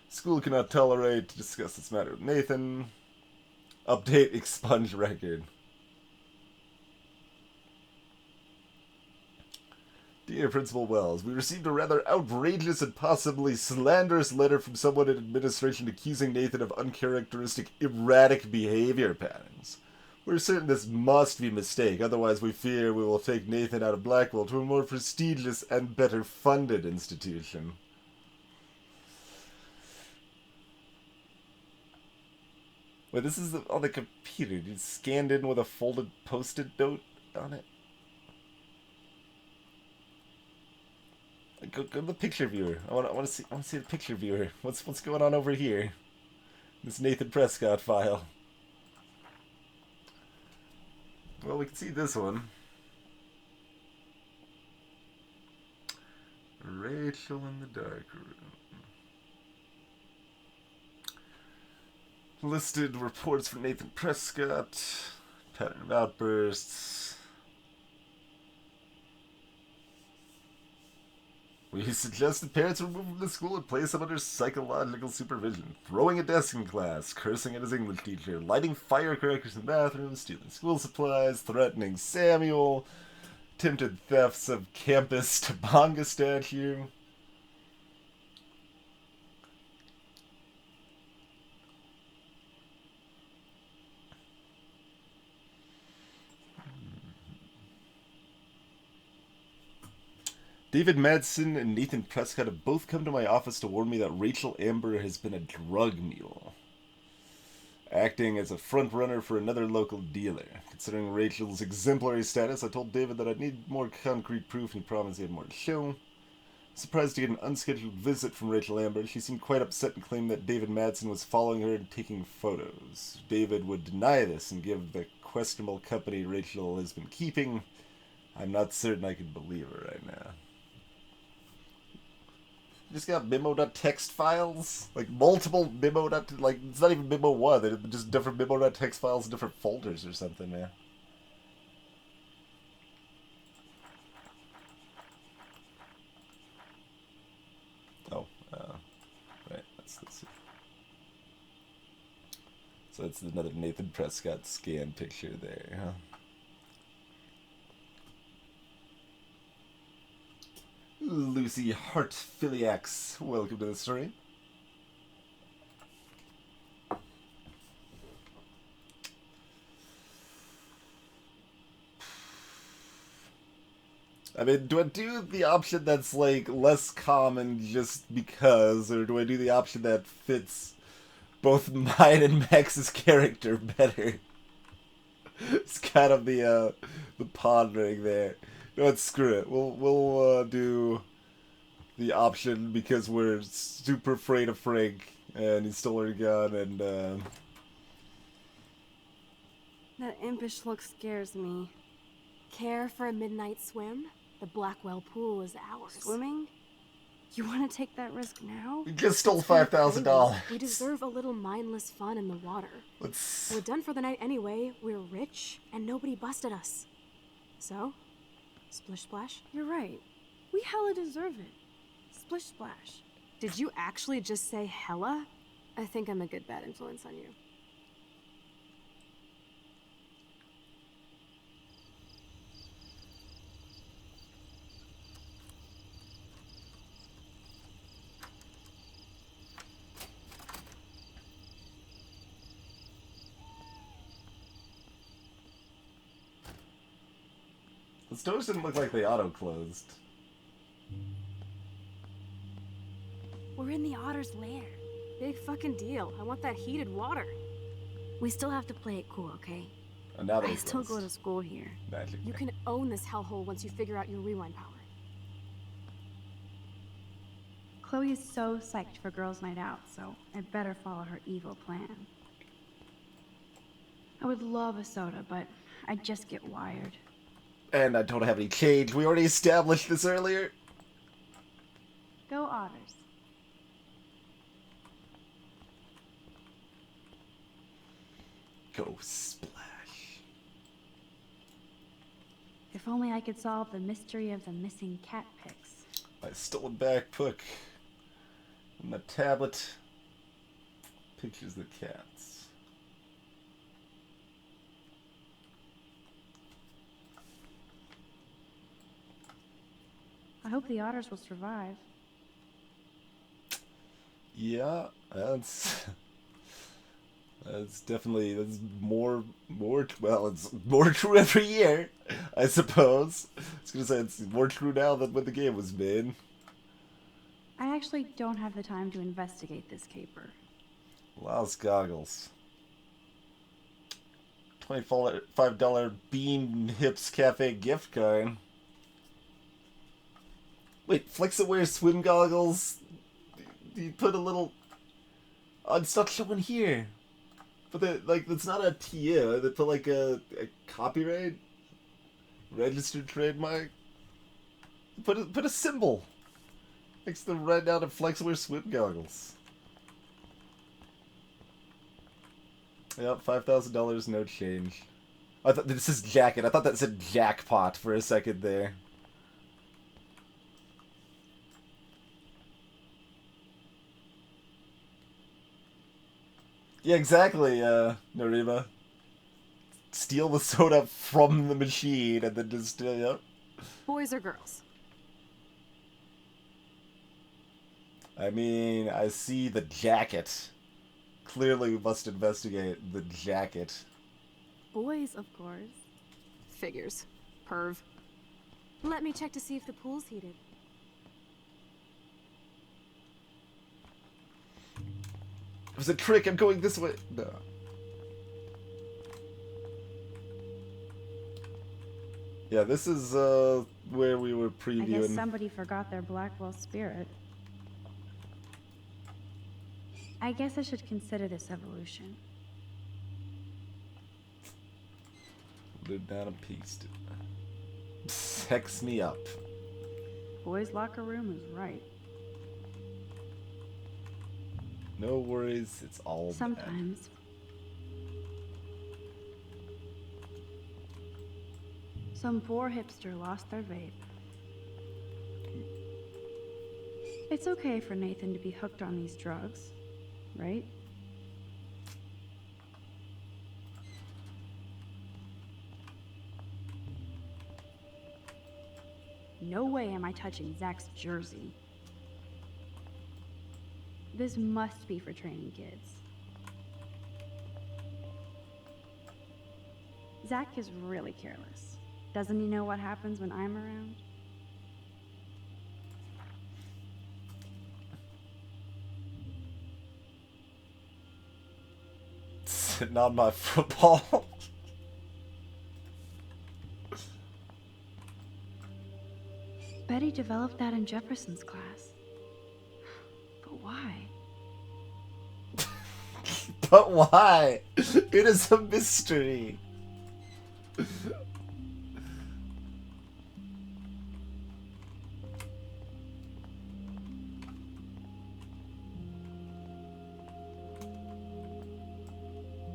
School cannot tolerate to discuss this matter with Nathan. Update expunge record. Dear Principal Wells, we received a rather outrageous and possibly slanderous letter from someone in administration accusing Nathan of uncharacteristic, erratic behavior patterns. We're certain this must be a mistake, otherwise we fear we will take Nathan out of Blackwell to a more prestigious and better funded institution. Wait, this is on the computer. You scanned in with a folded post-it note on it. Go to the picture viewer. I want to see the picture viewer. What's going on over here? This Nathan Prescott file. Well, we can see this one. Rachel in the dark room. Listed reports from Nathan Prescott. Pattern of outbursts. We suggest that parents remove him from the school and place him under psychological supervision. Throwing a desk in class, cursing at his English teacher, lighting firecrackers in the bathroom, stealing school supplies, threatening Samuel, attempted thefts of campus Tabanga statue. David Madsen and Nathan Prescott have both come to my office to warn me that Rachel Amber has been a drug mule, acting as a front runner for another local dealer. Considering Rachel's exemplary status, I told David that I'd need more concrete proof, and he promised he had more to show. Surprised to get an unscheduled visit from Rachel Amber. She seemed quite upset and claimed that David Madsen was following her and taking photos. David would deny this and give the questionable company Rachel has been keeping. I'm not certain I can believe her right now. Just got memo.txt files, like multiple memo. Like it's not even memo one. They're just different memo.txt files in different folders or something, man. Oh, right. That's it. So that's another Nathan Prescott scan picture there, huh? Lucy Hartfiliax, welcome to the stream. I mean, do I do the option that's like less common just because, or do I do the option that fits both mine and Max's character better? It's kind of the pondering there. No, screw it. We'll do the option because we're super afraid of Frank and he stole her gun and That impish look scares me. Care for a midnight swim? The Blackwell pool is ours. Swimming? You want to take that risk now? we just stole $5,000. We deserve a little mindless fun in the water. We're done for the night anyway. We're rich, and nobody busted us. So, splish splash? You're right. We hella deserve it. Splish splash. Did you actually just say hella? I think I'm a good bad influence on you. The doors didn't look like they auto-closed. We're in the otter's lair. Big fucking deal. I want that heated water. We still have to play it cool, okay? And now I still go to school here. Magic. You can own this hellhole once you figure out your rewind power. Chloe is so psyched for girls' night out, so I better follow her evil plan. I would love a soda, but I just get wired. And I don't have any change. We already established this earlier. Go Otters. Go Splash. If only I could solve the mystery of the missing cat pics. My stolen backbook. My tablet. Pictures of the cats. I hope the Otters will survive. Yeah, that's definitely more well, it's more true every year, I suppose. I was gonna say it's more true now than when the game was made. I actually don't have the time to investigate this caper. Lost goggles. $25 Bean Hips Cafe gift card. Wait, Flex-It wears swim goggles? You put a little... Oh, it's not showing here. But like, it's not a TA. They put like a copyright, registered trademark. Put a symbol next to the right down to Flex-It wears swim goggles. Yep, $5,000, no change. I thought this is jacket. I thought that said jackpot for a second there. Yeah, exactly, Nariba. Steal the soda from the machine and then just, yep. Boys or girls? I mean, I see the jacket. Clearly we must investigate the jacket. Boys, of course. Figures. Perv. Let me check to see if the pool's heated. It was a trick, I'm going this way. No. Yeah, this is, where we were previewing. I guess somebody forgot their Blackwell spirit. I guess I should consider this evolution. Lived down and pieced it. Sex me up. Boys' locker room is right. No worries, it's all bad. Sometimes. Some poor hipster lost their vape. It's okay for Nathan to be hooked on these drugs, right? No way am I touching Zach's jersey. This must be for training kids. Zach is really careless. Doesn't he know what happens when I'm around? Sitting on my football. Betty developed that in Jefferson's class. But why? But why? It is a mystery.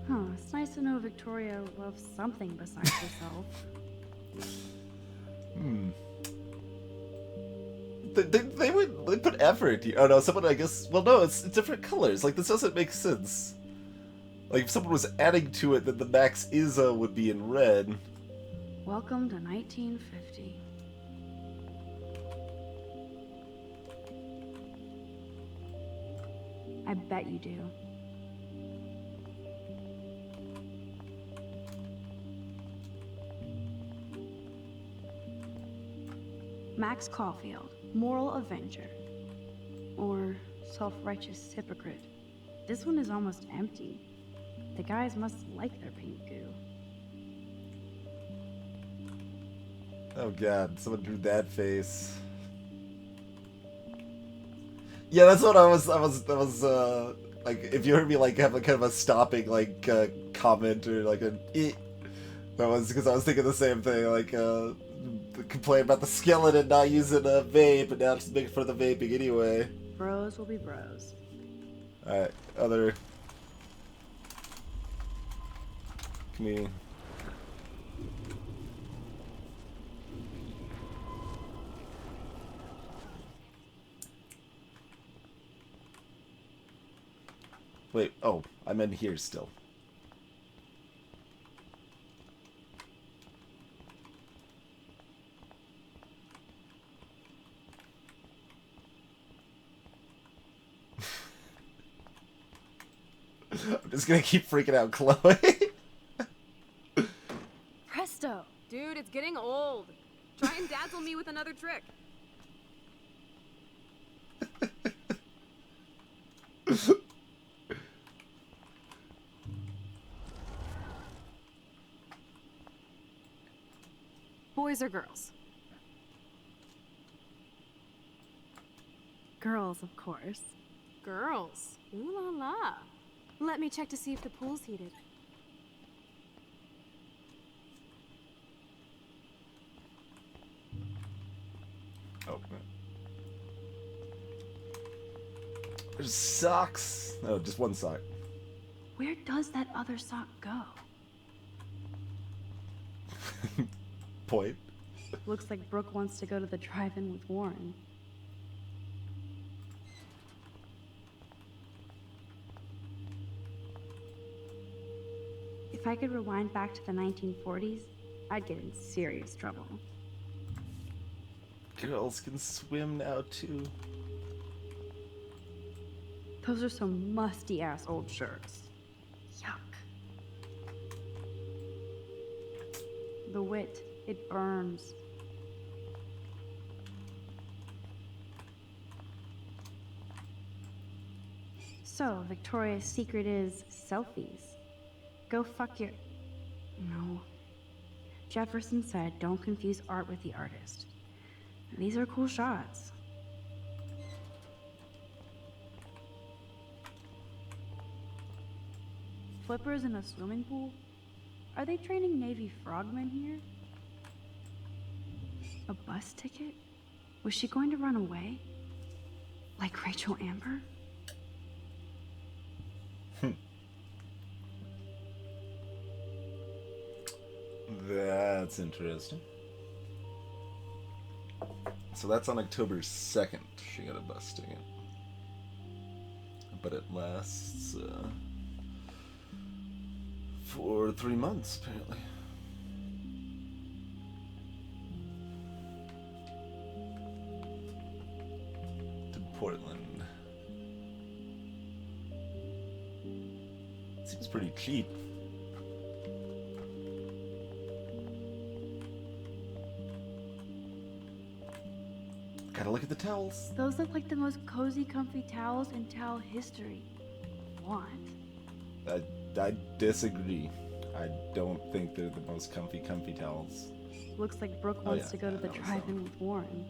Huh, it's nice to know Victoria loves something besides herself. They put effort. Oh no, someone, I guess, well no, it's different colors. Like, this doesn't make sense. Like, if someone was adding to it, then the Max Izza would be in red. Welcome to 1950. I bet you do. Max Caulfield, moral avenger. Or self-righteous hypocrite. This one is almost empty. The guys must like their pink goo. Oh god, someone drew that face. Yeah, that's what I was like, if you heard me like have a kind of a stopping like comment or like an that was because I was thinking the same thing, like complain about the skeleton not using a vape, and now just making for the vaping anyway. Bros will be bros. Alright, other... Come here. Wait, oh, I'm in here still. I'm just gonna keep freaking out, Chloe. Presto! Dude, it's getting old. Try and dazzle me with another trick. Boys or girls? Girls, of course. Girls. Ooh la la. Let me check to see if the pool's heated. Oh. There's socks. Oh, just one sock. Where does that other sock go? Point. Looks like Brooke wants to go to the drive-in with Warren. If I could rewind back to the 1940s, I'd get in serious trouble. Girls can swim now too. Those are some musty-ass old shirts. Yuck. The wit, it burns. So, Victoria's secret is selfies. Go fuck your... No. Jefferson said, don't confuse art with the artist. These are cool shots. Flippers in a swimming pool? Are they training Navy frogmen here? A bus ticket? Was she going to run away? Like Rachel Amber? That's interesting. So that's on October 2nd. She got a bus ticket. But it lasts for 3 months, apparently. To Portland. Seems pretty cheap. Gotta look at the towels. Those look like the most cozy, comfy towels in towel history. What? I disagree. I don't think they're the most comfy towels. Looks like Brooke wants to go to the drive-in with Warren.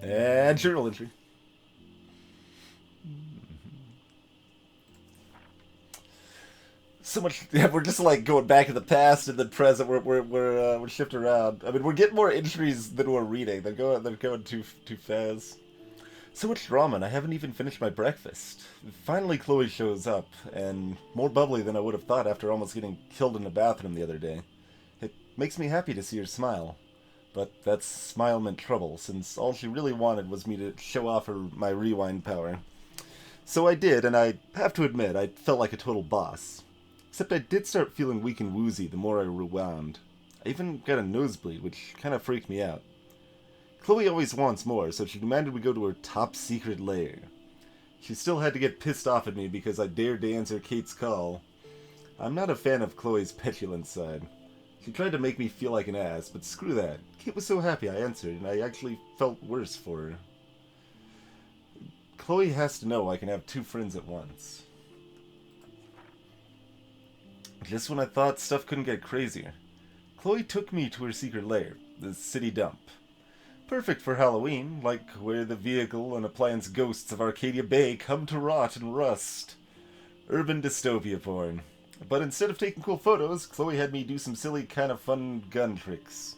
And journal entry. So much. Yeah, we're just like going back in the past and the present. We're shifting around. I mean, we're getting more entries than we're reading. They're going too fast. So much drama, and I haven't even finished my breakfast. Finally, Chloe shows up, and more bubbly than I would have thought after almost getting killed in the bathroom the other day. It makes me happy to see her smile, but that smile meant trouble, since all she really wanted was me to show off my rewind power. So I did, and I have to admit, I felt like a total boss. Except I did start feeling weak and woozy the more I rewound. I even got a nosebleed, which kind of freaked me out. Chloe always wants more, so she demanded we go to her top-secret lair. She still had to get pissed off at me because I dared to answer Kate's call. I'm not a fan of Chloe's petulant side. She tried to make me feel like an ass, but screw that. Kate was so happy I answered, and I actually felt worse for her. Chloe has to know I can have two friends at once. Just when I thought stuff couldn't get crazier, Chloe took me to her secret lair, the city dump. Perfect for Halloween, like where the vehicle and appliance ghosts of Arcadia Bay come to rot and rust. Urban dystopia porn. But instead of taking cool photos, Chloe had me do some silly kind of fun gun tricks.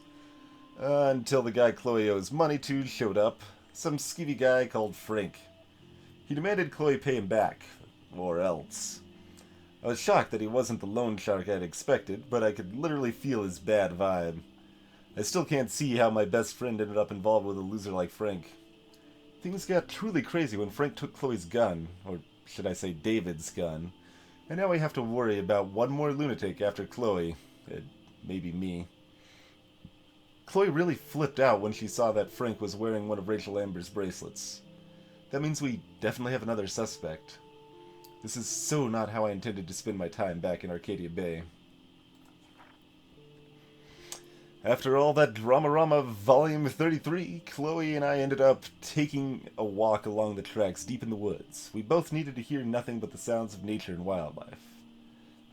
Until the guy Chloe owes money to showed up, some skeevy guy called Frank. He demanded Chloe pay him back, or else. I was shocked that he wasn't the loan shark I'd expected, but I could literally feel his bad vibe. I still can't see how my best friend ended up involved with a loser like Frank. Things got truly crazy when Frank took Chloe's gun, or should I say David's gun, and now we have to worry about one more lunatic after Chloe, maybe me. Chloe really flipped out when she saw that Frank was wearing one of Rachel Amber's bracelets. That means we definitely have another suspect. This is so not how I intended to spend my time back in Arcadia Bay. After all that Dramarama Volume 33, Chloe and I ended up taking a walk along the tracks deep in the woods. We both needed to hear nothing but the sounds of nature and wildlife.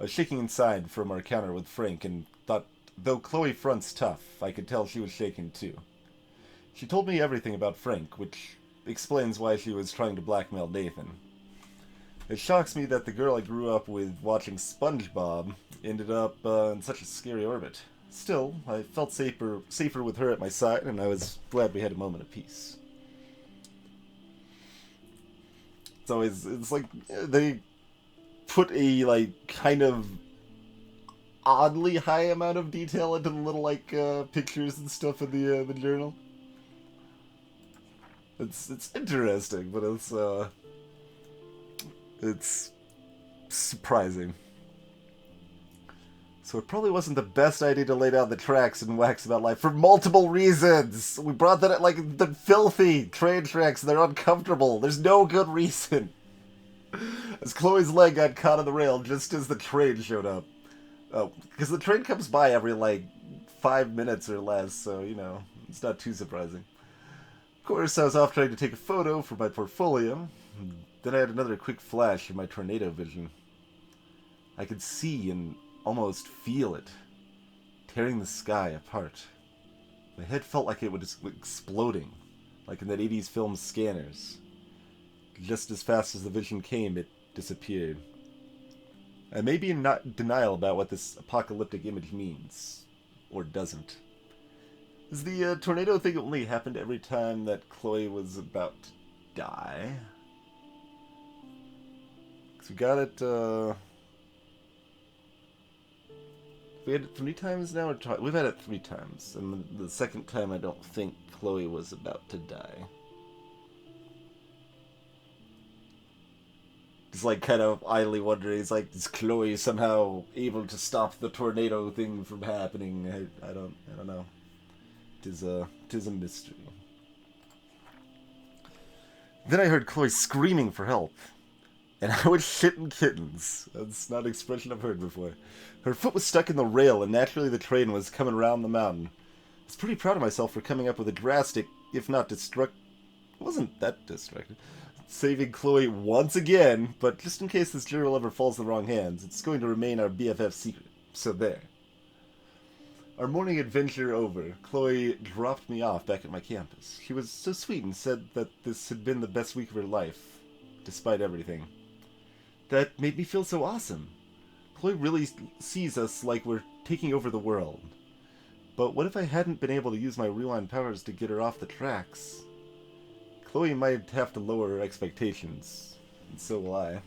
I was shaking inside from our encounter with Frank and thought, though Chloe fronts tough, I could tell she was shaking too. She told me everything about Frank, which explains why she was trying to blackmail Nathan. It shocks me that the girl I grew up with watching SpongeBob ended up in such a scary orbit. Still, I felt safer with her at my side, and I was glad we had a moment of peace. It's like they put a like kind of oddly high amount of detail into the little like pictures and stuff in the journal. It's interesting, but it's surprising. So it probably wasn't the best idea to lay down the tracks and wax about life for multiple reasons. We brought that like the filthy train tracks. They're uncomfortable. There's no good reason. As Chloe's leg got caught on the rail just as the train showed up. Oh, because the train comes by every like 5 minutes or less, so you know it's not too surprising. Of course, I was off trying to take a photo for my portfolio. Then I had another quick flash of my tornado vision. I could see and almost feel it, tearing the sky apart. My head felt like it was exploding, like in that 80s film Scanners. Just as fast as the vision came, it disappeared. I may be in denial about what this apocalyptic image means, or doesn't. Is the tornado thing only happened every time that Chloe was about to die? Because we got it, we had it 3 times now? We've had it 3 times, and the second time I don't think Chloe was about to die. He's like kind of idly wondering, he's like, is Chloe somehow able to stop the tornado thing from happening? I don't know. Tis a mystery. Then I heard Chloe screaming for help. And I was shitting kittens. That's not an expression I've heard before. Her foot was stuck in the rail, and naturally the train was coming around the mountain. I was pretty proud of myself for coming up with a drastic, if not it wasn't that destructive, saving Chloe once again, but just in case this journal ever falls in the wrong hands, it's going to remain our BFF secret. So there. Our morning adventure over, Chloe dropped me off back at my campus. She was so sweet and said that this had been the best week of her life, despite everything. That made me feel so awesome. Chloe really sees us like we're taking over the world. But what if I hadn't been able to use my rewind powers to get her off the tracks? Chloe might have to lower her expectations, and so will I.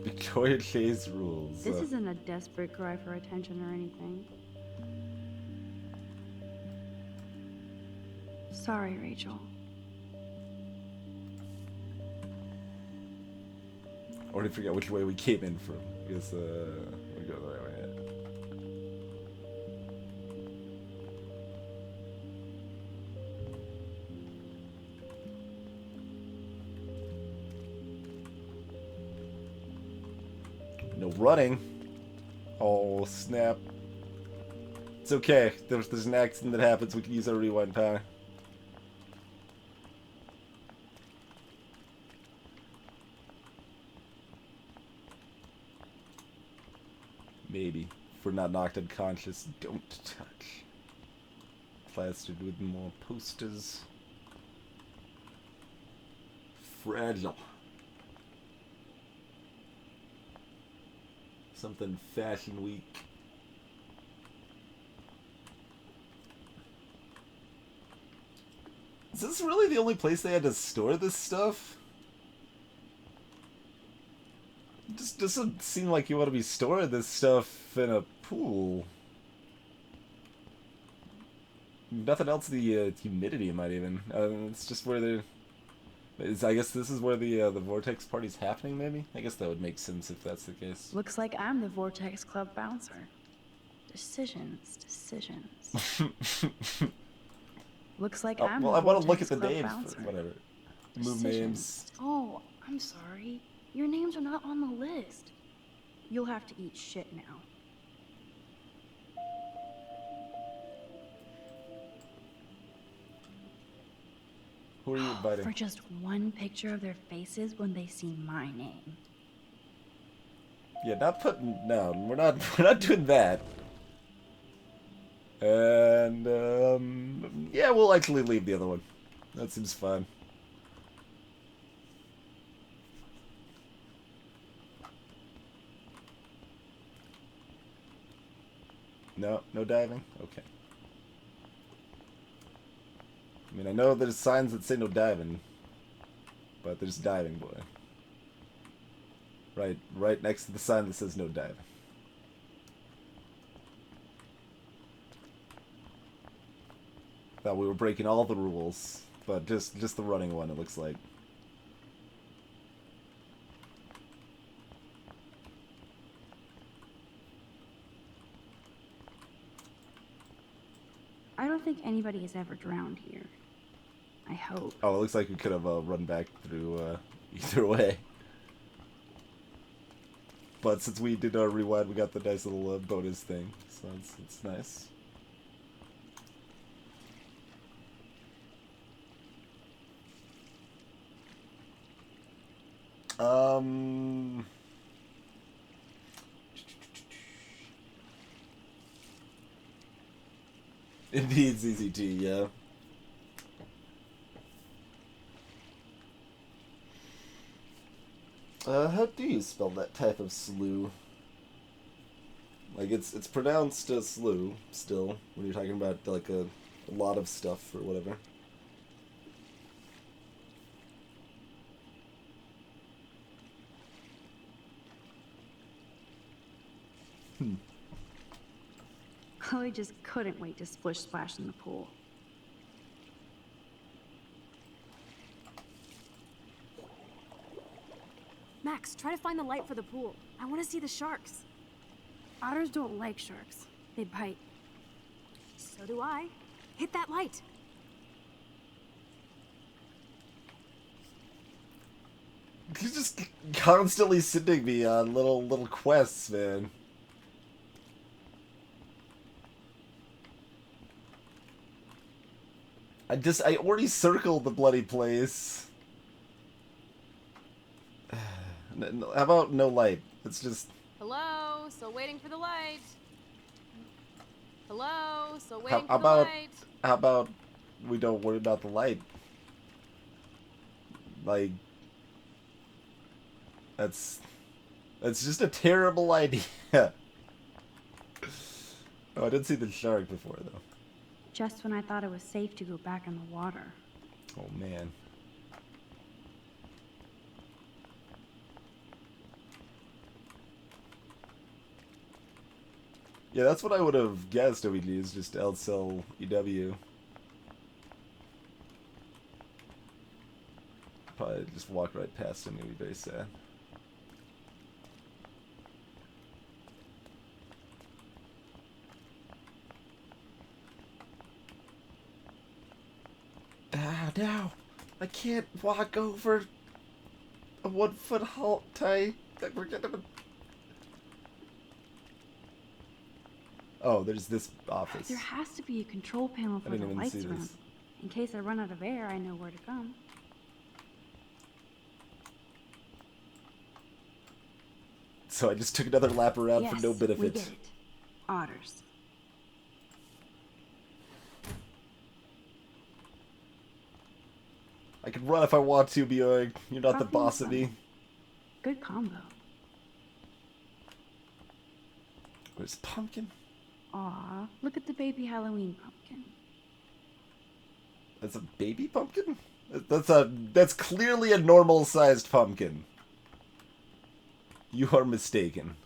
Victoria Chase rules. This isn't a desperate cry for attention or anything. Sorry, Rachel. I already forgot which way we came in from. I guess, we go the right way. No running. Oh, snap. It's okay. There's an accident that happens. We can use our rewind power. Maybe. If we're not knocked unconscious, don't touch. Plastered with more posters. Fragile. Something Fashion Week. Is this really the only place they had to store this stuff? It just doesn't seem like you want to be storing this stuff in a pool. Nothing else, the humidity might even. It's just where they're... I guess this is where the Vortex party's happening, maybe? I guess that would make sense if that's the case. Looks like I'm the Vortex Club bouncer. Decisions. Looks like I'm well, the I want to look Vortex at the Club names. bouncer. Whatever. Move names. Oh, I'm sorry. Your names are not on the list. You'll have to eat shit now. Who are you inviting? For just one picture of their faces when they see my name. Yeah, no, we're not doing that. And yeah, we'll actually leave the other one. That seems fine. No diving? Okay. I mean, I know there's signs that say no diving, but there's diving, boy. Right next to the sign that says no diving. Thought we were breaking all the rules, but just the running one, it looks like. I don't think anybody has ever drowned here. I hope. Oh, it looks like we could have run back through either way. But since we did our rewind, we got the nice little bonus thing, so it's nice. Indeed, ZZT, yeah. How do you spell that type of slew? Like, it's pronounced as slew, still, when you're talking about, like, a lot of stuff or whatever. Chloe just couldn't wait to splish splash in the pool. Max, try to find the light for the pool. I want to see the sharks. Otters don't like sharks. They bite. So do I. Hit that light. He's just constantly sending me on little quests, man. I already circled the bloody place. How about no light? It's just... Hello? Still waiting for the light. Hello? Still waiting for the about, light. How about we don't worry about the light? Like... That's just a terrible idea. Oh, I did see the shark before, though. Just when I thought it was safe to go back in the water. Oh, man. Yeah, that's what I would have guessed OED is just LCL EW. Probably just walk right past him and be very sad. Ah, no! I can't walk over a 1 foot halt tie. We're gonna... Oh, there's this office. There has to be a control panel for the lights room. In case I run out of air, I know where to come. So I just took another lap around for no benefit. We get it. Otters. I can run if I want to, Bjorg. You're not the Probably boss of me. Good combo. Where's Pumpkin? Aw, look at the baby Halloween pumpkin. That's a baby pumpkin? That's clearly a normal-sized pumpkin. You are mistaken.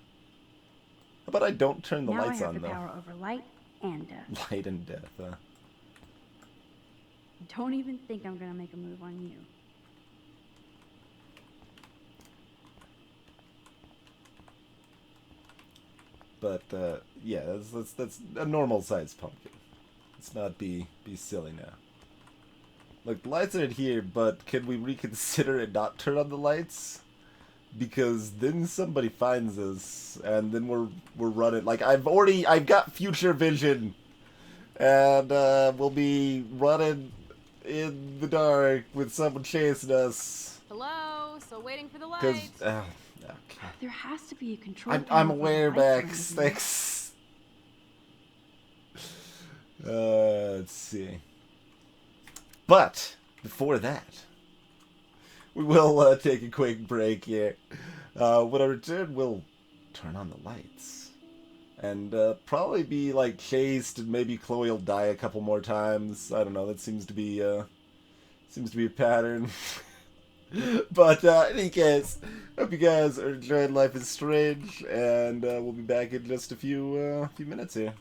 How about I don't turn the lights on, though? Now I have the power over light and death. Light and death, huh? Don't even think I'm gonna make a move on you. But, yeah, that's a normal-sized pumpkin. Let's not be silly now. Look, the lights aren't here, but can we reconsider and not turn on the lights? because then somebody finds us, and then we're running. Like I've got future vision, and we'll be running in the dark with someone chasing us. Hello, still waiting for the light. Because okay. There has to be a control. I'm panel for aware, the lights Max. around here. Thanks. Let's see. But before that, we will take a quick break here. When I return, we'll turn on the lights. And probably be like chased, and maybe Chloe will die a couple more times. I don't know, that seems to be a pattern. But in any case, hope you guys are enjoying Life is Strange, and we'll be back in just a few minutes here.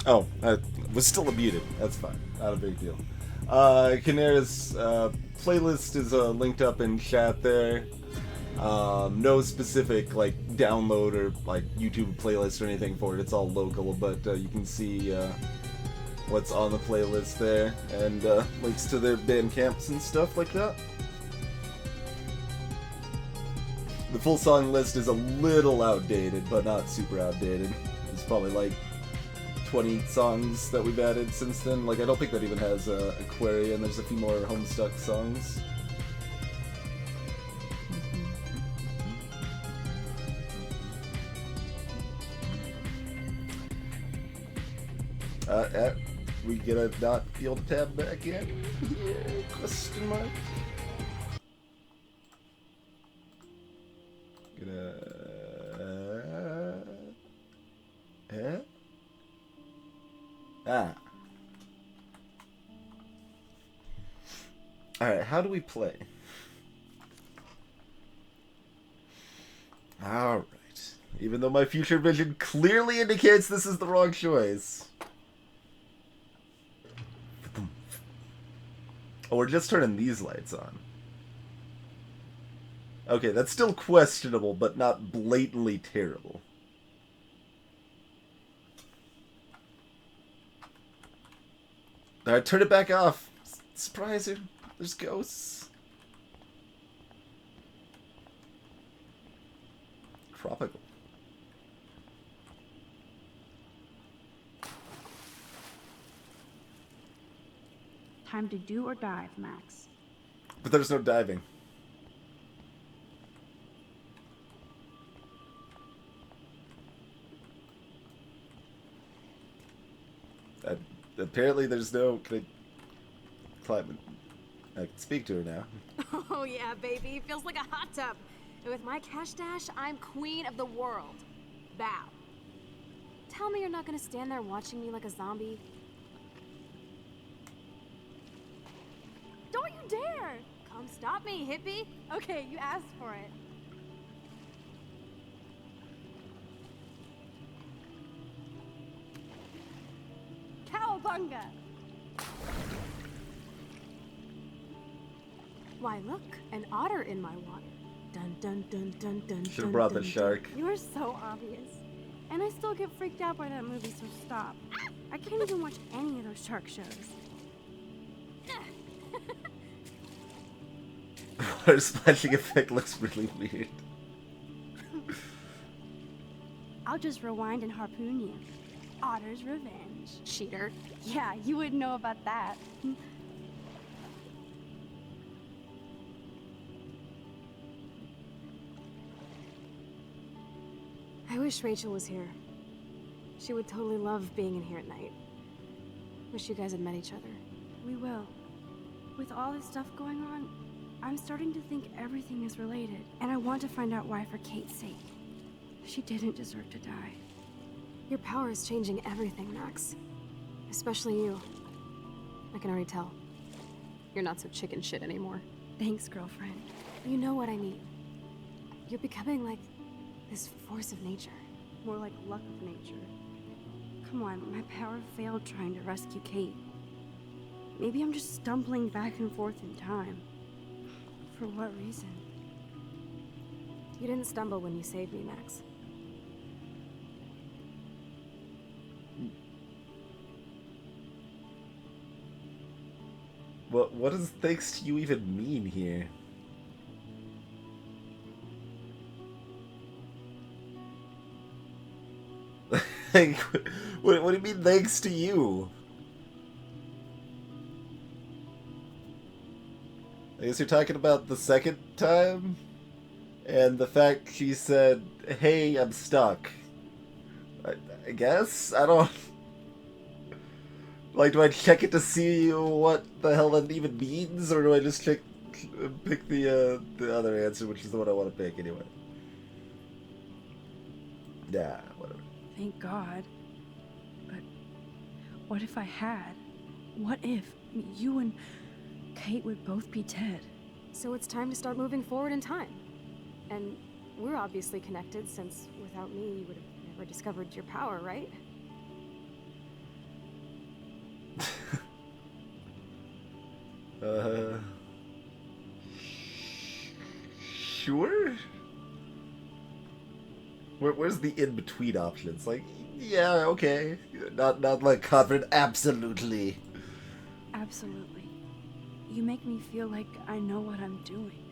Oh, I was still muted. That's fine. Not a big deal. Canera's playlist is linked up in chat there. No specific like download or like YouTube playlist or anything for it. It's all local, but you can see what's on the playlist there, and links to their Bandcamps and stuff like that. The full song list is a little outdated, but not super outdated. It's probably like 20 songs that we've added since then. Like, I don't think that even has Aquarian. There's a few more Homestuck songs. We gonna not be able to tab back in? Yeah, question mark. Alright, how do we play? Alright. Even though my future vision clearly indicates this is the wrong choice. Oh, we're just turning these lights on. Okay, that's still questionable, but not blatantly terrible. Alright, turn it back off. Surprise you. There's ghosts. Tropical. Time to do or dive, Max. But there's no diving. Apparently there's no... Can I climb? I can speak to her now. Oh yeah, baby. Feels like a hot tub. And with my cash dash, I'm queen of the world. Bow. Tell me you're not gonna stand there watching me like a zombie. Don't you dare! Come stop me, hippie. Okay, you asked for it. Cowabunga! Why, look, an otter in my water. Dun dun dun dun dun. Should have brought the shark. You are so obvious. And I still get freaked out by that movie, so stop. I can't even watch any of those shark shows. Water splashing effect looks really weird. I'll just rewind and harpoon you. Otter's revenge. Cheater. Yeah, you wouldn't know about that. I wish Rachel was here. She would totally love being in here at night. Wish you guys had met each other. We will. With all this stuff going on, I'm starting to think everything is related, and I want to find out why for Kate's sake. She didn't deserve to die. Your power is changing everything, Max. Especially you. I can already tell. You're not so chicken shit anymore. Thanks, girlfriend. You know what I mean. You're becoming like this force of nature. More like luck of nature. Come on, my power failed trying to rescue Kate. Maybe I'm just stumbling back and forth in time. For what reason? You didn't stumble when you saved me, Max. What does thanks to you even mean here? Like, what do you mean thanks to you? I guess you're talking about the second time? And the fact she said, hey, I'm stuck. I guess? I don't... Like, do I check it to see what the hell that even means? Or do I just pick the other answer, which is the one I want to pick anyway? Nah, whatever. Thank God. But what if I had? What if you and Kate would both be dead? So it's time to start moving forward in time. And we're obviously connected, since without me, you would have never discovered your power, right? Sure? Where's the in-between options? Like, yeah, okay. Not like confident, absolutely. Absolutely. You make me feel like I know what I'm doing.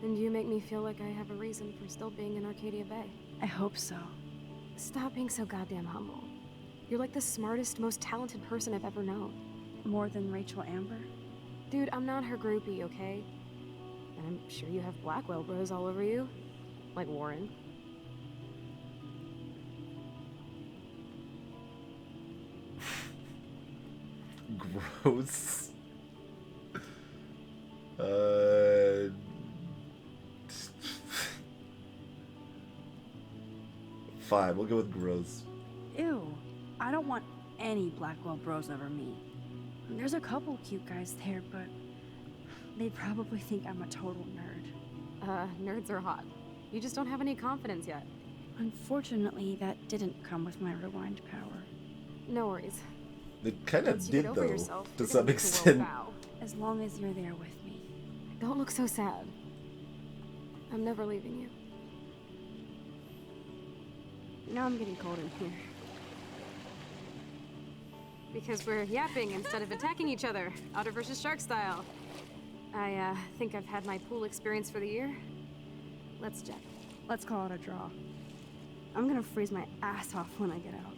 And you make me feel like I have a reason for still being in Arcadia Bay. I hope so. Stop being so goddamn humble. You're like the smartest, most talented person I've ever known. More than Rachel Amber? Dude, I'm not her groupie, okay? And I'm sure you have Blackwell bros all over you. Like Warren. Gross. Fine, we'll go with gross. Ew. I don't want any Blackwell bros over me. There's a couple cute guys there, but they'd probably think I'm a total nerd. Nerds are hot. You just don't have any confidence yet. Unfortunately, that didn't come with my rewind power. No worries. It kind of Once you did, get over though, yourself, to you're some gonna make the world extent. bow. As long as you're there with me. Don't look so sad. I'm never leaving you. Now I'm getting cold in here. Because we're yapping instead of attacking each other, Otter versus Shark style. I think I've had my pool experience for the year. Let's jet. Let's call it a draw. I'm gonna freeze my ass off when I get out.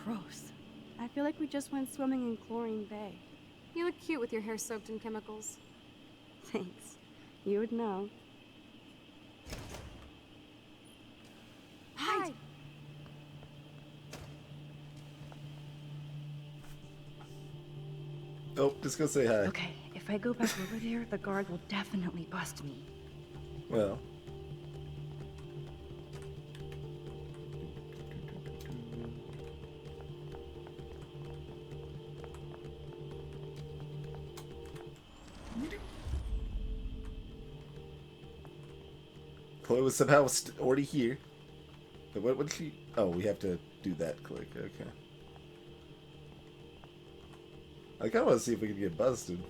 Gross. I feel like we just went swimming in Chlorine Bay. You look cute with your hair soaked in chemicals. Thanks. You would know. Hide! Oh, just go say hi. Okay, if I go back over there, the guard will definitely bust me. Well. Chloe was somehow already here. But what would she... Oh, we have to do that click. Okay. I kind of want to see if we can get busted.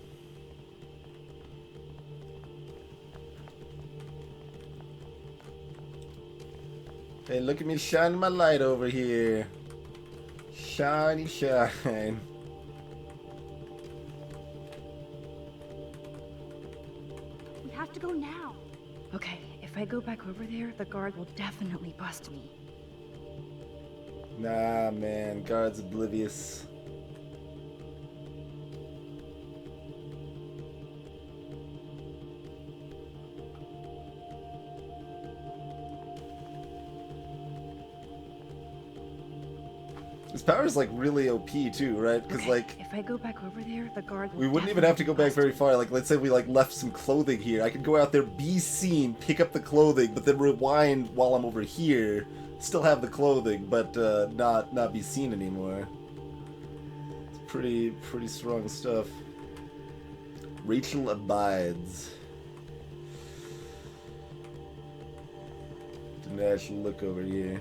Hey, look at me shining my light over here. Shiny shine. We have to go now. Okay, if I go back over there, the guard will definitely bust me. Nah, man. Guard's oblivious. His power is like really OP too, right? Because Okay, like if I go back over there, the guard will we wouldn't even have to go back definitely very far. Like let's say we like left some clothing here. I could go out there, be seen, pick up the clothing, but then rewind while I'm over here, still have the clothing, but not be seen anymore. It's pretty strong stuff. Rachel abides. Didn't actually look over here.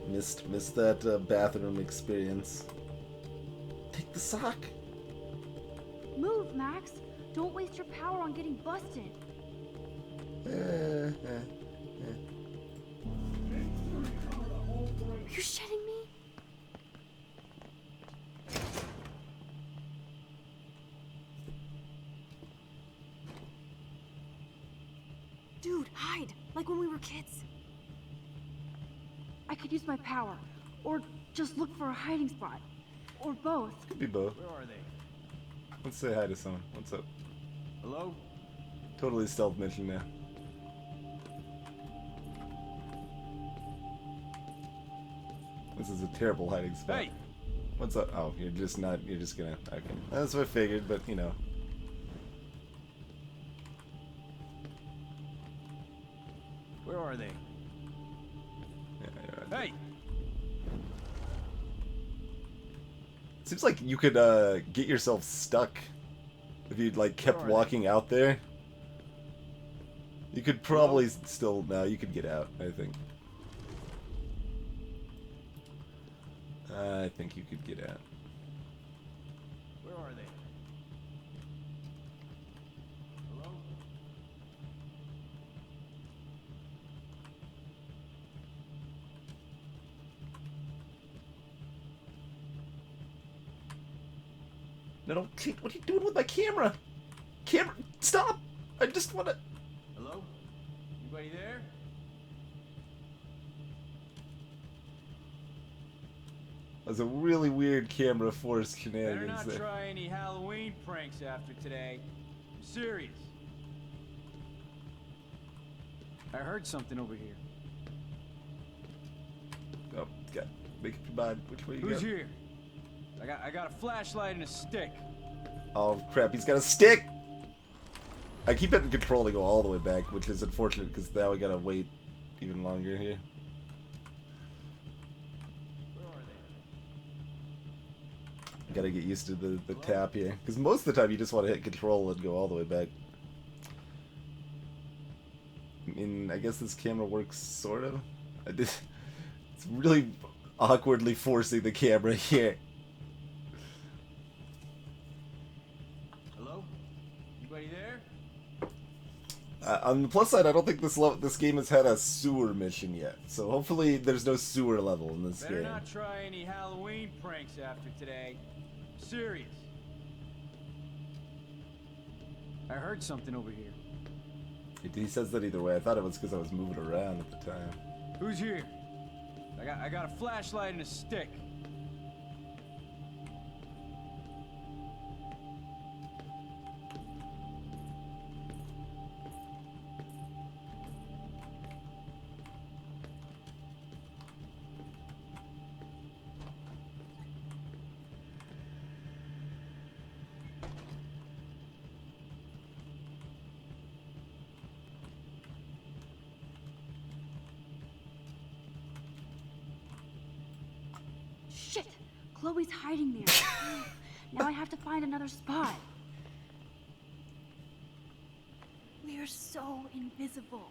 Missed that bathroom experience. Take the sock. Move, Max. Don't waste your power on getting busted. Are you shitting me? Dude, hide! Like when we were kids. I could use my power, or just look for a hiding spot, or both. Could be both. Where are they? Let's say hi to someone. What's up? Hello? Totally stealth mission now. This is a terrible hiding spot. Hey! What's up? Oh, you're just not. You're just gonna. Okay, that's what I figured. But you know. Where are they? Yeah, you're right. Hey! Seems like you could get yourself stuck if you like kept Where are they? walking out there. You could probably still. No, you could get out. I think. I think you could get out. Where are they? Hello? No, don't. What are you doing with my camera? Camera, stop! I just want to. Hello? Anybody there? That was a really weird camera force Better shenanigans not there. try any Halloween pranks after today. I'm serious. I heard something over here. Oh, God. Make up your mind. Which way you Who's go? here? I got a flashlight and a stick. Oh, crap. He's got a stick! I keep hitting control to go all the way back, which is unfortunate because now we gotta wait even longer here. Gotta get used to the tap here. Because most of the time you just want to hit control and go all the way back. I mean, I guess this camera works sort of. It's really awkwardly forcing the camera here. Hello? Anybody there? On the plus side, I don't think this game has had a sewer mission yet. So hopefully there's no sewer level in this Better game. not try any Halloween pranks after today. I'm serious. I heard something over here. He says that either way. I thought it was because I was moving around at the time. Who's here? I got a flashlight and a stick. Shit! Chloe's hiding there. Now I have to find another spot. We are so invisible.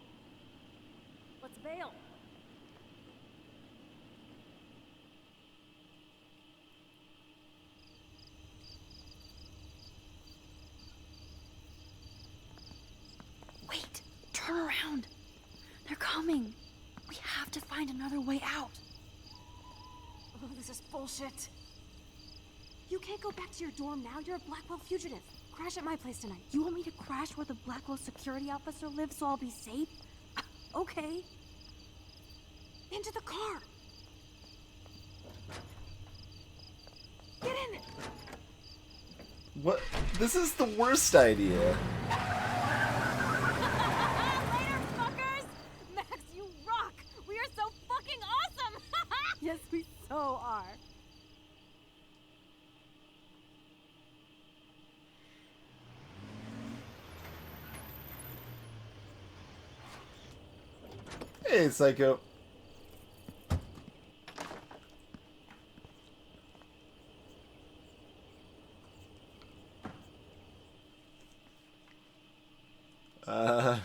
Let's bail. Wait! Turn around! They're coming! We have to find another way out. Oh, this is bullshit. You can't go back to your dorm now. You're a Blackwell fugitive. Crash at my place tonight. You want me to crash where the Blackwell security officer lives so I'll be safe? Okay. Into the car. Get in. What? This is the worst idea. Later, fuckers! Max, you rock! We are so fucking awesome! Yes, we so are. Hey, Psycho. Uh...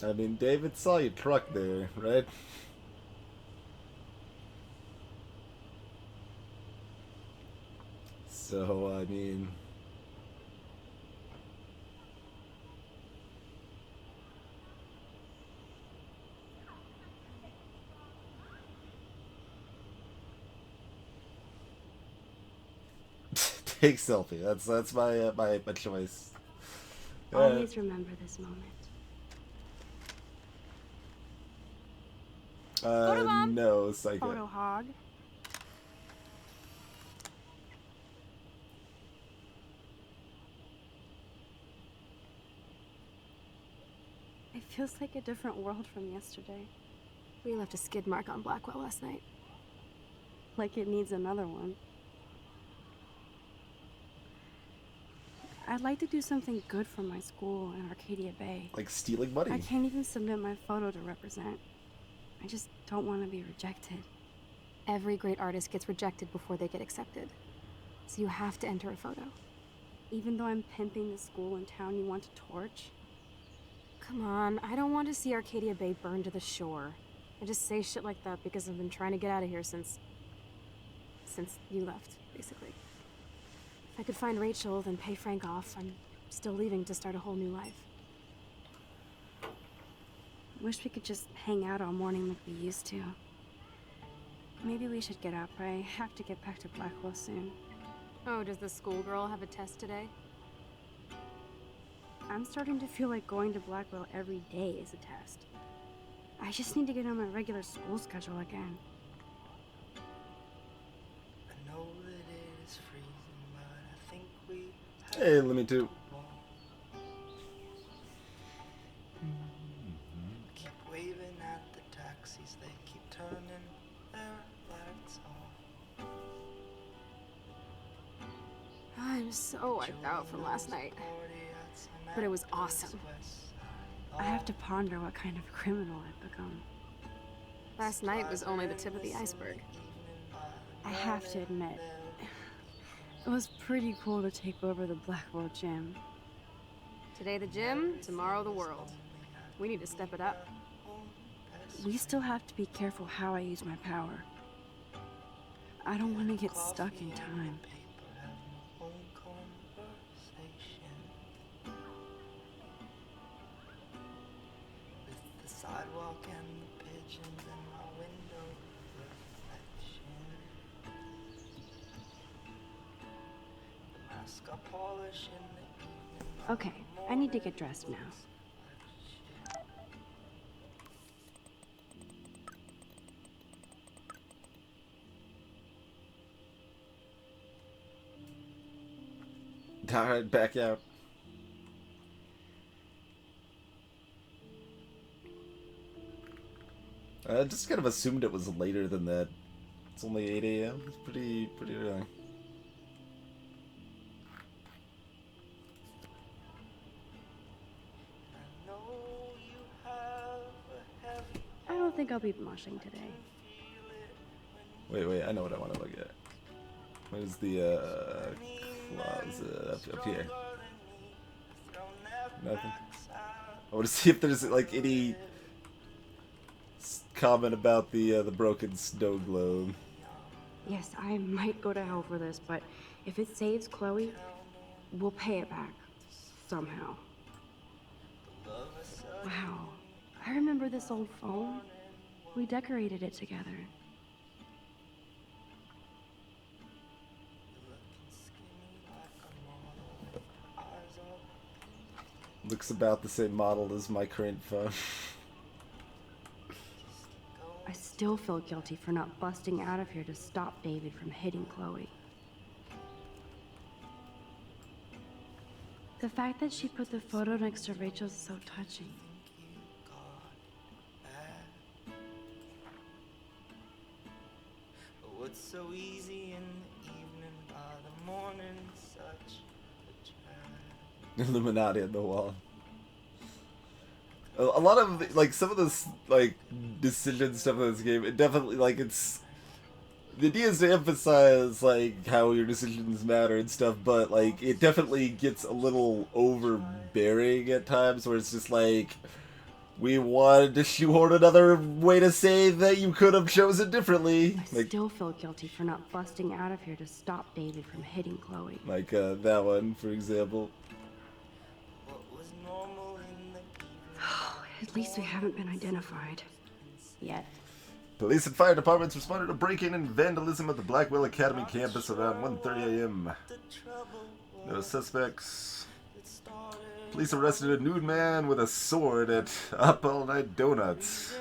I mean, David saw your truck there, right? So, I mean... Take selfie. That's my my choice. Always remember this moment. No, Psycho. Photo hog. It feels like a different world from yesterday. We left a skid mark on Blackwell last night. Like it needs another one. I'd like to do something good for my school in Arcadia Bay. Like stealing money. I can't even submit my photo to represent. I just don't want to be rejected. Every great artist gets rejected before they get accepted. So you have to enter a photo. Even though I'm pimping the school in town you want to torch? Come on, I don't want to see Arcadia Bay burned to the shore. I just say shit like that because I've been trying to get out of here since you left, basically. If I could find Rachel, then pay Frank off, I'm still leaving to start a whole new life. Wish we could just hang out all morning like we used to. Maybe we should get up. I have to get back to Blackwell soon. Oh, does the schoolgirl have a test today? I'm starting to feel like going to Blackwell every day is a test. I just need to get on my regular school schedule again. I know that it is freezing, but I think we Hey, let me too. keep waving at the taxis, they keep turning their lights on. I'm so wiped out from last night. But it was awesome. I have to ponder what kind of criminal I've become. Last night was only the tip of the iceberg. I have to admit, it was pretty cool to take over the Blackwell gym. Today the gym, tomorrow the world. We need to step it up. We still have to be careful how I use my power. I don't want to get stuck in time. With the sidewalk and the pigeons in my window reflection. The mask I polish in the evening. Okay, I need to get dressed now. Alright, back out. I just kind of assumed it was later than that. It's only 8 a.m. It's pretty early. I don't think I'll be moshing today. Wait, I know what I want to look at. Where's the closet? Up here. Nothing. I want to see if there's like any comment about the broken snow globe. Yes, I might go to hell for this, but if it saves Chloe, we'll pay it back. Somehow. Wow. I remember this old phone. We decorated it together. Looks about the same model as my current phone. I still feel guilty for not busting out of here to stop David from hitting Chloe. The fact that she put the photo next to Rachel's is so touching. What's so easy in the evening, by the morning, such a drag. Illuminati on the wall. A lot of like some of this like decision stuff in this game, it definitely like it's the idea is to emphasize like how your decisions matter and stuff, but like it definitely gets a little overbearing at times where it's just like we wanted to shoehorn another way to say that you could have chosen differently. I still feel guilty for not busting out of here to stop David from hitting Chloe. Like that one, for example. At least we haven't been identified. Yet. Police and fire departments responded to break-in and vandalism at the Blackwell Academy campus around 1:30 a.m. No suspects. Police arrested a nude man with a sword at Up All Night Donuts.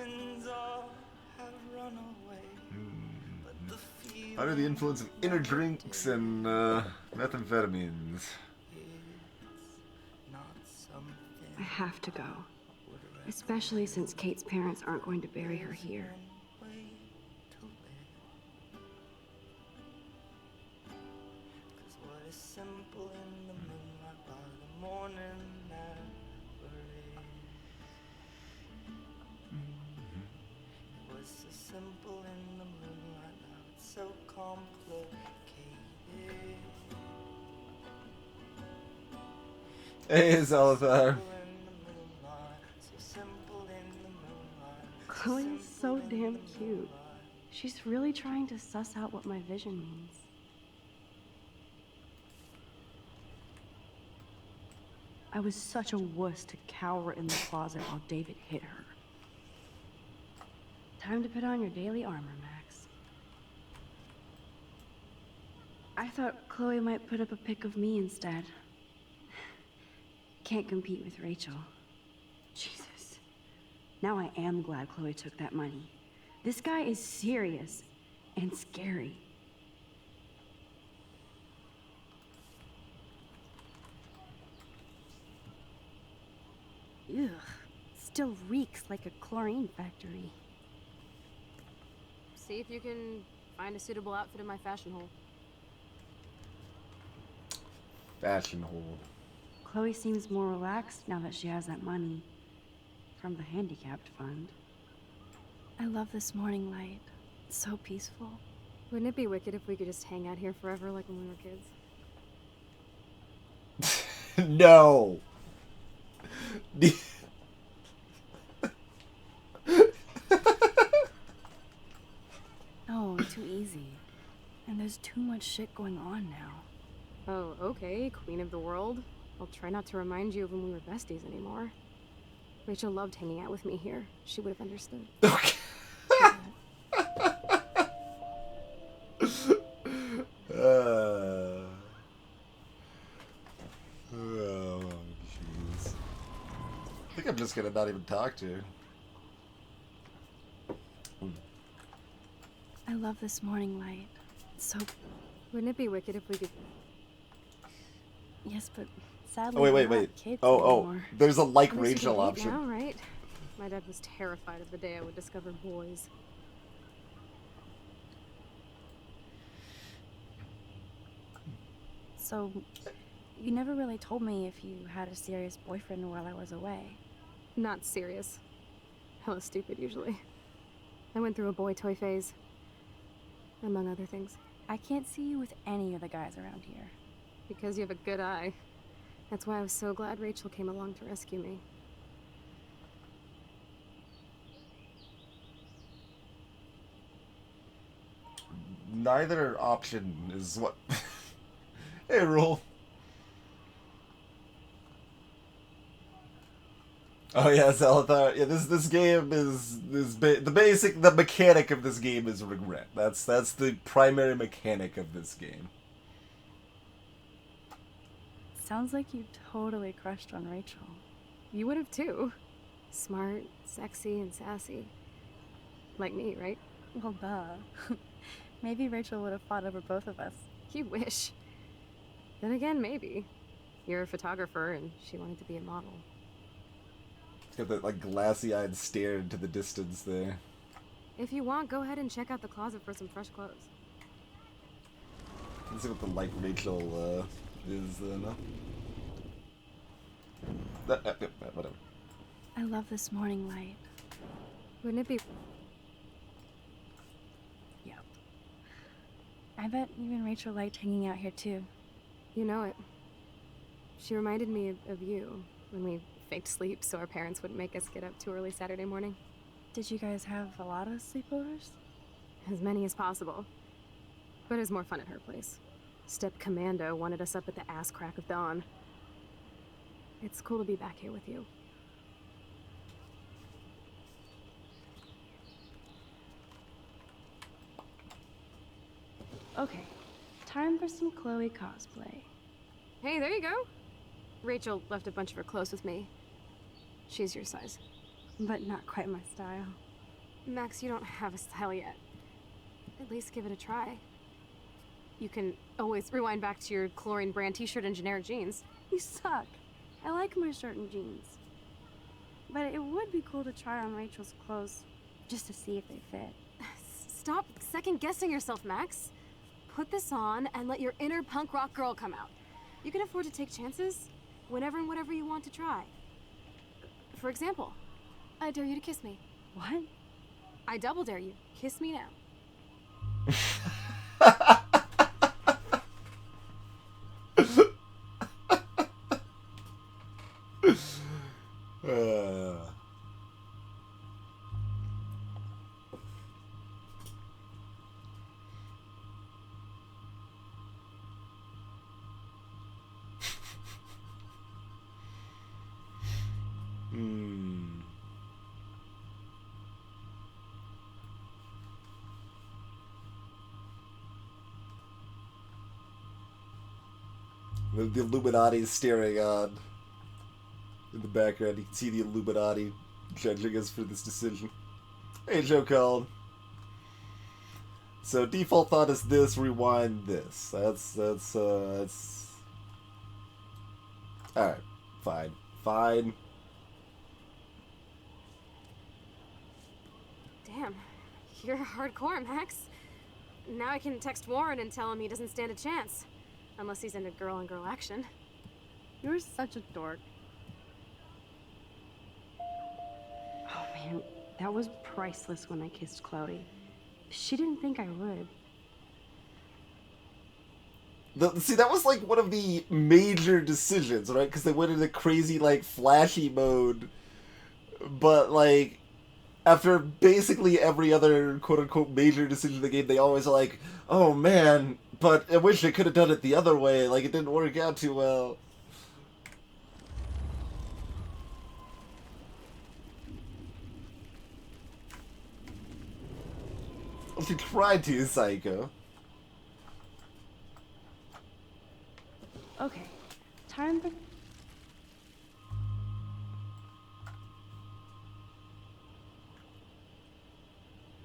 Under the influence of inner drinks and methamphetamines. I have to go. Especially since Kate's parents aren't going to bury her here. Hey, Zalazar. Chloe's so damn cute. She's really trying to suss out what my vision means. I was such a wuss to cower in the closet while David hit her. Time to put on your daily armor, Max. I thought Chloe might put up a pic of me instead. Can't compete with Rachel. Jesus. Now I am glad Chloe took that money. This guy is serious and scary. Ugh. Still reeks like a chlorine factory. See if you can find a suitable outfit in my fashion hole. Fashion hole. Chloe seems more relaxed now that she has that money from the handicapped fund. I love this morning light. It's so peaceful. Wouldn't it be wicked if we could just hang out here forever like when we were kids? No. No, too easy. And there's too much shit going on now. Oh, okay, queen of the world. I'll try not to remind you of when we were besties anymore. Rachel loved hanging out with me here. She would have understood. Okay. Oh, jeez. I think I'm just gonna not even talk to her. I love this morning light. It's so... Wouldn't it be wicked if we could... Yes, but sadly Oh, wait, we're not wait. kids Oh, anymore. there's a like At least we Rachel can eat option. now, right? My dad was terrified of the day I would discover boys. So, you never really told me if you had a serious boyfriend while I was away. Not serious. Hella stupid, usually. I went through a boy toy phase. Among other things. I can't see you with any of the guys around here. Because you have a good eye. That's why I was so glad Rachel came along to rescue me. Neither option is what... Hey, Rule. Oh yeah, Zalathar. Yeah, this game is the mechanic of this game is regret. That's the primary mechanic of this game. Sounds like you totally crushed on Rachel. You would have too. Smart, sexy, and sassy. Like me, right? Well, duh. Maybe Rachel would have fought over both of us. You wish. Then again, maybe. You're a photographer, and she wanted to be a model. It's got that like glassy-eyed stare into the distance there. If you want, go ahead and check out the closet for some fresh clothes. Let's see what the like Rachel is. No? Whatever. I love this morning light. Wouldn't it be... Yep. I bet even Rachel liked hanging out here too. You know it. She reminded me of you when we faked sleep so our parents wouldn't make us get up too early Saturday morning. Did you guys have a lot of sleepovers? As many as possible. But it was more fun at her place. Step Commando wanted us up at the ass crack of dawn. It's cool to be back here with you. Okay, time for some Chloe cosplay. Hey, there you go. Rachel left a bunch of her clothes with me. She's your size. But not quite my style. Max, you don't have a style yet. At least give it a try. You can always rewind back to your chlorine brand t-shirt and generic jeans. You suck. I like my shirt and jeans. But it would be cool to try on Rachel's clothes, just to see if they fit. Stop second-guessing yourself, Max. Put this on and let your inner punk rock girl come out. You can afford to take chances whenever and whatever you want to try. For example, I dare you to kiss me. What? I double dare you. Kiss me now. The Illuminati is staring on. In the background, you can see the Illuminati judging us for this decision. Hey, Joe Cullen. So default thought is this, rewind this. That's alright, fine. Damn, you're hardcore, Max. Now I can text Warren and tell him he doesn't stand a chance. Unless he's into girl-on-girl action. You're such a dork. Oh man, that was priceless when I kissed Chloe. She didn't think I would. See, that was like one of the major decisions, right? Because they went into crazy, like, flashy mode. But, like, after basically every other quote-unquote major decision in the game, they always are like, oh man, but I wish I could have done it the other way. Like, it didn't work out too well. You tried to, Psycho. Okay, time for...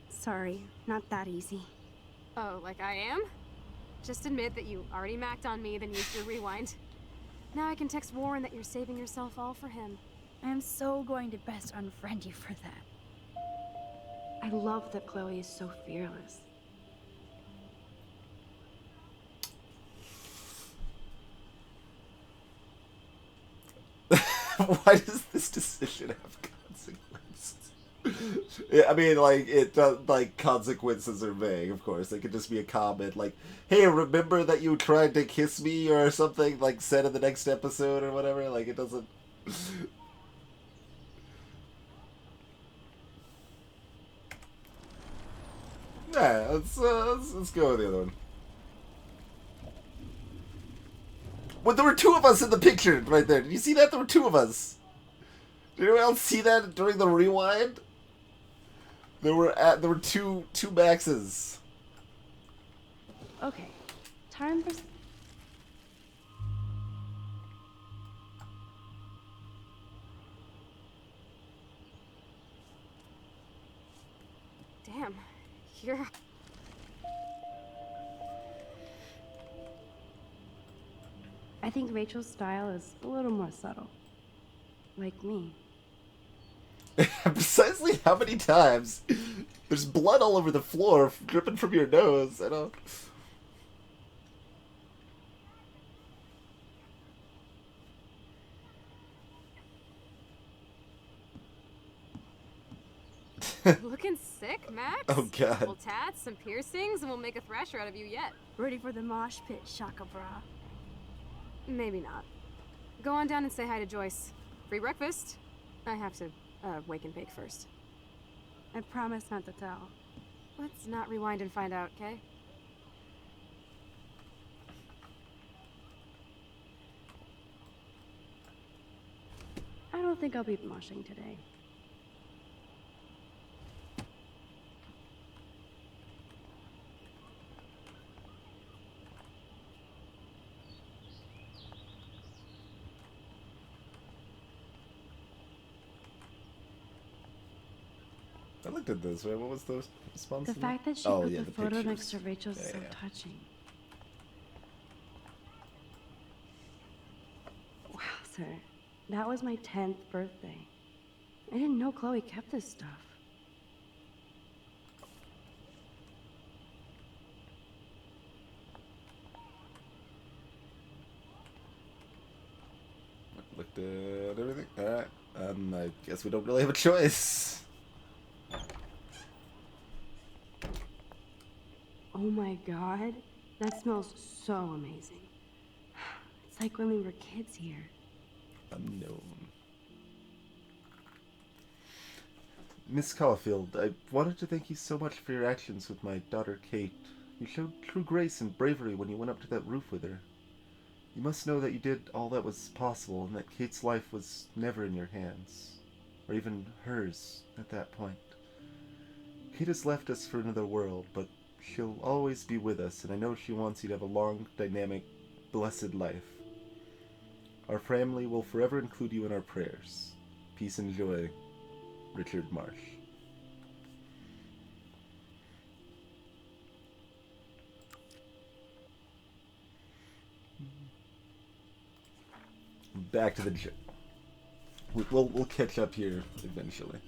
Sorry, not that easy. Oh, like I am? Just admit that you already macked on me, then used your rewind. Now I can text Warren that you're saving yourself all for him. I am so going to best unfriend you for that. I love that Chloe is so fearless. Why does this decision have consequences? Yeah, I mean, like, it does, like, consequences are vague, of course. It could just be a comment, like, hey, remember that you tried to kiss me, or something, like, said in the next episode, or whatever? Like, it doesn't... Yeah, let's go with the other one. Well, there were two of us in the picture right there. Did you see that? There were two of us. Did anyone else see that during the rewind? There were two Maxes. Okay, time for... Damn, you're... I think Rachel's style is a little more subtle. Like me. Precisely how many times? There's blood all over the floor, dripping from your nose. I don't... Looking sick, Max? Oh, God. Couple tats, some piercings, and we'll make a thrasher out of you yet. Ready for the mosh pit, Shaka Bra. Maybe not. Go on down and say hi to Joyce. Free breakfast. I have to, wake and bake first. I promise not to tell. Let's not rewind and find out, okay? I don't think I'll be moshing today. I looked at this, right? What was the response? The fact that she put the photo pictures. next to Rachel's is so Yeah. touching. Wow, sir. That was my 10th birthday. I didn't know Chloe kept this stuff. Looked at everything. Alright. I guess we don't really have a choice. Oh my god. That smells so amazing. It's like when we were kids here. Unknown. Miss Caulfield, I wanted to thank you so much for your actions with my daughter Kate. You showed true grace and bravery when you went up to that roof with her. You must know that you did all that was possible and that Kate's life was never in your hands. Or even hers at that point. Kate has left us for another world, but she'll always be with us, and I know she wants you to have a long, dynamic, blessed life. Our family will forever include you in our prayers. Peace and joy, Richard Marsh. Back to the joke. We'll catch up here eventually.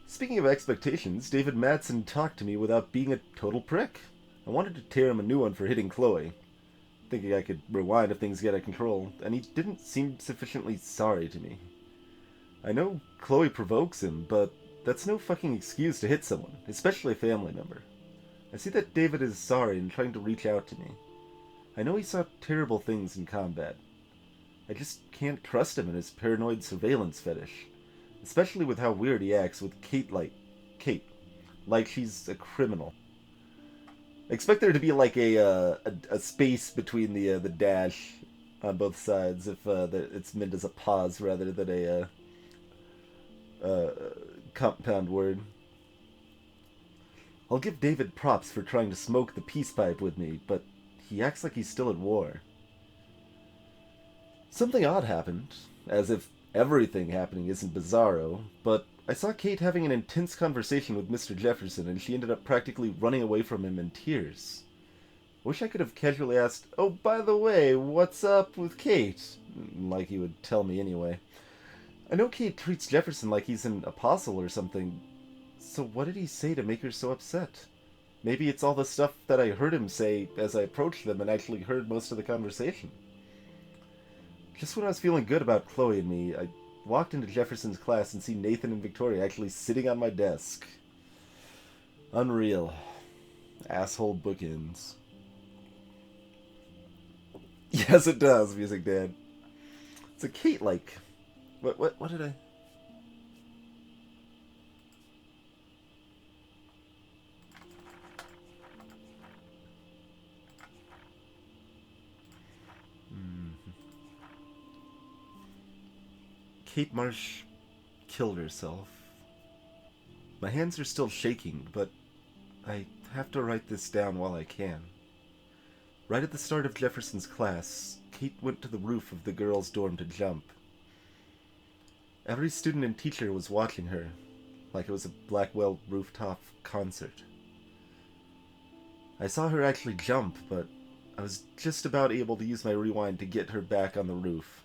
Speaking of expectations, David Madsen talked to me without being a total prick. I wanted to tear him a new one for hitting Chloe, thinking I could rewind if things get out of control, and he didn't seem sufficiently sorry to me. I know Chloe provokes him, but that's no fucking excuse to hit someone, especially a family member. I see that David is sorry and trying to reach out to me. I know he saw terrible things in combat. I just can't trust him in his paranoid surveillance fetish, especially with how weird he acts with Kate like she's a criminal. I expect there to be like a space between the dash on both sides if it's meant as a pause rather than a compound word. I'll give David props for trying to smoke the peace pipe with me, but he acts like he's still at war. Something odd happened, as if everything happening isn't bizarro, but I saw Kate having an intense conversation with Mr. Jefferson, and she ended up practically running away from him in tears. I wish I could have casually asked, "Oh, by the way, what's up with Kate?" Like he would tell me anyway. I know Kate treats Jefferson like he's an apostle or something, so what did he say to make her so upset? Maybe it's all the stuff that I heard him say as I approached them and actually heard most of the conversation. Just when I was feeling good about Chloe and me, I walked into Jefferson's class and see Nathan and Victoria actually sitting on my desk. Unreal. Asshole bookends. Yes, it does, Music Dad. It's a Kate-like. What did I... Kate Marsh killed herself. My hands are still shaking, but I have to write this down while I can. Right at the start of Jefferson's class, Kate went to the roof of the girls' dorm to jump. Every student and teacher was watching her, like it was a Blackwell rooftop concert. I saw her actually jump, but I was just about able to use my rewind to get her back on the roof.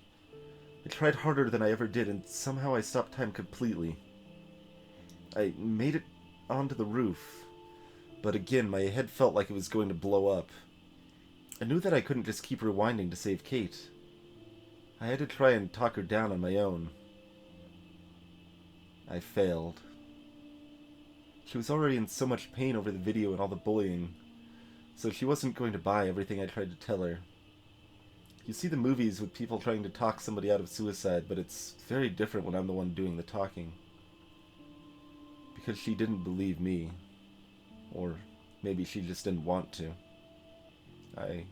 I tried harder than I ever did, and somehow I stopped time completely. I made it onto the roof, but again, my head felt like it was going to blow up. I knew that I couldn't just keep rewinding to save Kate. I had to try and talk her down on my own. I failed. She was already in so much pain over the video and all the bullying, so she wasn't going to buy everything I tried to tell her. You see the movies with people trying to talk somebody out of suicide, but it's very different when I'm the one doing the talking. Because she didn't believe me. Or maybe she just didn't want to. I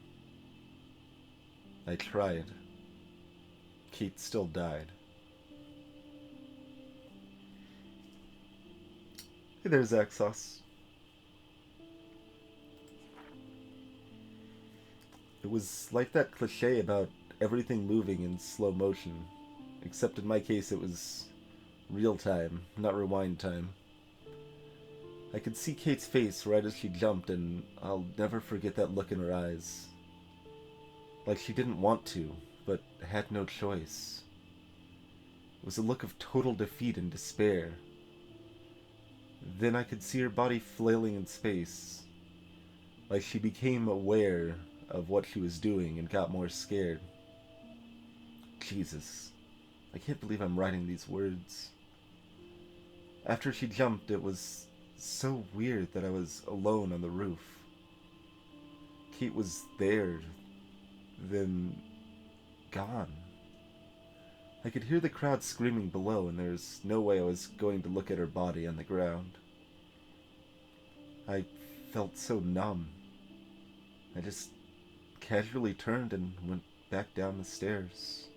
tried. Kate still died. Hey there, Zaxos. It was like that cliche about everything moving in slow motion, except in my case it was real time, not rewind time. I could see Kate's face right as she jumped, and I'll never forget that look in her eyes. Like she didn't want to, but had no choice. It was a look of total defeat and despair. Then I could see her body flailing in space, like she became aware of what she was doing and got more scared. Jesus, I can't believe I'm writing these words. After she jumped, it was so weird that I was alone on the roof. Kate was there, then gone. I could hear the crowd screaming below, and there's no way I was going to look at her body on the ground. I felt so numb. I just casually turned and went back down the stairs.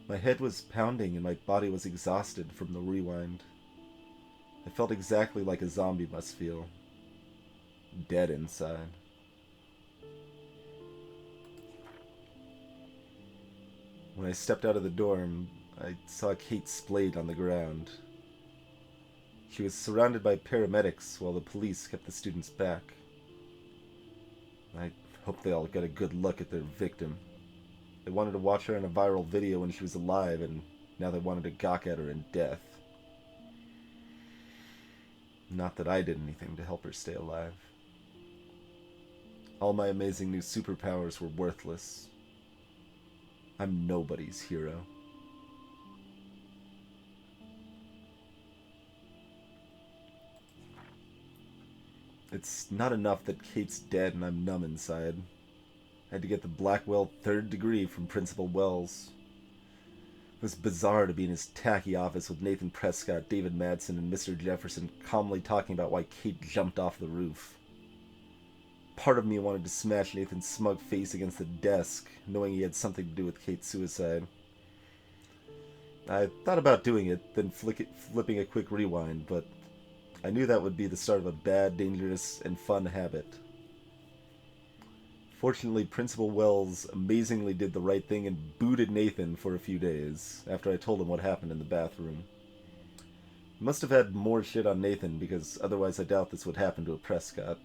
My head was pounding and my body was exhausted from the rewind. I felt exactly like a zombie must feel. Dead inside. When I stepped out of the dorm, I saw Kate splayed on the ground. She was surrounded by paramedics while the police kept the students back. I hope they all got a good look at their victim. They wanted to watch her in a viral video when she was alive, and now they wanted to gawk at her in death. Not that I did anything to help her stay alive. All my amazing new superpowers were worthless. I'm nobody's hero. It's not enough that Kate's dead and I'm numb inside. I had to get the Blackwell 3rd degree from Principal Wells. It was bizarre to be in his tacky office with Nathan Prescott, David Madsen, and Mr. Jefferson calmly talking about why Kate jumped off the roof. Part of me wanted to smash Nathan's smug face against the desk, knowing he had something to do with Kate's suicide. I thought about doing it, then flipping a quick rewind, but I knew that would be the start of a bad, dangerous, and fun habit. Fortunately, Principal Wells amazingly did the right thing and booted Nathan for a few days, after I told him what happened in the bathroom. He must have had more shit on Nathan, because otherwise I doubt this would happen to a Prescott.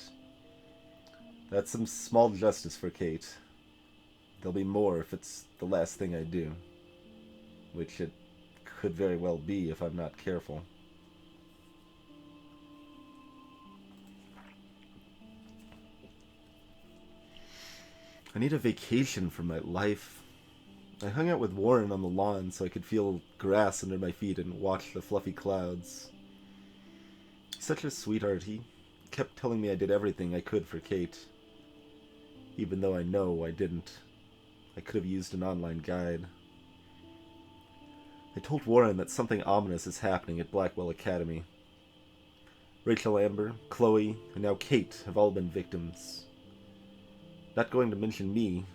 That's some small justice for Kate. There'll be more if it's the last thing I do. Which it could very well be if I'm not careful. I need a vacation from my life. I hung out with Warren on the lawn so I could feel grass under my feet and watch the fluffy clouds. He's such a sweetheart. He kept telling me I did everything I could for Kate. Even though I know I didn't. I could have used an online guide. I told Warren that something ominous is happening at Blackwell Academy. Rachel Amber, Chloe, and now Kate have all been victims. Not to mention me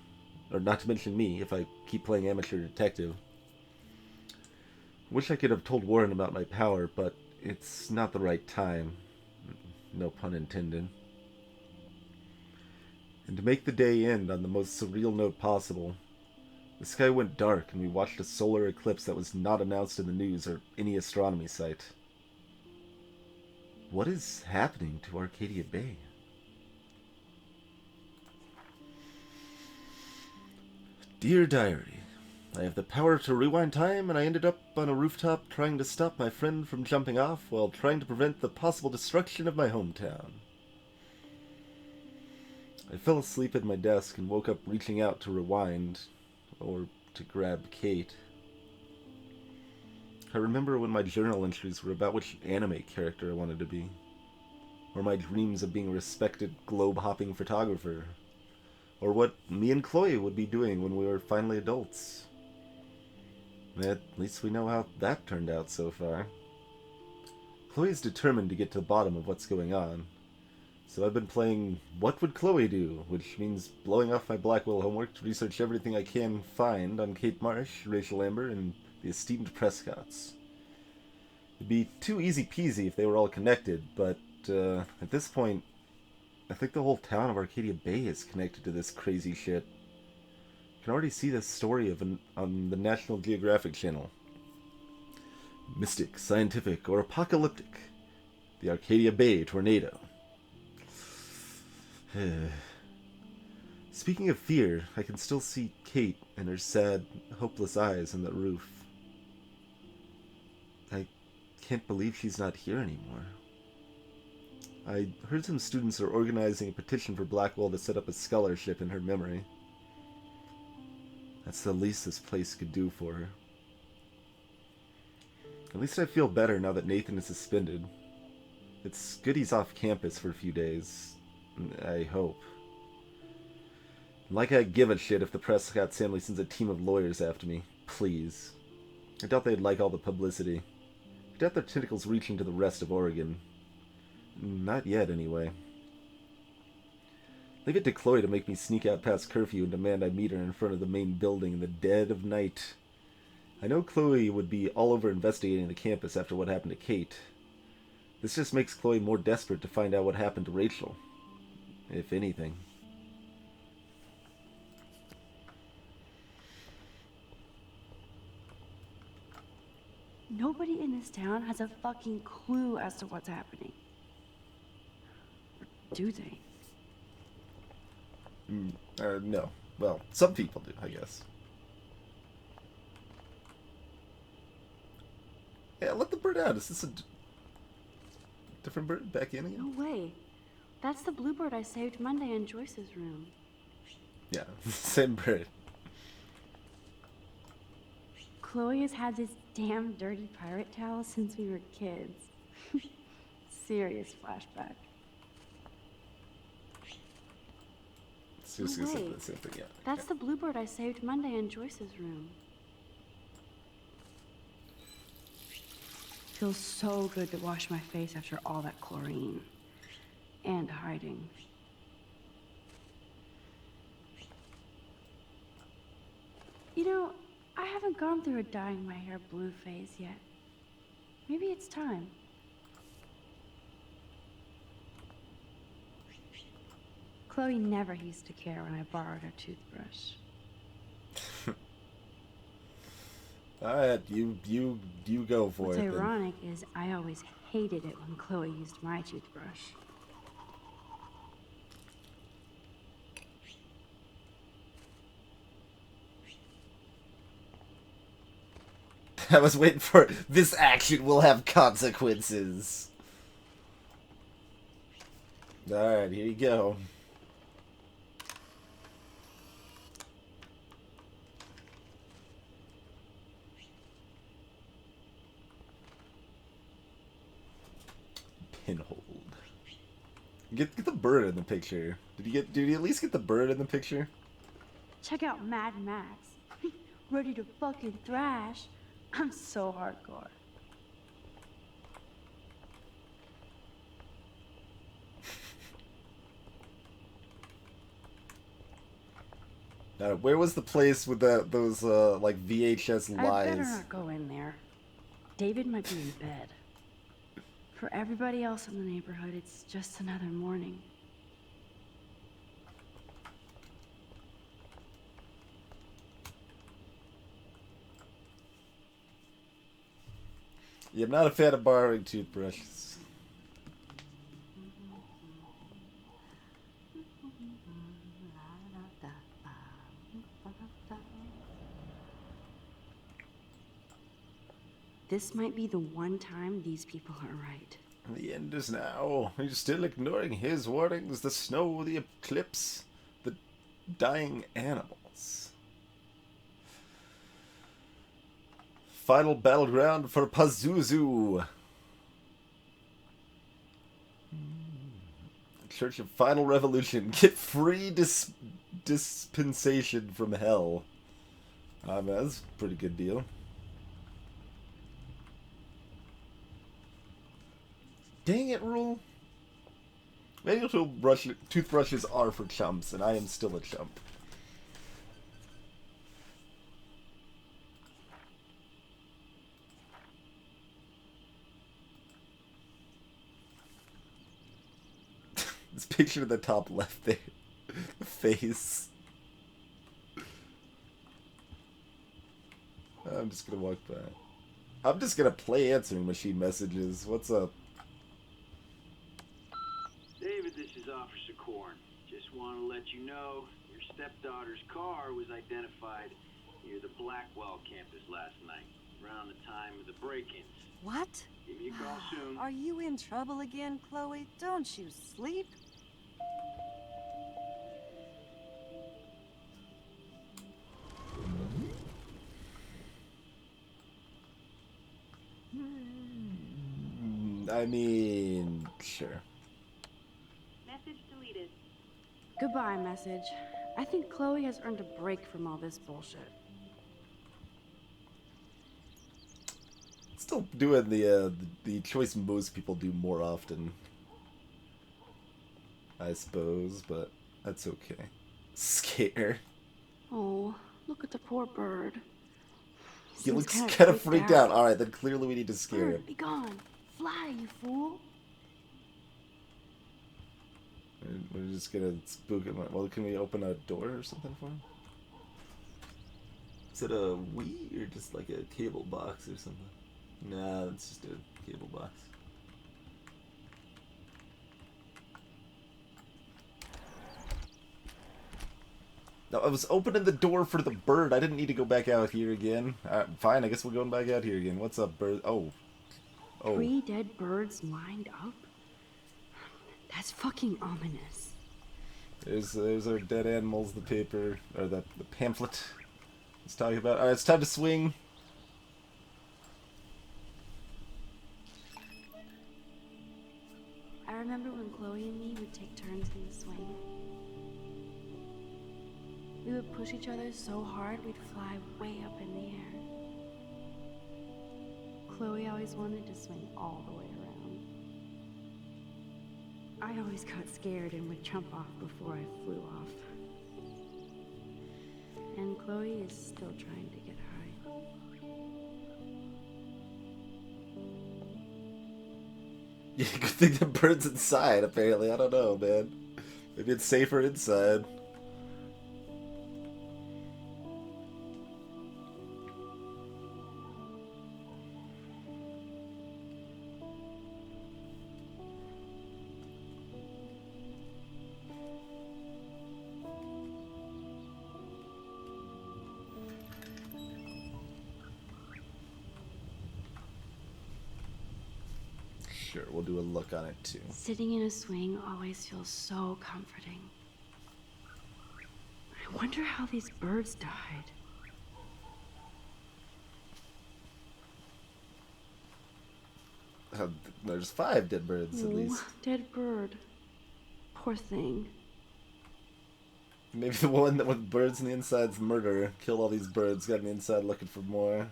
if I keep playing amateur detective. Wish I could have told Warren about my power, but it's not the right time. No pun intended. And to make the day end on the most surreal note possible, the sky went dark and we watched a solar eclipse that was not announced in the news or any astronomy site. What is happening to Arcadia Bay? Dear Diary, I have the power to rewind time, and I ended up on a rooftop trying to stop my friend from jumping off while trying to prevent the possible destruction of my hometown. I fell asleep at my desk and woke up reaching out to rewind, or to grab Kate. I remember when my journal entries were about which anime character I wanted to be, or my dreams of being a respected globe-hopping photographer, or what me and Chloe would be doing when we were finally adults. At least we know how that turned out so far. Chloe's determined to get to the bottom of what's going on, so I've been playing What Would Chloe Do, which means blowing off my Blackwell homework to research everything I can find on Kate Marsh, Rachel Amber, and the esteemed Prescotts. It'd be too easy peasy if they were all connected, but at this point, I think the whole town of Arcadia Bay is connected to this crazy shit. You can already see this story on the National Geographic Channel. Mystic, scientific, or apocalyptic. The Arcadia Bay tornado. Speaking of fear, I can still see Kate and her sad, hopeless eyes on the roof. I can't believe she's not here anymore. I heard some students are organizing a petition for Blackwell to set up a scholarship in her memory. That's the least this place could do for her. At least I feel better now that Nathan is suspended. It's good he's off campus for a few days. I hope. Like I give a shit if the Prescott family sends a team of lawyers after me. Please. I doubt they'd like all the publicity. I doubt their tentacles reaching to the rest of Oregon. Not yet, anyway. Leave it to Chloe to make me sneak out past curfew and demand I meet her in front of the main building in the dead of night. I know Chloe would be all over investigating the campus after what happened to Kate. This just makes Chloe more desperate to find out what happened to Rachel. If anything. Nobody in this town has a fucking clue as to what's happening. Or do they? No. Well, some people do, I guess. Yeah, let the bird out. Is this a different bird back in again? No way. That's the bluebird I saved Monday in Joyce's room. Yeah, same bird. Chloe has had this damn dirty pirate towel since we were kids. Serious flashback. Seriously, No said way. the same thing, yeah. That's the bluebird I saved Monday in Joyce's room. Feels so good to wash my face after all that chlorine. And hiding. You know, I haven't gone through a dyeing my hair blue phase yet. Maybe it's time. Chloe never used to care when I borrowed her toothbrush. Alright, you go for What's it. Then. ironic is I always hated it when Chloe used my toothbrush. I was waiting for this action will have consequences. Alright, here you go. Pinhold. Get the bird in the picture. Did you at least get the bird in the picture? Check out Mad Max. Ready to fucking thrash. I'm so hardcore. Where was the place with those like VHS I lies? better not go in there. David might be in bed. For everybody else in the neighborhood, it's just another morning. Yeah, I'm not a fan of borrowing toothbrushes. This might be the one time these people are right. The end is now. Are you still ignoring his warnings? The snow, the eclipse, the dying animals. Final battleground for Pazuzu. Church of Final Revolution. Get free dispensation from hell. That's a pretty good deal. Dang it, Rule. Manual toothbrushes are for chumps, and I am still a chump. This picture in the top left there. The face. I'm just gonna walk by. I'm just gonna play answering machine messages. What's up? David, this is Officer Korn. Just want to let you know your stepdaughter's car was identified near the Blackwell campus last night, around the time of the break-ins. What? Give me a call soon. Are you in trouble again, Chloe? Don't you sleep? I mean, sure. Message deleted. Goodbye, message. I think Chloe has earned a break from all this bullshit. Still doing the choice most people do more often, I suppose, but that's okay. Scare. Oh, look at the poor bird. He looks kind of freaked out. All right, then clearly we need to scare him. Bird, be gone. Fly, you fool. We're just gonna spook him. Well, can we open a door or something for him? Is it a Wii or just like a cable box or something? Nah, that's just a cable box. No, I was opening the door for the bird. I didn't need to go back out here again. Fine, I guess we're going back out here again. What's up, bird? Oh. Oh. 3 dead birds lined up? That's fucking ominous. There's our dead animals, the paper, or the pamphlet. Let's talk about. Alright, it's time to swing. I remember when Chloe and me would take turns in the swing. We would push each other so hard we'd fly way up in the air. Chloe always wanted to swing all the way around. I always got scared and would jump off before I flew off. And Chloe is still trying to get high. Yeah, good thing the bird's inside, apparently. I don't know, man. Maybe it's safer inside. Sure, we'll do a look on it too. Sitting in a swing always feels so comforting. I wonder how these birds died. There's 5 dead birds, at least. Dead bird. Poor thing. Maybe the one that with birds on the inside's murder. Killed all these birds, got on the inside looking for more.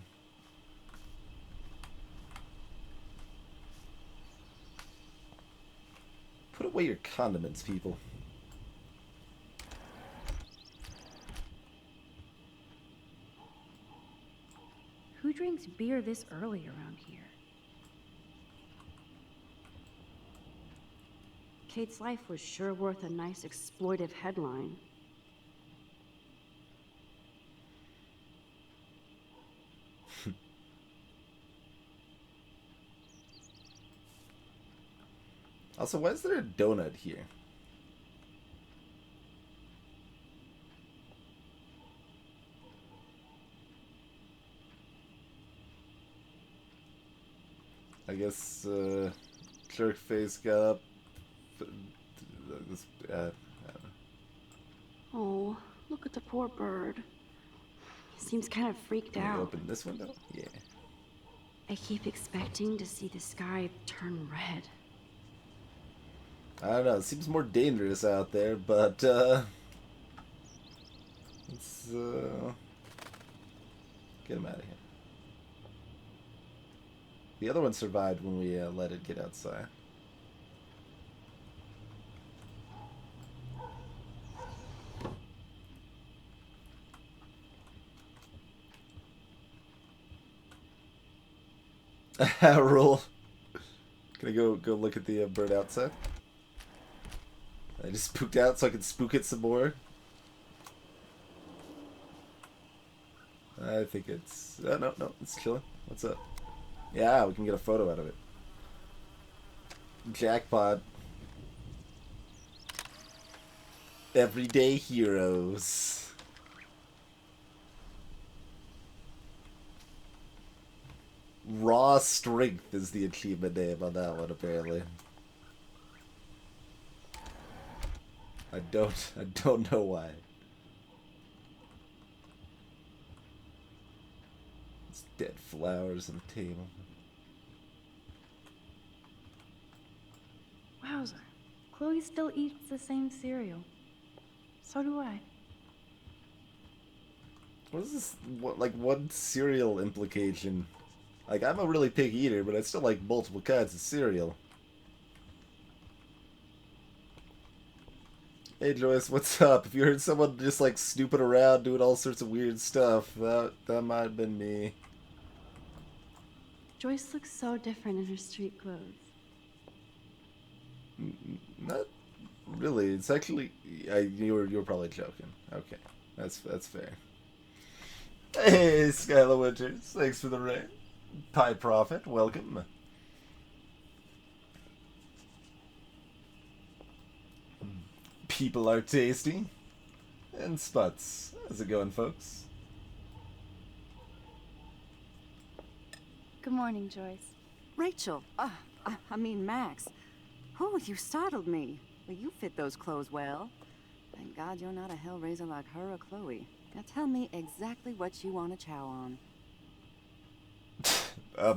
Put away your condiments, people. Who drinks beer this early around here? Kate's life was sure worth a nice exploitive headline. Also, why is there a donut here? I guess clerk face got up. I don't know. Oh, look at the poor bird. He seems kind of freaked Can we out. open this window? Yeah. I keep expecting to see the sky turn red. I don't know. It seems more dangerous out there, but let's get him out of here. The other one survived when we let it get outside. Rule. Can I go look at the bird outside? I just spooked out so I can spook it some more. I think it's... no, it's chilling. What's up? Yeah, we can get a photo out of it. Jackpot. Everyday heroes. Raw strength is the achievement name on that one, apparently. I don't know why. It's dead flowers on the table. Wowzer. Chloe still eats the same cereal. So do I. What is this? What, like, one cereal implication? Like, I'm a really picky eater, but I still like multiple kinds of cereal. Hey Joyce, what's up? If you heard someone just like snooping around doing all sorts of weird stuff, that might have been me. Joyce looks so different in her street clothes. Not really. It's actually you were probably joking. Okay, that's fair. Hey, Skylar Winters, thanks for the raid. Pie Prophet, welcome. People are tasty. And Sputs. How's it going, folks? Good morning, Joyce. Rachel. I mean, Max. Oh, you startled me. Well, you fit those clothes well. Thank God you're not a hellraiser like her or Chloe. Now tell me exactly what you want to chow on.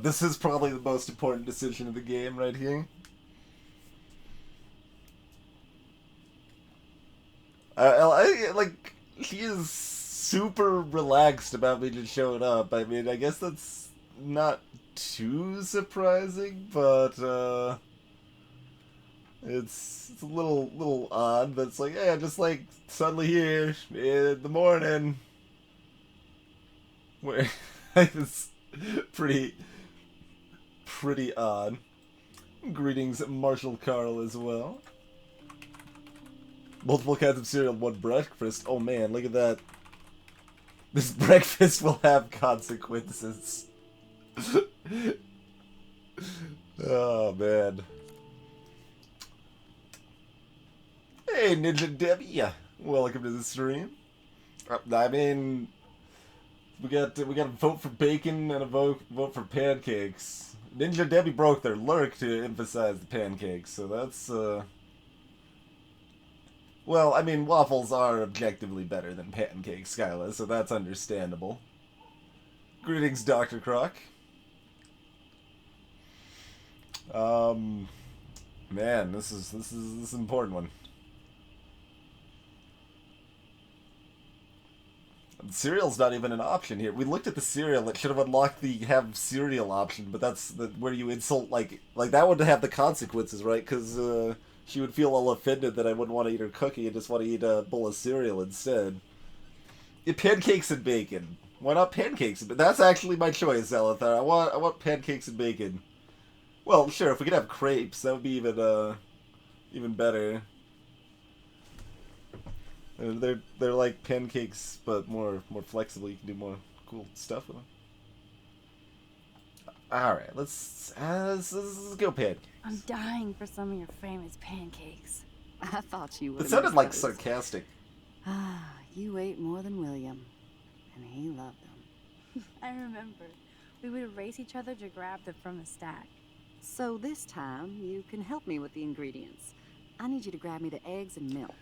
This is probably the most important decision of the game right here. Like, he is super relaxed about me just showing up. I mean, I guess that's not too surprising, but, it's a little odd, but it's like, yeah, just like, suddenly here, in the morning. Where, it's pretty odd. Greetings, Marshall Carl, as well. Multiple kinds of cereal, one breakfast. Oh man, look at that. This breakfast will have consequences. Oh man. Hey Ninja Debbie, welcome to the stream. I mean, we got a vote for bacon and a vote for pancakes. Ninja Debbie broke their lurk to emphasize the pancakes, so that's well, I mean, waffles are objectively better than pancakes, Skyla, so that's understandable. Greetings, Dr. Croc. Man, this is an important one. Cereal's not even an option here. We looked at the cereal. It should have unlocked the have cereal option, but that's where you insult, like that would have the consequences, right? Because, she would feel all offended that I wouldn't want to eat her cookie and just want to eat a bowl of cereal instead. Pancakes and bacon. Why not pancakes? But that's actually my choice, Alethar. I want pancakes and bacon. Well, sure, if we could have crepes, that would be even better. They're like pancakes, but more flexible. You can do more cool stuff with them. All right, let's go pancakes. I'm dying for some of your famous pancakes. I thought you would. It sounded like sarcastic. Ah, you ate more than William, and he loved them. I remember. We would race each other to grab them from the stack. So this time, you can help me with the ingredients. I need you to grab me the eggs and milk.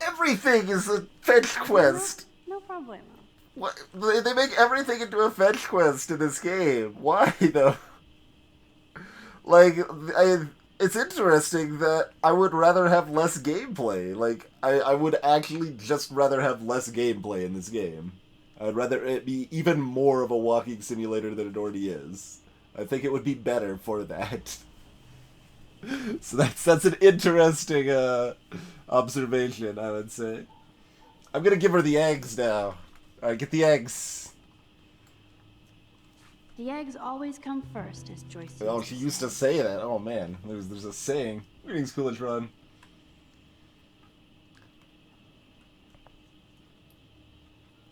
Everything is a fetch quest. No problemo. What? They make everything into a fetch quest in this game. Why though? Like, it's interesting that I would rather have less gameplay. Like, I would actually just rather have less gameplay in this game. I'd rather it be even more of a walking simulator than it already is. I think it would be better for that. So that's an interesting observation, I would say. I'm gonna give her the eggs now. Alright, get the eggs. The eggs always come first, as Joyce says. Oh, she used to say that. Oh man, there's a saying. Greetings, Coolidge Run.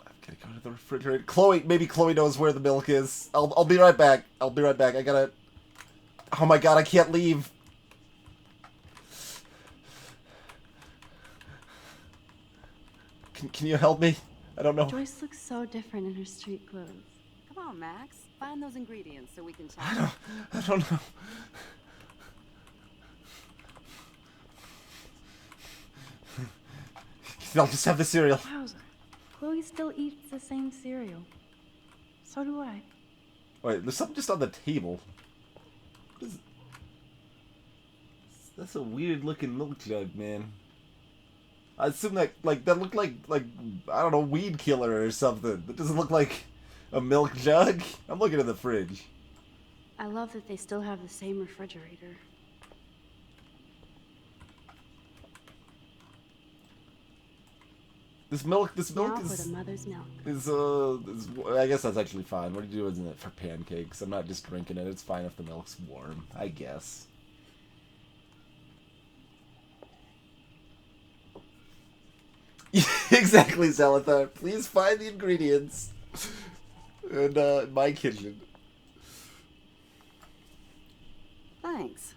I'm gonna go to the refrigerator. Chloe, maybe Chloe knows where the milk is. I'll be right back. I'll be right back. I gotta. Oh my god, I can't leave. Can you help me? I don't know. Joyce looks so different in her street clothes. Come on, Max. Find those ingredients so we can chat. I don't know. I'll just have the cereal. Wowza. Chloe still eats the same cereal. So do I. Wait, there's something just on the table. That's a weird looking milk jug, man. I assume that looked like I don't know, weed killer or something. That doesn't look like a milk jug. I'm looking in the fridge. I love that they still have the same refrigerator. This milk Now is for the mother's milk. is I guess that's actually fine. What are you doing it for pancakes? I'm not just drinking it. It's fine if the milk's warm, I guess. Exactly, Zalathar. Please find the ingredients in my kitchen. thanks.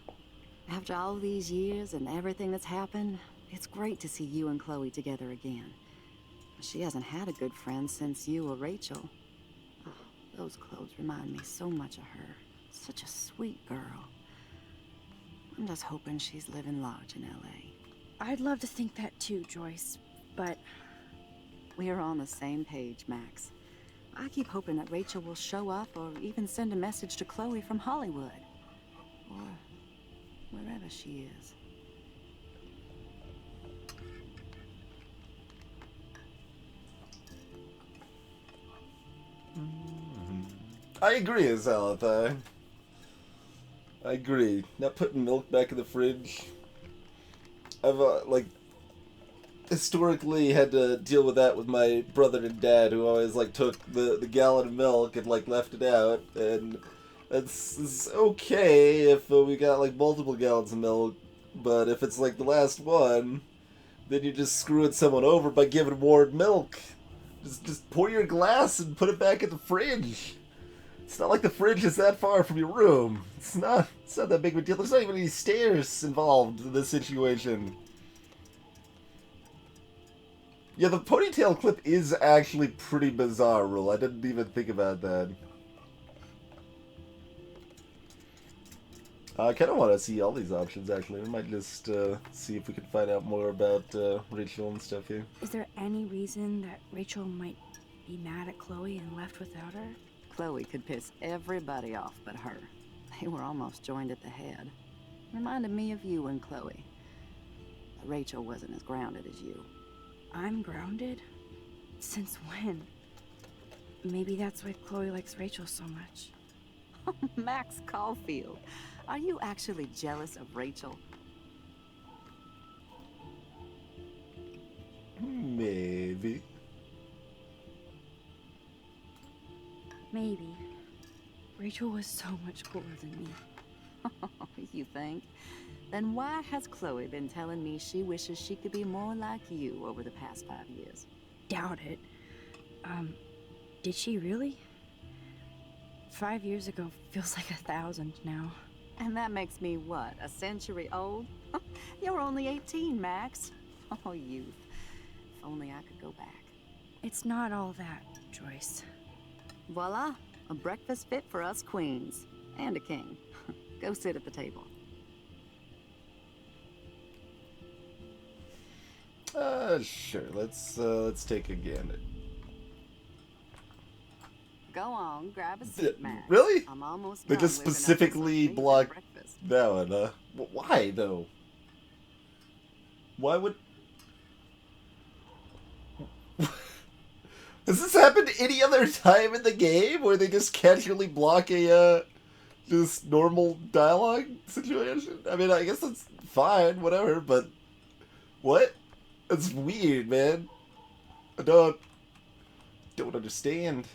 After all these years and everything that's happened, it's great to see you and Chloe together again. She hasn't had a good friend since you or Rachel. Oh, those clothes remind me so much of her. Such a sweet girl. I'm just hoping she's living large in LA. I'd love to think that too, Joyce, but... We're on the same page, Max. I keep hoping that Rachel will show up or even send a message to Chloe from Hollywood. Or wherever she is. I agree, Azalathai. I agree. Not putting milk back in the fridge. I've, like, historically had to deal with that with my brother and dad, who always, like, took the gallon of milk and, like, left it out. And it's okay if we got, like, multiple gallons of milk, but if it's, like, the last one, then you're just screwing someone over by giving more milk. Just pour your glass and put it back in the fridge. It's not like the fridge is that far from your room. It's not that big of a deal. There's not even any stairs involved in this situation. Yeah, the ponytail clip is actually pretty bizarre, Rule. I didn't even think about that. I kind of want to see all these options, actually. We might just see if we can find out more about Rachel and stuff here. Is there any reason that Rachel might be mad at Chloe and left without her? Chloe could piss everybody off but her. They were almost joined at the head. Reminded me of you and Chloe. But Rachel wasn't as grounded as you. I'm grounded? Since when? Maybe that's why Chloe likes Rachel so much. Max Caulfield, are you actually jealous of Rachel? Maybe. Maybe. Rachel was so much cooler than me. You think? Then why has Chloe been telling me she wishes she could be more like you over the past 5 years? Doubt it. Did she really? 5 years ago feels like 1,000 now. And that makes me what, a century old? You're only 18, Max. Oh, youth. If only I could go back. It's not all that, Joyce. Voila, a breakfast fit for us queens. And a king. Go sit at the table. Sure. Let's take a gander. Go on, grab a seat, Max. Really? I'm almost They done just whipping up specifically some blocked breakfast. that one, Why, though? Why would... Has this happened any other time in the game where they just casually block a, just normal dialogue situation? I mean, I guess that's fine, whatever, but... What? That's weird, man. I don't understand.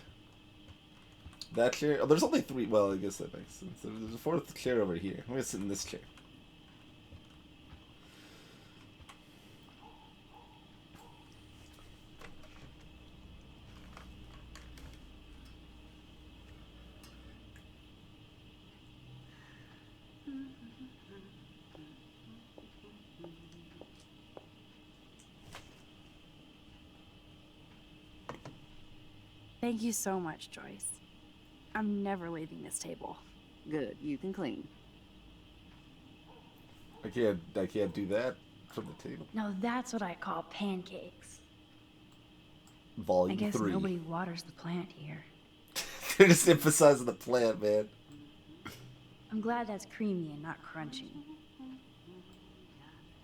That chair? Oh, there's only 3. Well, I guess that makes sense. There's a 4th chair over here. I'm gonna sit in this chair. Thank you so much, Joyce. I'm never leaving this table. Good, you can clean. I can't do that from the table. Now that's what I call pancakes. Volume I guess 3. nobody waters the plant here. They're just emphasizing the plant, man. I'm glad that's creamy and not crunchy.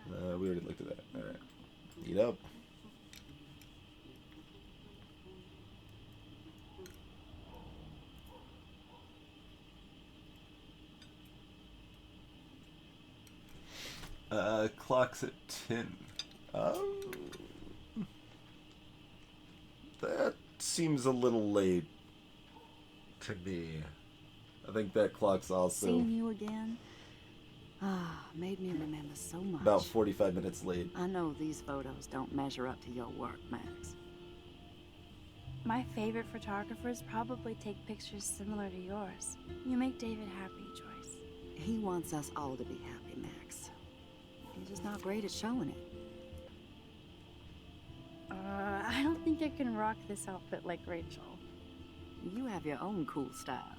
We already looked at that. Alright. Eat up. Clock's at 10. That seems a little late to me. I think that clock's also Seeing you again? Made me remember so much. about 45 minutes late. I know these photos don't measure up to your work, Max. My favorite photographers probably take pictures similar to yours. You make David happy, Joyce. He wants us all to be happy, Max. He's just not great at showing it. I don't think I can rock this outfit like Rachel. You have your own cool style.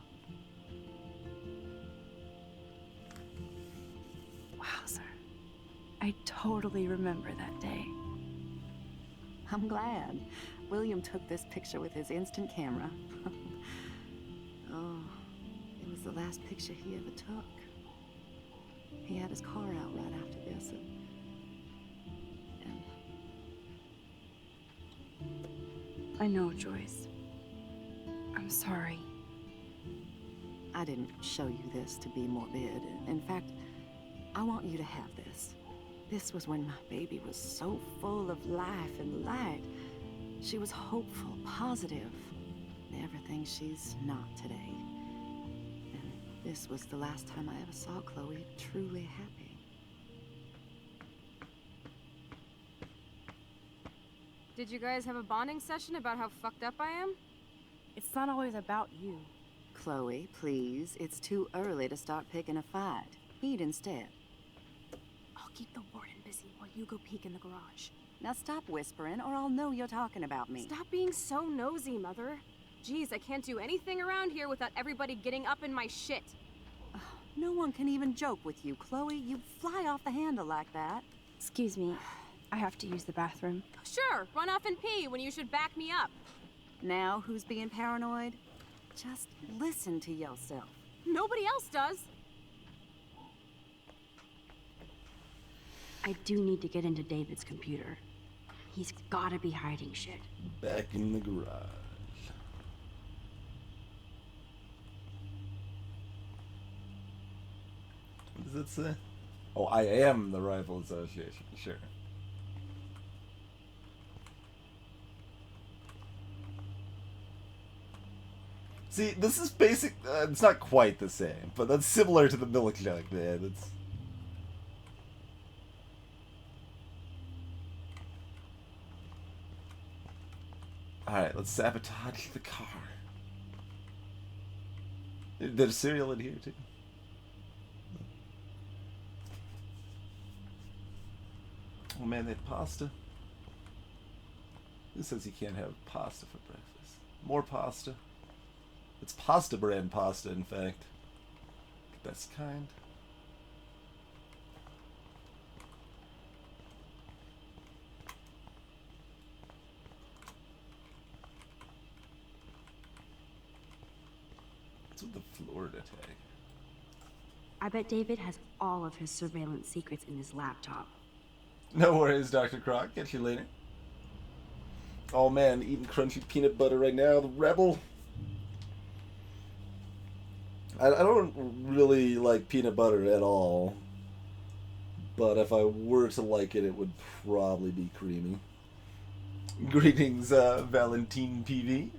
Wowzer. I totally remember that day. I'm glad. William took this picture with his instant camera. Oh, it was the last picture he ever took. He had his car out right after this, and I know, Joyce. I'm sorry. I didn't show you this to be morbid. In fact, I want you to have this. This was when my baby was so full of life and light. She was hopeful, positive, everything she's not today. And this was the last time I ever saw Chloe truly happy. Did you guys have a bonding session about how fucked up I am? It's not always about you. Chloe, please. It's too early to start picking a fight. Eat instead. I'll keep the warden busy while you go peek in the garage. Now stop whispering, or I'll know you're talking about me. Stop being so nosy, Mother. Geez, I can't do anything around here without everybody getting up in my shit. No one can even joke with you, Chloe. You fly off the handle like that. Excuse me. I have to use the bathroom. Sure, run off and pee when you should back me up. Now who's being paranoid? Just listen to yourself. Nobody else does. I do need to get into David's computer. He's gotta be hiding shit. Back in the garage. What does it say? Oh, I am the Rifle Association. Sure. See, this is basic. It's not quite the same, but that's similar to the milk jug, man. It's. Alright, let's sabotage the car. There's cereal in here, too. Oh man, they had pasta. Who says you can't have pasta for breakfast? More pasta. It's pasta brand pasta, in fact. The best kind. What's with the Florida tag? I bet David has all of his surveillance secrets in his laptop. No worries, Dr. Croc. Catch you later. Oh man, eating crunchy peanut butter right now. The Rebel. I don't really like peanut butter at all. But if I were to like it, it would probably be creamy. Greetings, Valentine PV.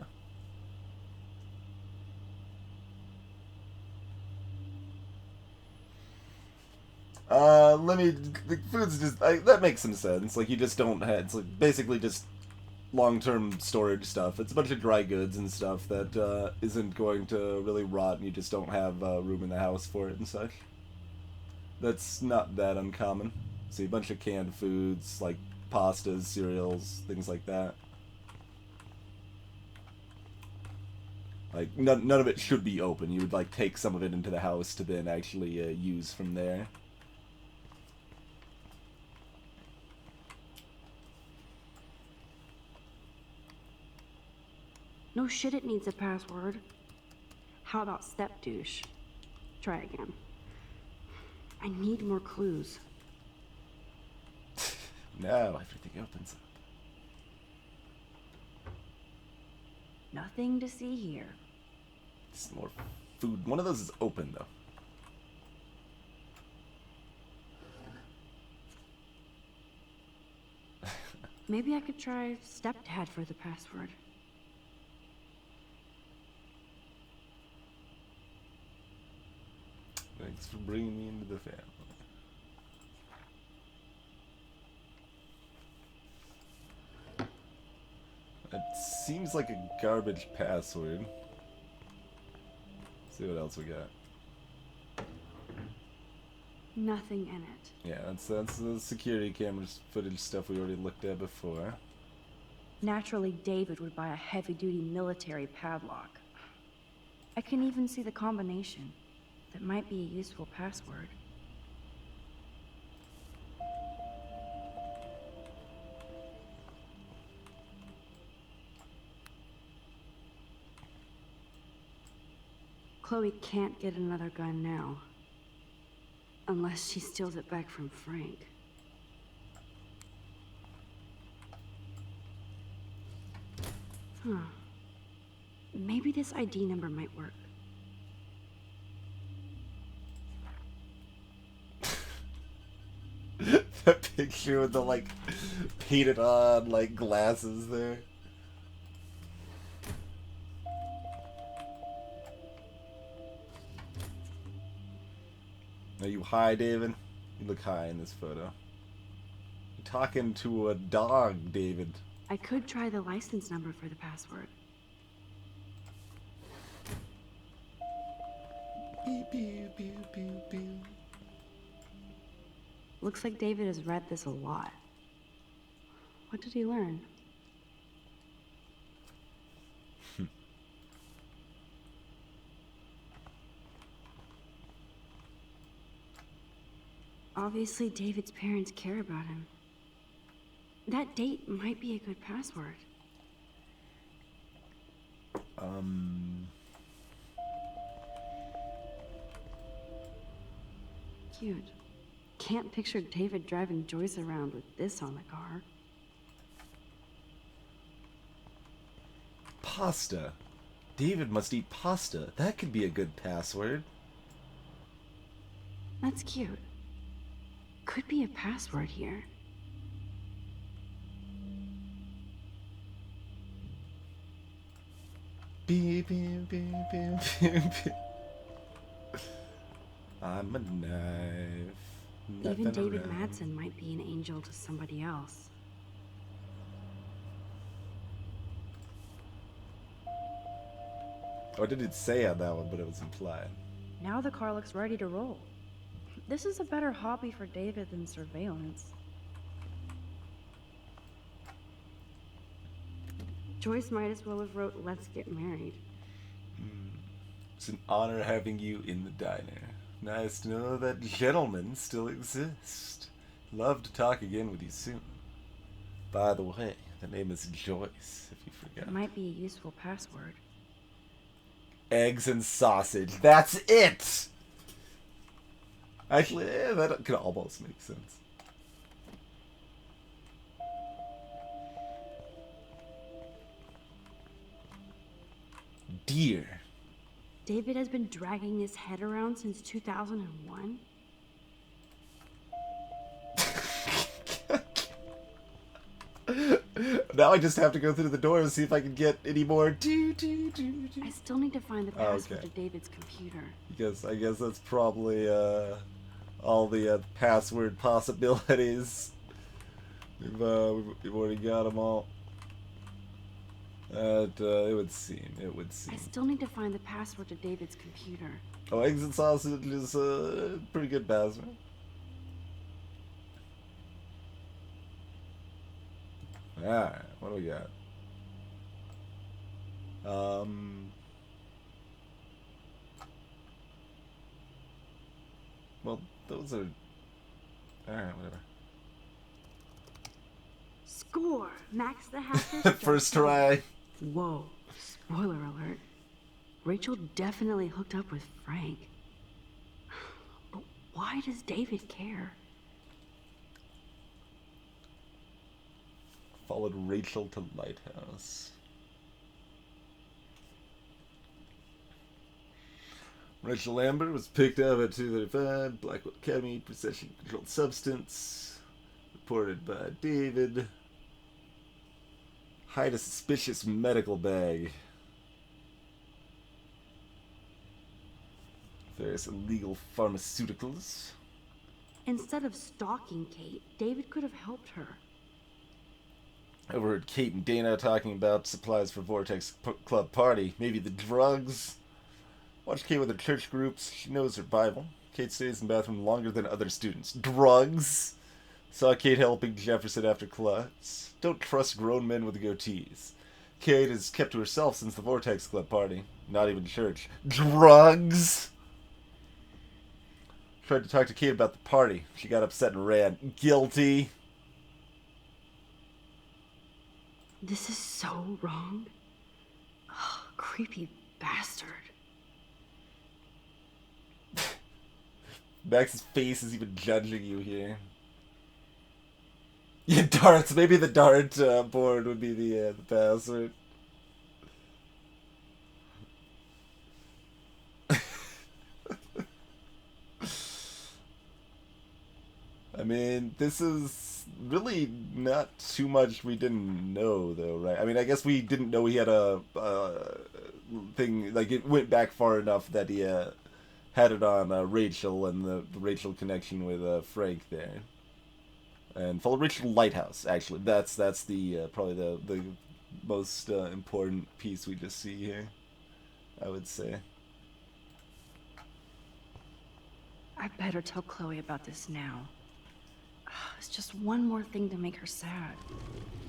The food's just, that makes some sense. Like, you just don't have, it's like basically just long-term storage stuff. It's a bunch of dry goods and stuff that isn't going to really rot, and you just don't have room in the house for it and such. That's not that uncommon. See, a bunch of canned foods, like pastas, cereals, things like that. Like, none of it should be open. You would, like, take some of it into the house to then actually use from there. No shit, it needs a password. How about step douche? Try again. I need more clues. Now everything opens up. Nothing to see here. Just more food. One of those is open, though. Maybe I could try stepdad for the password. Thanks for bringing me into the family. It seems like a garbage password. See what else we got. Nothing in it. Yeah, that's the security cameras footage stuff we already looked at before. Naturally, David would buy a heavy-duty military padlock. I can even see the combination. That might be a useful password. Chloe can't get another gun now. Unless she steals it back from Frank. Huh. Maybe this ID number might work. That picture with the, like, painted on, like, glasses there. Are you high, David? You look high in this photo. You're talking to a dog, David. I could try the license number for the password. Beep, beep, beep, beep, beep. Looks like David has read this a lot. What did he learn? Obviously, David's parents care about him. That date might be a good password. Cute. Can't picture David driving Joyce around with this on the car. Pasta. David must eat pasta. That could be a good password. That's cute. Could be a password here. Beep, beep, beep, beep, beep, beep. I'm a knife. Even Nothing David around. Madsen might be an angel to somebody else. Oh, I didn't say on that one, but it was implied. Now the car looks ready to roll. This is a better hobby for David than surveillance. Joyce might as well have wrote, "Let's get married." It's an honor having you in the diner. Nice to know that gentlemen still exist. Love to talk again with you soon. By the way, the name is Joyce, if you forgot. It might be a useful password. Eggs and sausage. That's it! Actually, that could almost make sense. Deer. David has been dragging his head around since 2001? Now I just have to go through the door and see if I can get any more. I still need to find the password Okay. to David's computer. Because I guess that's probably all the password possibilities. We've already got them all. It would seem. I still need to find the password to David's computer. Oh, eggs and sausage is a pretty good password. Alright, what do we got? Well, those are... Alright, whatever. Score! Max the Hacker. First try. Whoa. Spoiler alert. Rachel definitely hooked up with Frank. But why does David care? Followed Rachel to Lighthouse. Rachel Lambert was picked up at 2:35, Blackwell Academy, possession of controlled substance. Reported by David. Hide a suspicious medical bag. Various illegal pharmaceuticals. Instead of stalking Kate, David could have helped her. Overheard Kate and Dana talking about supplies for Vortex Club party. Maybe the drugs. Watch Kate with her church groups. She knows her Bible. Kate stays in the bathroom longer than other students. Drugs. Saw Kate helping Jefferson after class. Don't trust grown men with goatees. Kate is kept to herself since the Vortex Club party. Not even church. Drugs. Tried to talk to Kate about the party. She got upset and ran. Guilty. This is so wrong. Oh, creepy bastard. Max's face is even judging you here. Yeah, darts. Maybe the dart board would be the password. I mean, this is really not too much we didn't know, though, right? I mean, I guess we didn't know he had a thing, like, it went back far enough that he had it on Rachel and the Rachel connection with Frank there. And follow Rachel Lighthouse, actually. That's the probably the most important piece we just see here, I would say. I better tell Chloe about this now. It's just one more thing to make her sad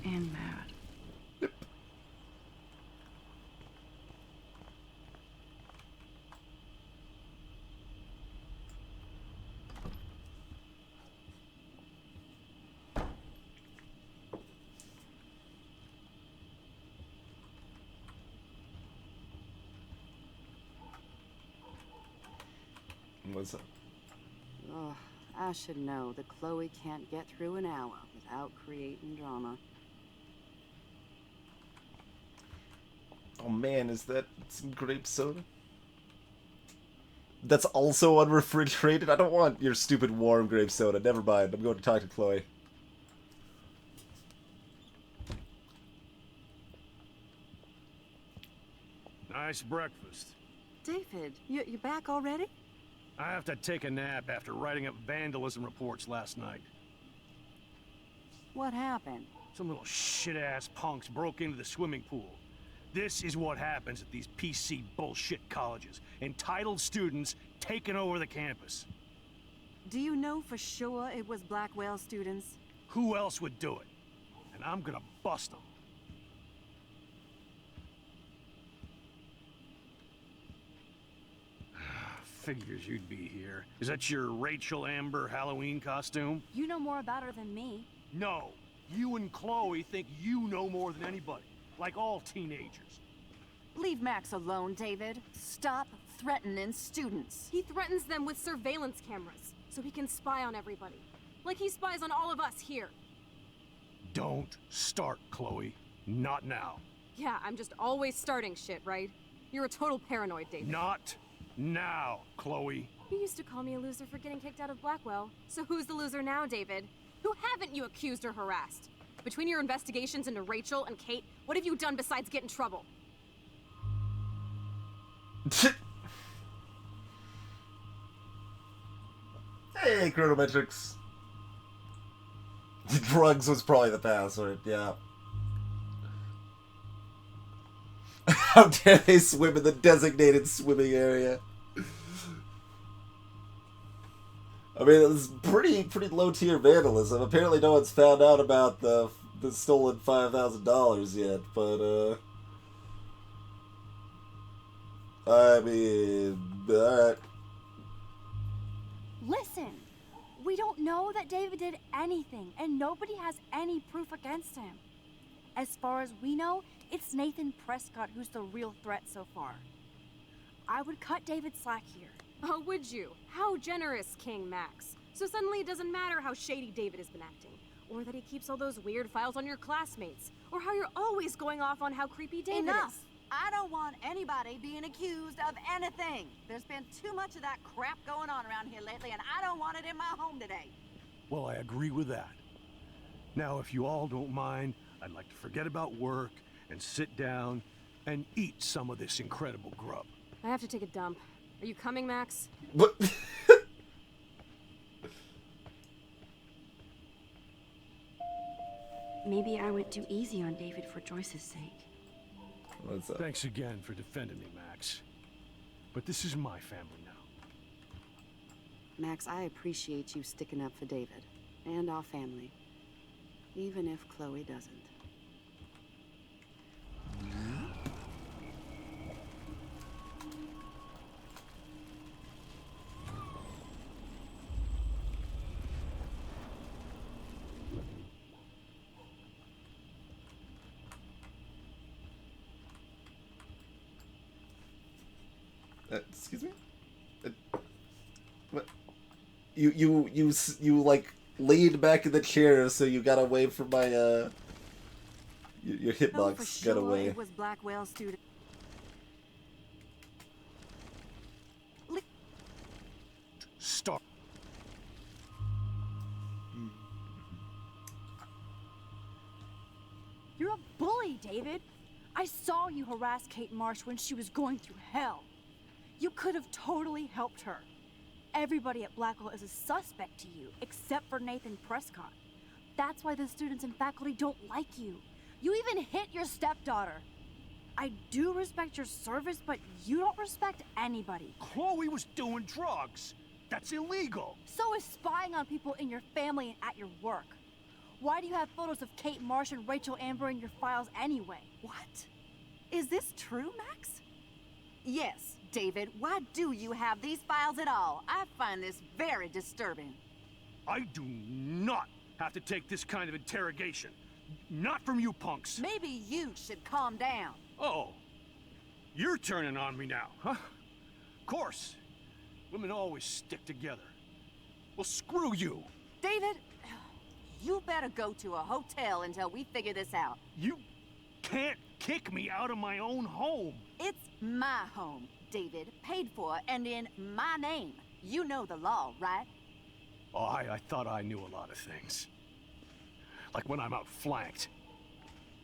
and mad. What's up? Oh, I should know that Chloe can't get through an hour without creating drama. Oh man, is that some grape soda? That's also unrefrigerated? I don't want your stupid warm grape soda. Never mind. I'm going to talk to Chloe. Nice breakfast. David, you back already? I have to take a nap after writing up vandalism reports last night. What happened? Some little shit-ass punks broke into the swimming pool. This is what happens at these PC bullshit colleges. Entitled students taking over the campus. Do you know for sure it was Blackwell students? Who else would do it? And I'm gonna bust them. Figures you'd be here. Is that your Rachel Amber Halloween costume? You know more about her than me. No. You and Chloe think you know more than anybody. Like all teenagers. Leave Max alone, David. Stop threatening students. He threatens them with surveillance cameras, so he can spy on everybody. Like he spies on all of us here. Don't start, Chloe. Not now. Yeah, I'm just always starting shit, right? You're a total paranoid, David. Not now, Chloe. You used to call me a loser for getting kicked out of Blackwell. So who's the loser now, David? Who haven't you accused or harassed? Between your investigations into Rachel and Kate, what have you done besides get in trouble? Hey, Chronometrics. Drugs was probably the password, yeah. How dare they swim in the designated swimming area? I mean, it was pretty low tier vandalism. Apparently, no one's found out about the stolen $5,000 yet. But I mean, alright. Listen, we don't know that David did anything, and nobody has any proof against him. As far as we know, it's Nathan Prescott who's the real threat so far. I would cut David slack here. Oh, would you? How generous, King Max. So suddenly it doesn't matter how shady David has been acting, or that he keeps all those weird files on your classmates, or how you're always going off on how creepy David Enough! is. I don't want anybody being accused of anything. There's been too much of that crap going on around here lately, and I don't want it in my home today. Well, I agree with that. Now, if you all don't mind, I'd like to forget about work and sit down and eat some of this incredible grub. I have to take a dump. Are you coming, Max? What? Maybe I went too easy on David for Joyce's sake. What's up? Thanks again for defending me, Max. But this is my family now. Max, I appreciate you sticking up for David and our family, even if Chloe doesn't. Excuse me? What? You like laid back in the chair, so you got away from my your hitbox got away. It was Blackwell student. Stop. You're a bully, David. I saw you harass Kate Marsh when she was going through hell. You could have totally helped her. Everybody at Blackwell is a suspect to you, except for Nathan Prescott. That's why the students and faculty don't like you. You even hit your stepdaughter. I do respect your service, but you don't respect anybody. Chloe was doing drugs. That's illegal. So is spying on people in your family and at your work. Why do you have photos of Kate Marsh and Rachel Amber in your files anyway? What? Is this true, Max? Yes, David. Why do you have these files at all? I find this very disturbing. I do not have to take this kind of interrogation. Not from you punks. Maybe you should calm down. Oh, you're turning on me now, huh? Of course. Women always stick together. Well, screw you. David, you better go to a hotel until we figure this out. You can't kick me out of my own home. It's my home, David. Paid for and in my name. You know the law, right? Oh, I thought I knew a lot of things. Like when I'm outflanked.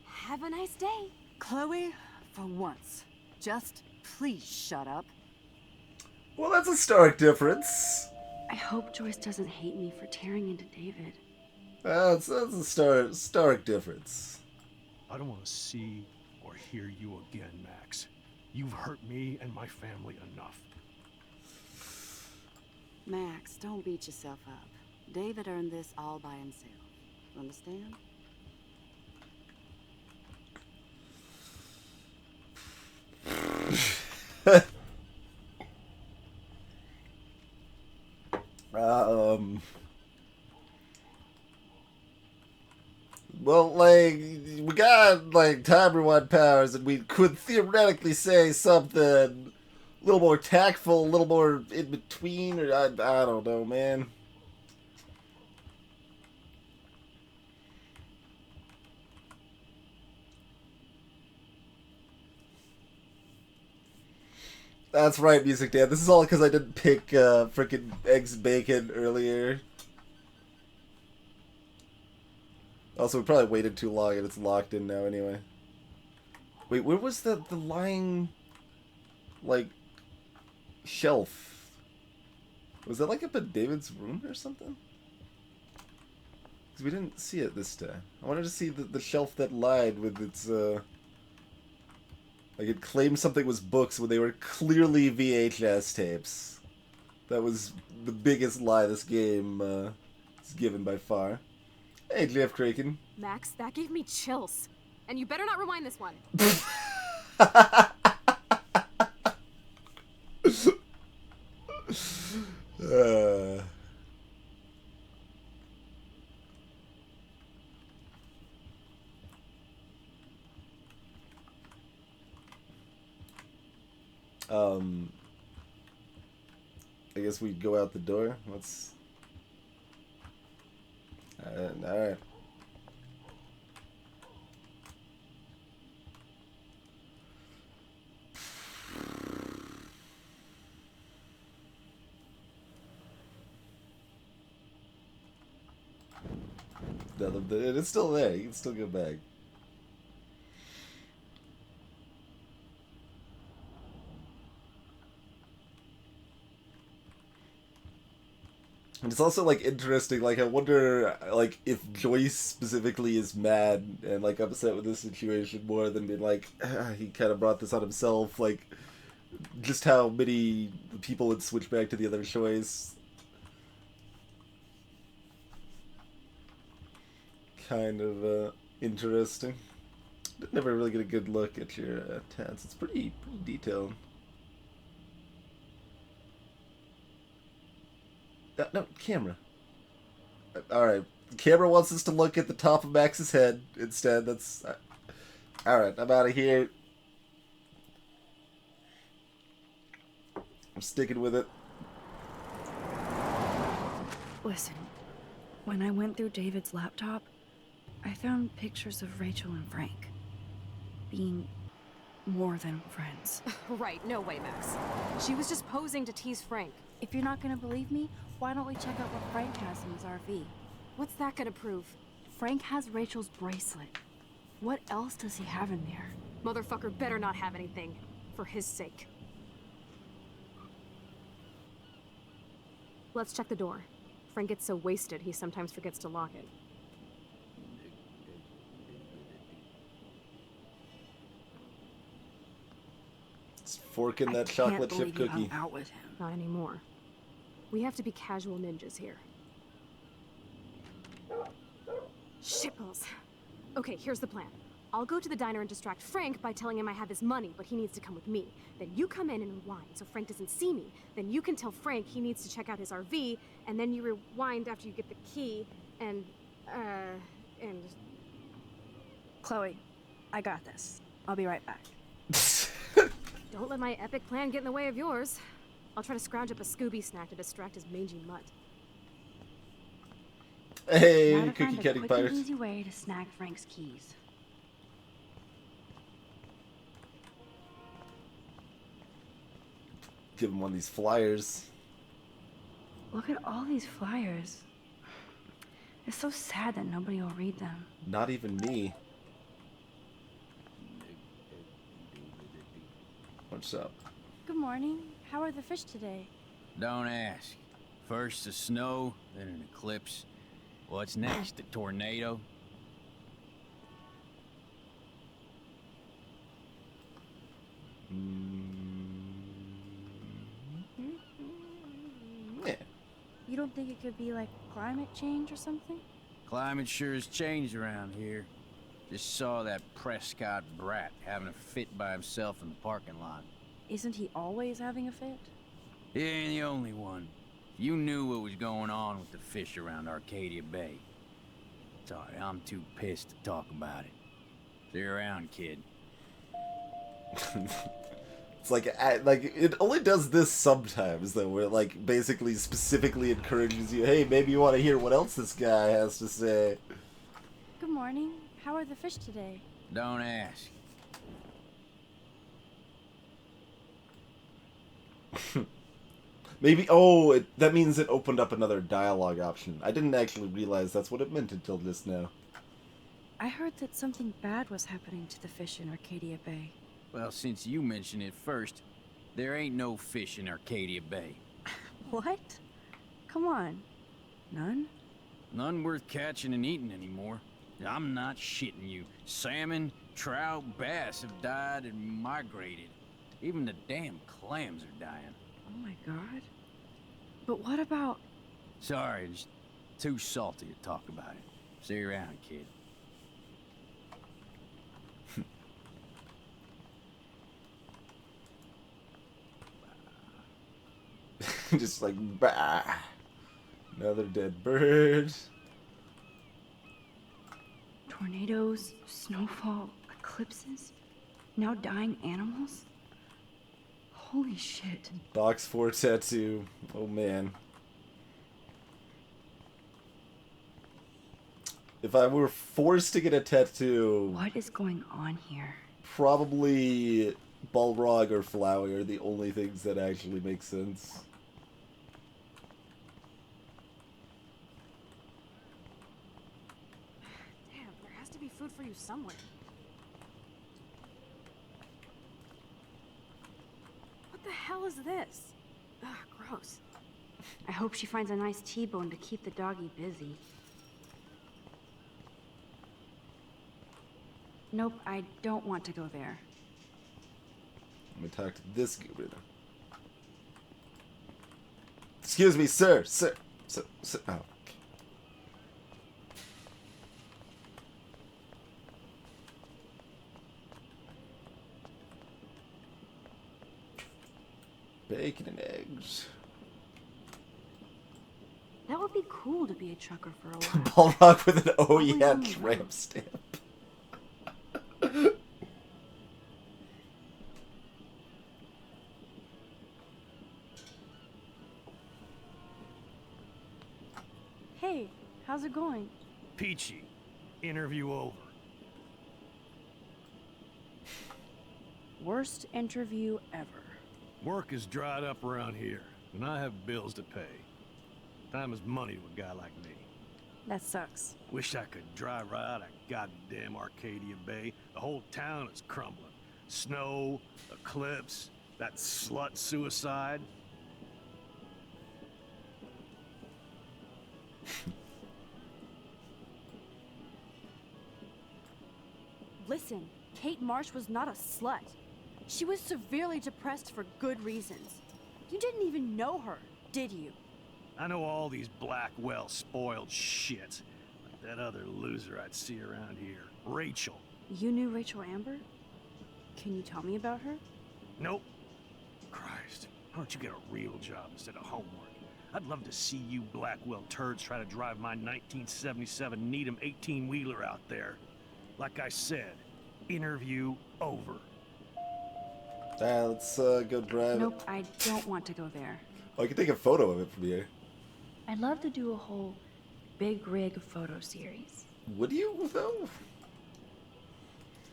Have a nice day. Chloe, for once, just please shut up. Well, that's a stark difference. I hope Joyce doesn't hate me for tearing into David. That's a stark difference. I don't want to see or hear you again, Max. You've hurt me and my family enough. Max, don't beat yourself up. David earned this all by himself. Understand? Well, like, we got, like, time rewind powers, and we could theoretically say something a little more tactful, a little more in between, or I don't know, man. That's right, Music Dan. This is all because I didn't pick frickin' eggs and bacon earlier. Also, we probably waited too long and it's locked in now anyway. Wait, where was the lying, like, shelf? Was that like up in David's room or something? Because we didn't see it this time. I wanted to see the shelf that lied with its, like it claimed something was books when they were clearly VHS tapes. That was the biggest lie this game is given by far. Hey, Jeff Kraken. Max, that gave me chills. And you better not rewind this one. I guess we go out the door. Let's. Alright. It's still there. You can still go back. And it's also, like, interesting, like, I wonder, like, if Joyce specifically is mad and, like, upset with this situation more than being like, he kind of brought this on himself, like, just how many people would switch back to the other choice. kind of interesting. Never really get a good look at your tats. It's pretty detailed. No, camera. Alright, the camera wants us to look at the top of Max's head instead. That's... Alright, I'm out of here. I'm sticking with it. Listen, when I went through David's laptop, I found pictures of Rachel and Frank being more than friends. Right, no way, Max. She was just posing to tease Frank. If you're not gonna believe me, why don't we check out what Frank has in his RV? What's that gonna prove? Frank has Rachel's bracelet. What else does he have in there? Motherfucker better not have anything. For his sake. Let's check the door. Frank gets so wasted, he sometimes forgets to lock it. It's forking that chocolate chip believe you cookie. hung out with him. Not anymore. We have to be casual ninjas here. Shitballs. Okay, here's the plan. I'll go to the diner and distract Frank by telling him I have his money, but he needs to come with me. Then you come in and rewind so Frank doesn't see me. Then you can tell Frank he needs to check out his RV, and then you rewind after you get the key, and... Chloe, I got this. I'll be right back. Don't let my epic plan get in the way of yours. I'll try to scrounge up a Scooby snack to distract his mangy mutt. Hey, Now to cookie find a cutting quick pirates. and easy way to snag Frank's keys. Give him one of these flyers. Look at all these flyers. It's so sad that nobody will read them. Not even me. What's up? Good morning. How are the fish today? Don't ask. First the snow, then an eclipse. What's next? A tornado? Yeah. You don't think it could be like climate change or something? Climate sure has changed around here. Just saw that Prescott brat having a fit by himself in the parking lot. Isn't he always having a fit? He ain't the only one. If you knew what was going on with the fish around Arcadia Bay. Sorry, I'm too pissed to talk about it. See you around, kid. It's like it only does this sometimes though, where it like basically specifically encourages you, hey, maybe you want to hear what else this guy has to say. Good morning. How are the fish today? Don't ask. Maybe, that means it opened up another dialogue option. I didn't actually realize that's what it meant until just now. I heard that something bad was happening to the fish in Arcadia Bay. Well, since you mentioned it first, there ain't no fish in Arcadia Bay. What? Come on. None? None worth catching and eating anymore. I'm not shitting you. Salmon, trout, bass have died and migrated. Even the damn clams are dying. Oh my god. But what about... Sorry, just too salty to talk about it. See you around, kid. Just like, bah. Another dead bird. Tornadoes, snowfall, eclipses, now dying animals? Holy shit. Box 4 tattoo. Oh man. If I were forced to get a tattoo, What is going on here? probably Balrog or Flowey are the only things that actually make sense. Damn, there has to be food for you somewhere. What the hell is this? Ugh, gross. I hope she finds a nice T-bone to keep the doggy busy. Nope, I don't want to go there. Let me talk to this goober then. Excuse me, sir. Sir. Oh, okay. Bacon and eggs. That would be cool to be a trucker for a while. Ball rock with an oh Probably yeah only tramp stamp. Hey, how's it going? Peachy. Interview over. Worst interview ever. Work is dried up around here, and I have bills to pay. Time is money to a guy like me. That sucks. Wish I could drive right out of goddamn Arcadia Bay. The whole town is crumbling. Snow, eclipse, that slut suicide. Listen, Kate Marsh was not a slut. She was severely depressed for good reasons. You didn't even know her, did you? I know all these Blackwell spoiled shits. Like that other loser I'd see around here. Rachel. You knew Rachel Amber? Can you tell me about her? Nope. Christ, why don't you get a real job instead of homework? I'd love to see you Blackwell turds try to drive my 1977 Needham 18-wheeler out there. Like I said, interview over. Let's go drive. Nope, I don't want to go there. Oh, I can take a photo of it from here. I'd love to do a whole big rig photo series. Would you, though?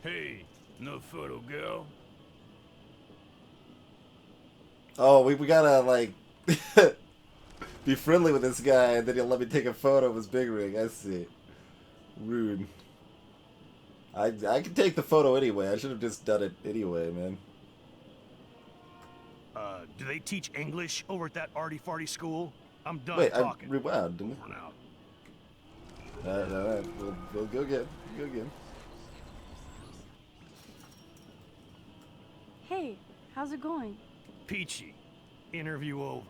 Hey, no photo girl. Oh, we gotta, like, be friendly with this guy, and then he'll let me take a photo of his big rig. I see. Rude. I can take the photo anyway. I should have just done it anyway, man. Do they teach English over at that arty-farty school? I'm done Wait, talking. I rewound, didn't Over now. I? Alright. We'll go again. Go again. Hey, how's it going? Peachy. Interview over.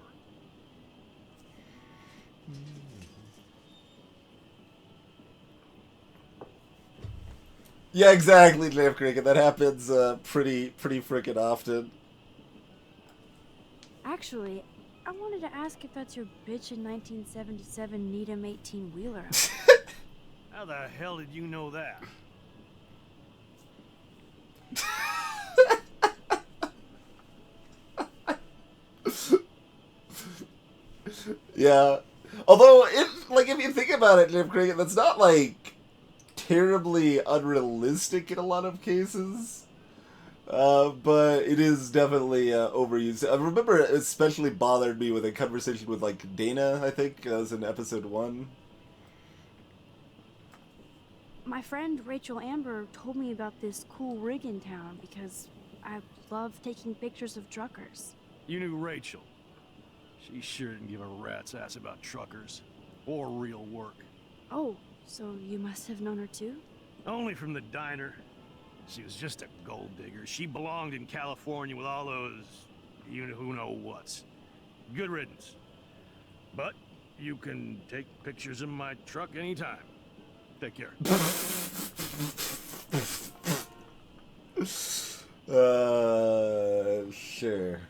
Yeah, exactly, Dave Cricket. That happens pretty freaking often. Actually, I wanted to ask if that's your bitchin' 1977 Needham 18-wheeler. How the hell did you know that? Yeah. Although, if you think about it, Dave Cricket, that's not, like, terribly unrealistic in a lot of cases. But it is definitely overused. I remember it especially bothered me with a conversation with, like, Dana, I think. That was in episode 1. My friend Rachel Amber told me about this cool rig in town because I love taking pictures of truckers. You knew Rachel. She sure didn't give a rat's ass about truckers. Or real work. Oh, so you must have known her too? Only from the diner. She was just a gold digger. She belonged in California with all those you-know-who-know-whats. Good riddance. But you can take pictures of my truck anytime. Take care. Sure.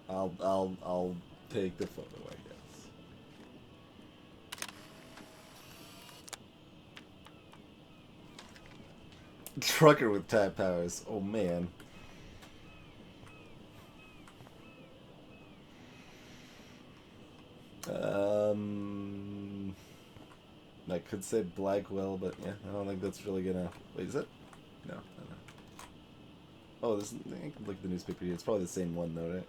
I'll take the photo, I guess. Trucker with tide powers. Oh man. I could say Blackwell, but yeah, I don't think that's really gonna. Wait, is it? No, no. Oh, this. I can look at the newspaper here. It's probably the same one, though, right?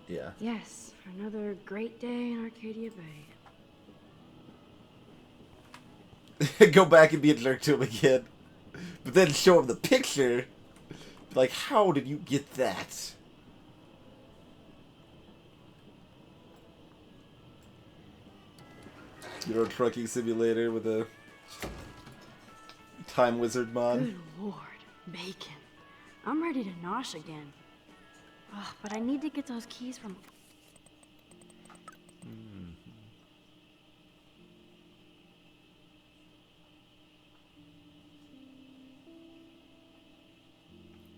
Yeah. Yes, another great day in Arcadia Bay. Go back and be a jerk to him again, but then show him the picture. Like, how did you get that? Euro Trucking Simulator with a Time Wizard mod. Good lord, bacon. I'm ready to nosh again. Ugh, but I need to get those keys from...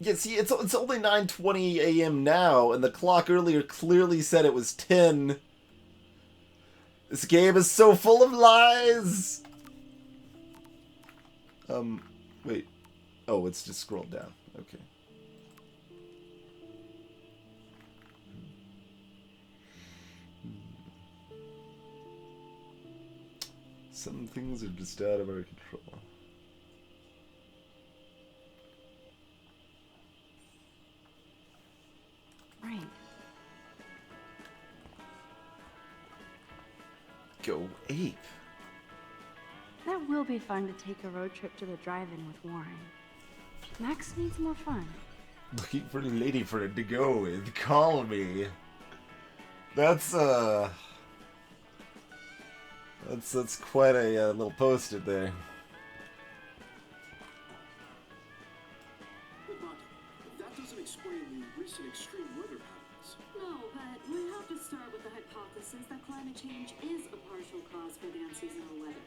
Yeah, see, it's only 9:20 a.m. now, and the clock earlier clearly said it was 10. This game is so full of lies! Wait. Oh, it's just scrolled down. Okay. Some things are just out of our control. Right. Go ape. That will be fun to take a road trip to the drive-in with Warren. Max needs more fun. Looking for a lady friend to go with. Call me. That's quite a little post-it there. That doesn't explain the recent extreme weather patterns. No, but we have to start with the hypothesis that climate change is a partial cause for the unseasonal weather.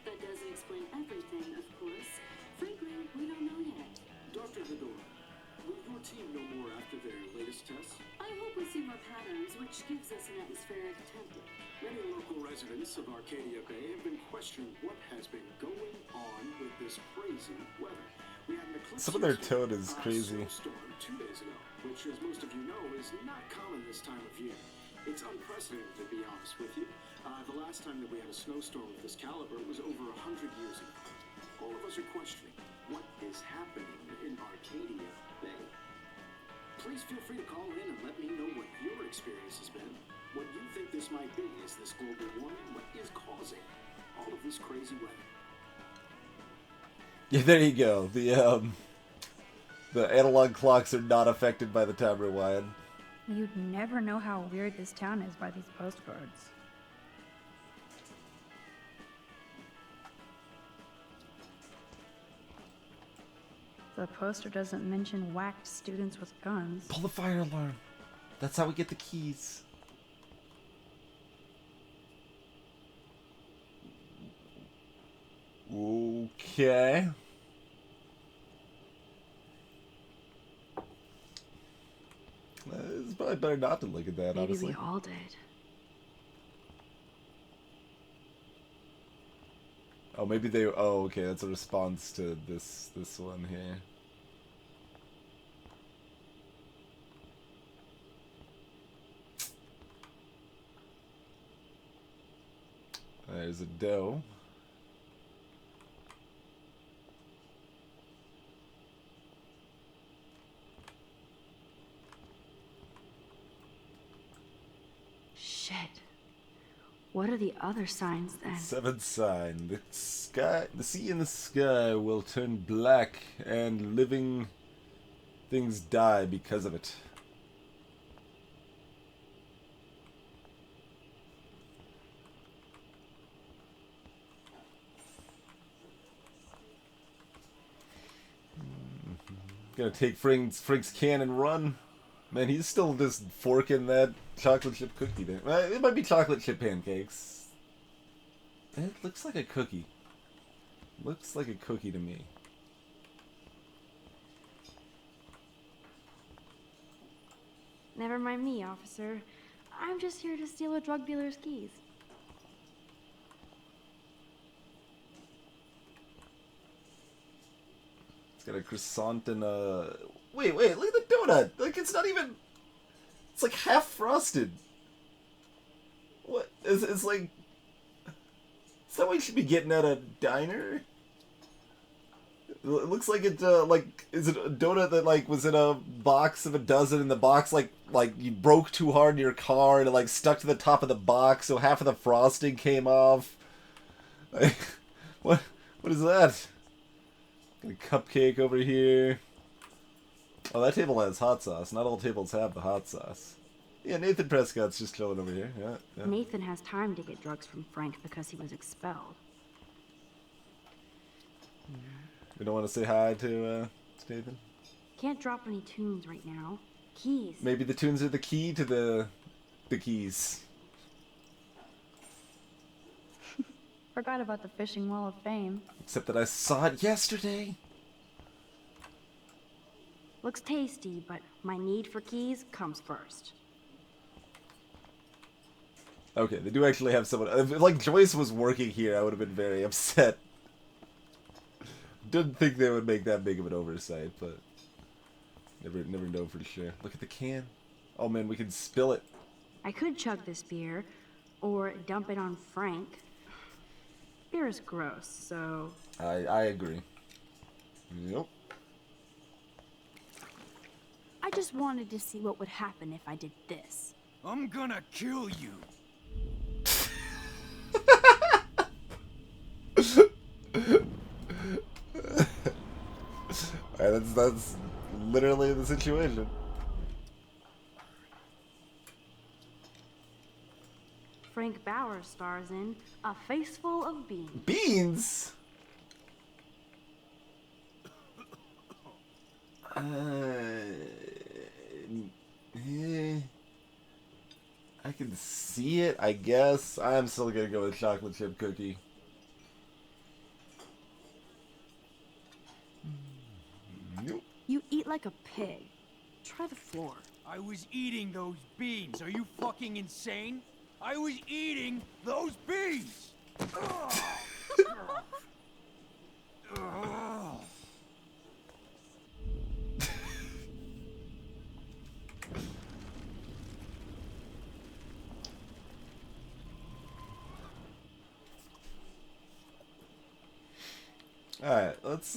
That doesn't explain everything, of course. Frankly, we don't know yet. Dr. Hedora, will your team know more after their latest tests? I hope we see more patterns, which gives us an atmospheric template. Many local residents of Arcadia Bay have been questioning what has been going on with this crazy weather. We had an eclipse Some of their yesterday, tone is crazy. A snowstorm 2 days ago, which, as most of you know, is not common this time of year. It's unprecedented, to be honest with you. The last time that we had a snowstorm of this caliber was over 100 years ago. All of us are questioning what is happening in Arcadia Bay. Please feel free to call in and let me know what your experience has been. What you think this might be. Is this global warming? What is causing all of this crazy weather? Yeah, there you go. The analog clocks are not affected by the time rewind. You'd never know how weird this town is by these postcards. The poster doesn't mention whacked students with guns. Pull the fire alarm. That's how we get the keys. Okay. It's probably better not to look at that, Maybe honestly. we all did. Oh, maybe they... Oh, okay, that's a response to this one here. There's a doe. Shit. What are the other signs then? Seventh sign. The sky, the sea in the sky will turn black, and living things die because of it. Gonna take Frank's can and run. Man, he's still just forking that chocolate chip cookie there. It might be chocolate chip pancakes. It looks like a cookie. Looks like a cookie to me. Never mind me, officer. I'm just here to steal a drug dealer's keys. It's got a croissant and a... Wait, look at the donut! Like, it's not even... It's like half frosted. What? It's like... Is that what you should be getting at a diner? It looks like it, like... Is it a donut that, like, was in a box of a dozen, and the box, like you broke too hard in your car, and it, like, stuck to the top of the box, so half of the frosting came off? Like, what is that? Got a cupcake over here. Oh, that table has hot sauce. Not all tables have the hot sauce. Yeah, Nathan Prescott's just chilling over here. Yeah. Nathan has time to get drugs from Frank because he was expelled. We don't want to say hi to Nathan? Can't drop any tunes right now. Keys. Maybe the tunes are the key to the keys. Forgot about the fishing wall of fame. Except that I saw it yesterday. Looks tasty, but my need for keys comes first. Okay, they do actually have someone. If, like, Joyce was working here, I would have been very upset. Didn't think they would make that big of an oversight, but never know for sure. Look at the can. Oh man, we can spill it. I could chug this beer, or dump it on Frank. Beer is gross, so... I agree. Yep. I just wanted to see what would happen if I did this. I'm gonna kill you. Alright, that's literally the situation. Frank Bauer stars in A Face Full of Beans. Beans? I can see it, I guess. I'm still gonna go with chocolate chip cookie. Nope. You eat like a pig. Try the floor. I was eating those beans. Are you fucking insane? I was eating those beans. Ugh. Ugh. Alright, let's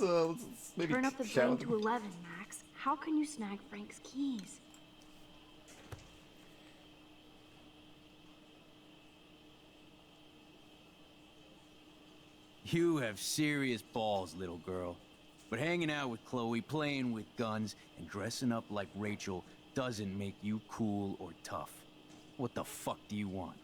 maybe Turn up the chat drain with to 11, Max. How can you snag Frank's keys? You have serious balls, little girl. But hanging out with Chloe, playing with guns, and dressing up like Rachel doesn't make you cool or tough. What the fuck do you want?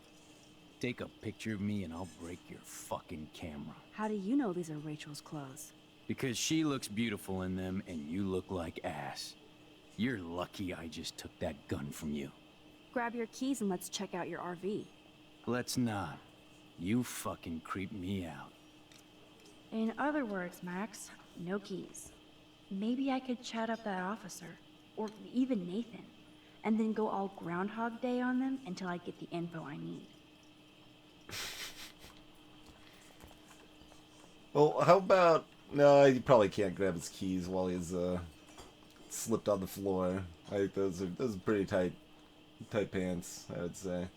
Take a picture of me and I'll break your fucking camera. How do you know these are Rachel's clothes? Because she looks beautiful in them and you look like ass. You're lucky I just took that gun from you. Grab your keys and let's check out your RV. Let's not. You fucking creep me out. In other words, Max, no keys. Maybe I could chat up that officer, or even Nathan, and then go all Groundhog Day on them until I get the info I need. Well, how about... No, you probably can't grab his keys while he's slipped on the floor. I think those are pretty tight pants, I would say.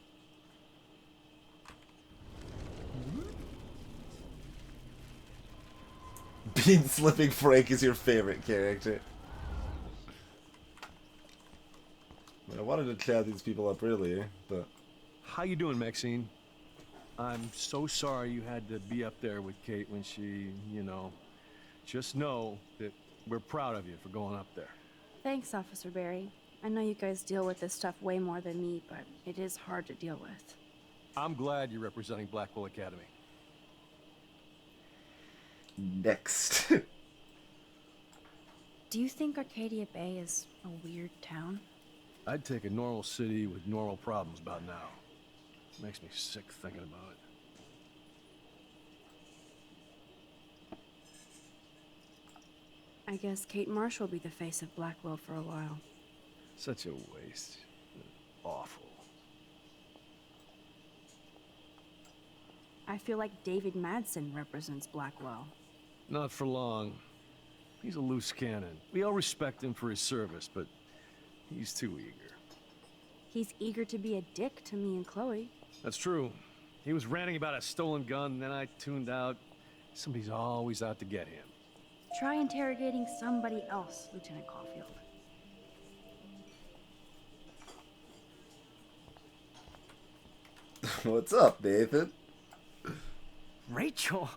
Bean Slipping Frank is your favorite character. I wanted to chat these people up earlier, but... How you doing, Maxine? I'm so sorry you had to be up there with Kate when she, you know... Just know that we're proud of you for going up there. Thanks, Officer Barry. I know you guys deal with this stuff way more than me, but it is hard to deal with. I'm glad you're representing Blackwell Academy. Next. Do you think Arcadia Bay is a weird town? I'd take a normal city with normal problems about now. Makes me sick thinking about it. I guess Kate Marsh will be the face of Blackwell for a while. Such a waste. Awful. I feel like David Madsen represents Blackwell. Not for long. He's a loose cannon. We all respect him for his service, but he's too eager. He's eager to be a dick to me and Chloe. That's true. He was ranting about a stolen gun, and then I tuned out. Somebody's always out to get him. Try interrogating somebody else, Lieutenant Caulfield. What's up, Nathan? Rachel?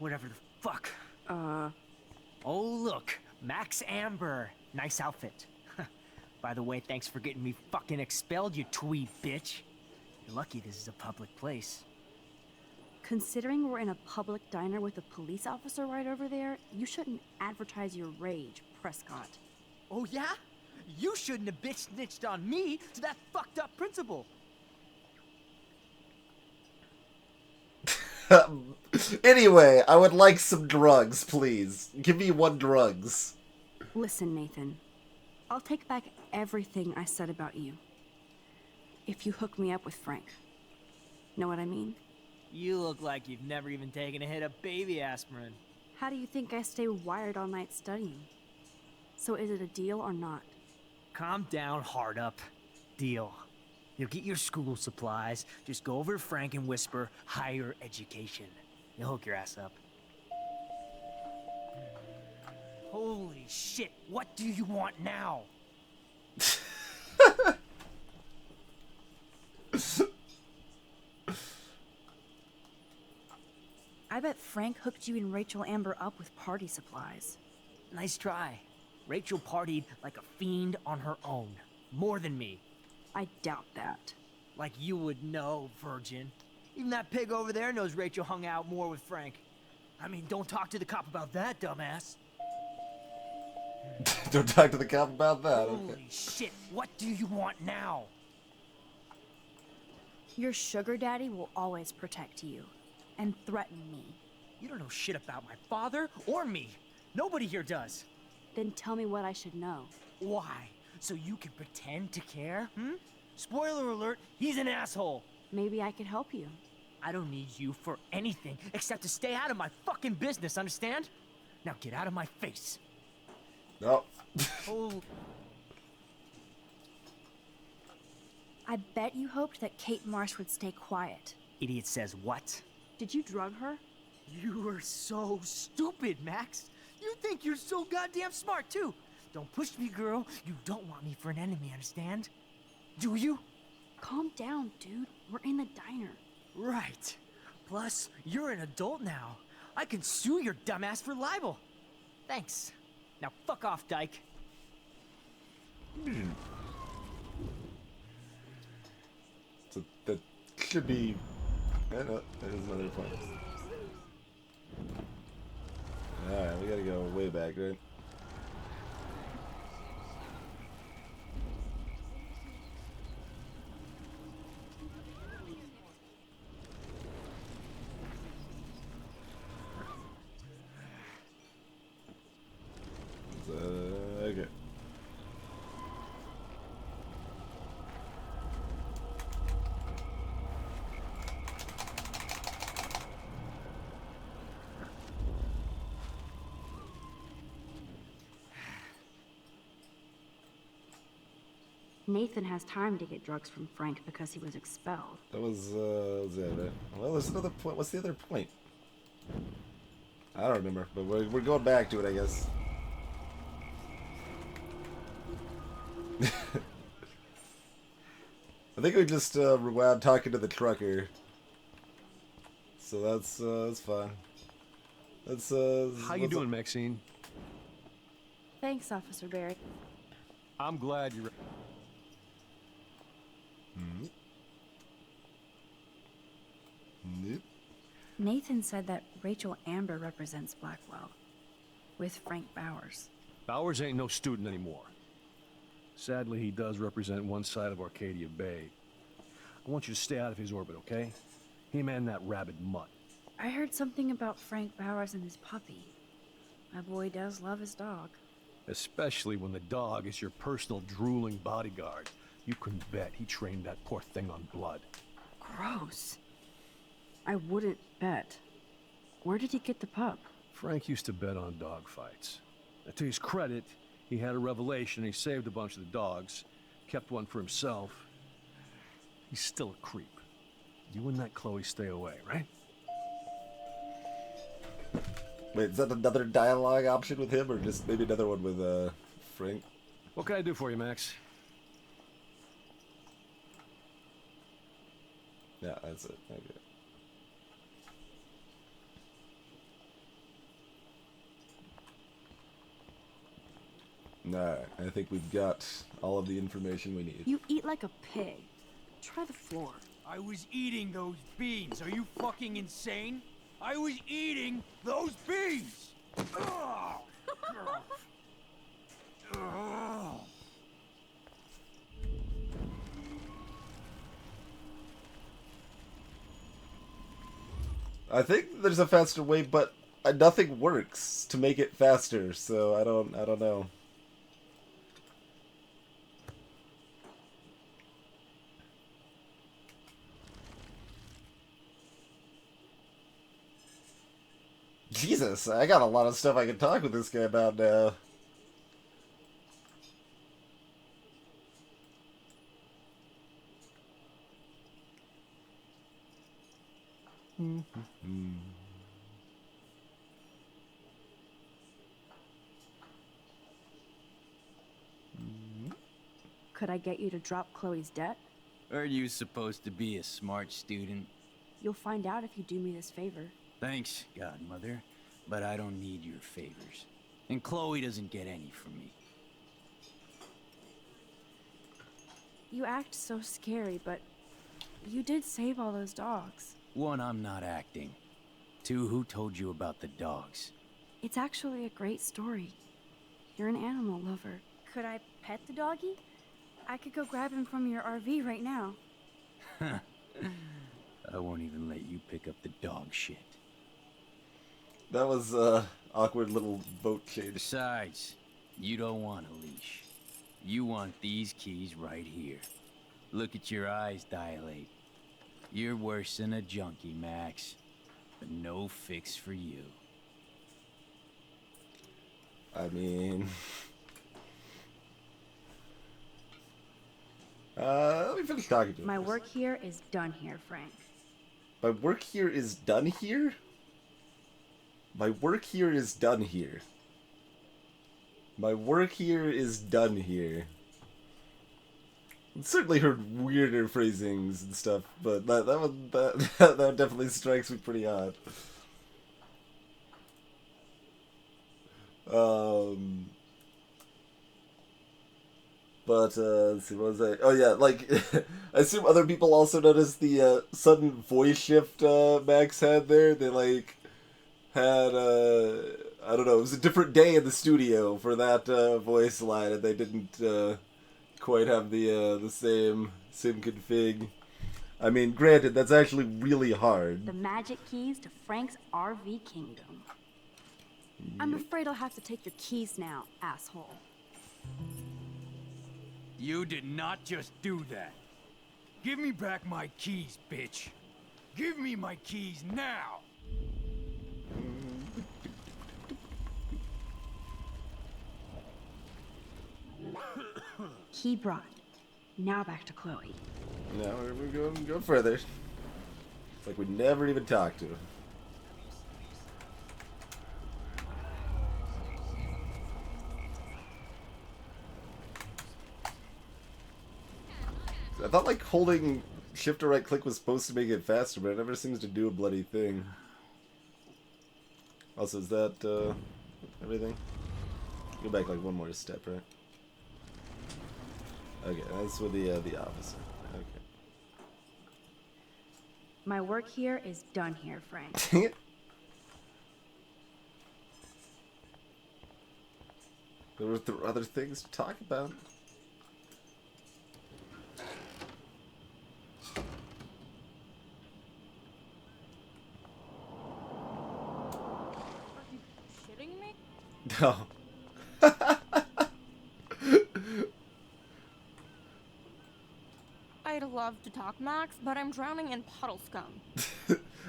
Whatever the fuck. Oh, look. Max Amber. Nice outfit. By the way, thanks for getting me fucking expelled, you twee bitch. You're lucky this is a public place. Considering we're in a public diner with a police officer right over there, you shouldn't advertise your rage, Prescott. Oh, yeah? You shouldn't have bitch snitched on me to that fucked up principal. Anyway, I would like some drugs, please. Give me one drugs. Listen, Nathan. I'll take back everything I said about you. If you hook me up with Frank. Know what I mean? You look like you've never even taken a hit of baby aspirin. How do you think I stay wired all night studying? So is it a deal or not? Calm down, hard up. Deal. You'll get your school supplies, just go over to Frank and whisper higher education. You'll hook your ass up. Holy shit, what do you want now? I bet Frank hooked you and Rachel Amber up with party supplies. Nice try. Rachel partied like a fiend on her own. More than me. I doubt that. Like you would know, virgin. Even that pig over there knows Rachel hung out more with Frank. I mean, don't talk to the cop about that, dumbass. Don't talk to the cop about that. Holy Okay. shit, what do you want now? Your sugar daddy will always protect you. And threaten me. You don't know shit about my father or me. Nobody here does. Then tell me what I should know. Why? So you can pretend to care? Spoiler alert, he's an asshole. Maybe I could help you. I don't need you for anything except to stay out of my fucking business, understand? Now get out of my face. No. Oh. I bet you hoped that Kate Marsh would stay quiet. Idiot says what? Did you drug her? You are so stupid, Max. You think you're so goddamn smart, too. Don't push me, girl. You don't want me for an enemy, understand? Do you? Calm down, dude. We're in the diner. Right. Plus, you're an adult now. I can sue your dumbass for libel. Thanks. Now fuck off, Dyke. So that should be... I know, that is another point. Alright, we gotta go way back, right? Okay. Nathan has time to get drugs from Frank because he was expelled. That was it, right? Well, there's another point. What's the other point? I don't remember, but we're going back to it, I guess. I think we just rewound talking to the trucker. So that's fine. That's How you doing, Maxine? Thanks, Officer Barry. I'm glad you're... Nope. Nathan said that Rachel Amber represents Blackwell. With Frank Bowers. Bowers ain't no student anymore. Sadly, he does represent one side of Arcadia Bay. I want you to stay out of his orbit, okay? Him and that rabid mutt. I heard something about Frank Bowers and his puppy. My boy does love his dog. Especially when the dog is your personal drooling bodyguard. You can bet he trained that poor thing on blood. Gross. I wouldn't bet. Where did he get the pup? Frank used to bet on dog fights. Now, to his credit, he had a revelation. He saved a bunch of the dogs, kept one for himself. He's still a creep. You and that Chloe stay away, right? Wait, is that another dialogue option with him, or just maybe another one with Frank? What can I do for you, Max? Yeah, that's it. Okay. Alright, I think we've got all of the information we need. You eat like a pig. Try the floor. I was eating those beans. Are you fucking insane? I was eating those beans! Ugh. Ugh. I think there's a faster way, but nothing works to make it faster, so I don't know. Jesus, I got a lot of stuff I can talk with this guy about now. Could I get you to drop Chloe's debt? Are you supposed to be a smart student? You'll find out if you do me this favor. Thanks, Godmother, but I don't need your favors. And Chloe doesn't get any from me. You act so scary, but you did save all those dogs. One, I'm not acting. Two, who told you about the dogs? It's actually a great story. You're an animal lover. Could I pet the doggy? I could go grab him from your RV right now. I won't even let you pick up the dog shit. That was, awkward little boat change. Besides, you don't want a leash. You want these keys right here. Look at your eyes dilate. You're worse than a junkie, Max. But no fix for you. I mean... let me finish talking to him. My work here is done here, Frank. My work here is done here? My work here is done here. My work here is done here. I've certainly heard weirder phrasings and stuff, but that definitely strikes me pretty odd. But, let's see, what was I? Oh yeah, like, I assume other people also noticed the, sudden voice shift, Max had there. They, like, had, I don't know, it was a different day in the studio for that, voice line, and they didn't, quite have the same config. I mean, granted, that's actually really hard. The magic keys to Frank's RV kingdom. I'm afraid I'll have to take your keys now, asshole. You did not just do that. Give me back my keys, bitch. Give me my keys now. Key brought. Now back to Chloe. No, we're going further. It's like we never even talked to her. I thought like holding shift or right click was supposed to make it faster, but it never seems to do a bloody thing. Also, is that everything? Go back like one more step, right? Okay, that's with the officer. Okay. My work here is done here, Frank. There were other things to talk about. Shitting me? No. I'd love to talk, Max, but I'm drowning in puddle scum.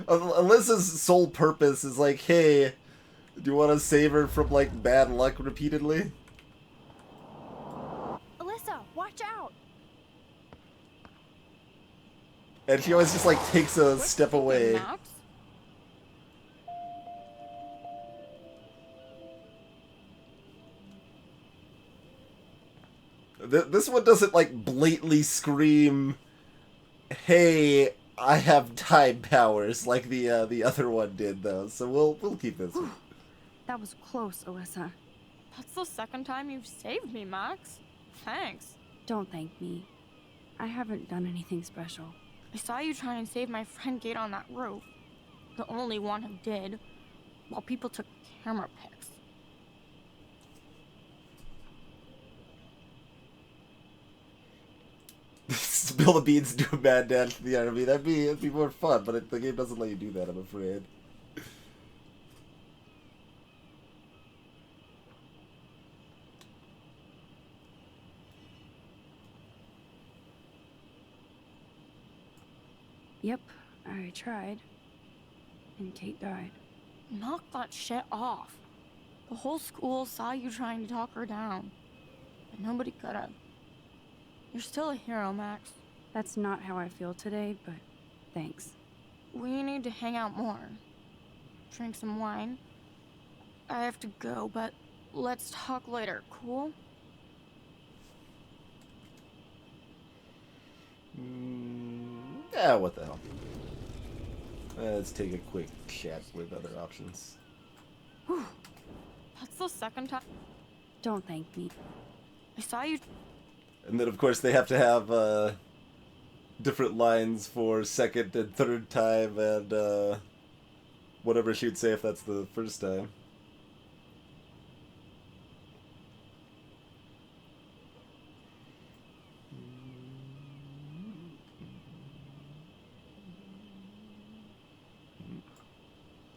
Alyssa's sole purpose is like, hey, do you want to save her from like bad luck repeatedly? Alyssa, watch out! And she always just like takes a step away. Max? This one doesn't like blatantly scream, "Hey, I have time powers," like the other one did though. So we'll keep this one. That was close, Alyssa. That's the second time you've saved me, Max. Thanks. Don't thank me. I haven't done anything special. I saw you try and save my friend Kate on that roof. The only one who did. While people took camera pics. Spill the beans and do a mad dash to the enemy. That'd be more fun, but the game doesn't let you do that, I'm afraid. Yep, I tried. And Kate died. Knock that shit off. The whole school saw you trying to talk her down. But nobody could have. You're still a hero, Max. That's not how I feel today, but thanks. We need to hang out more. Drink some wine. I have to go, but let's talk later, cool? Yeah, what the hell. Let's take a quick chat with other options. Whew. That's the second time. Don't thank me. I saw you. And then, of course, they have to have different lines for second and third time, and whatever she'd say if that's the first time.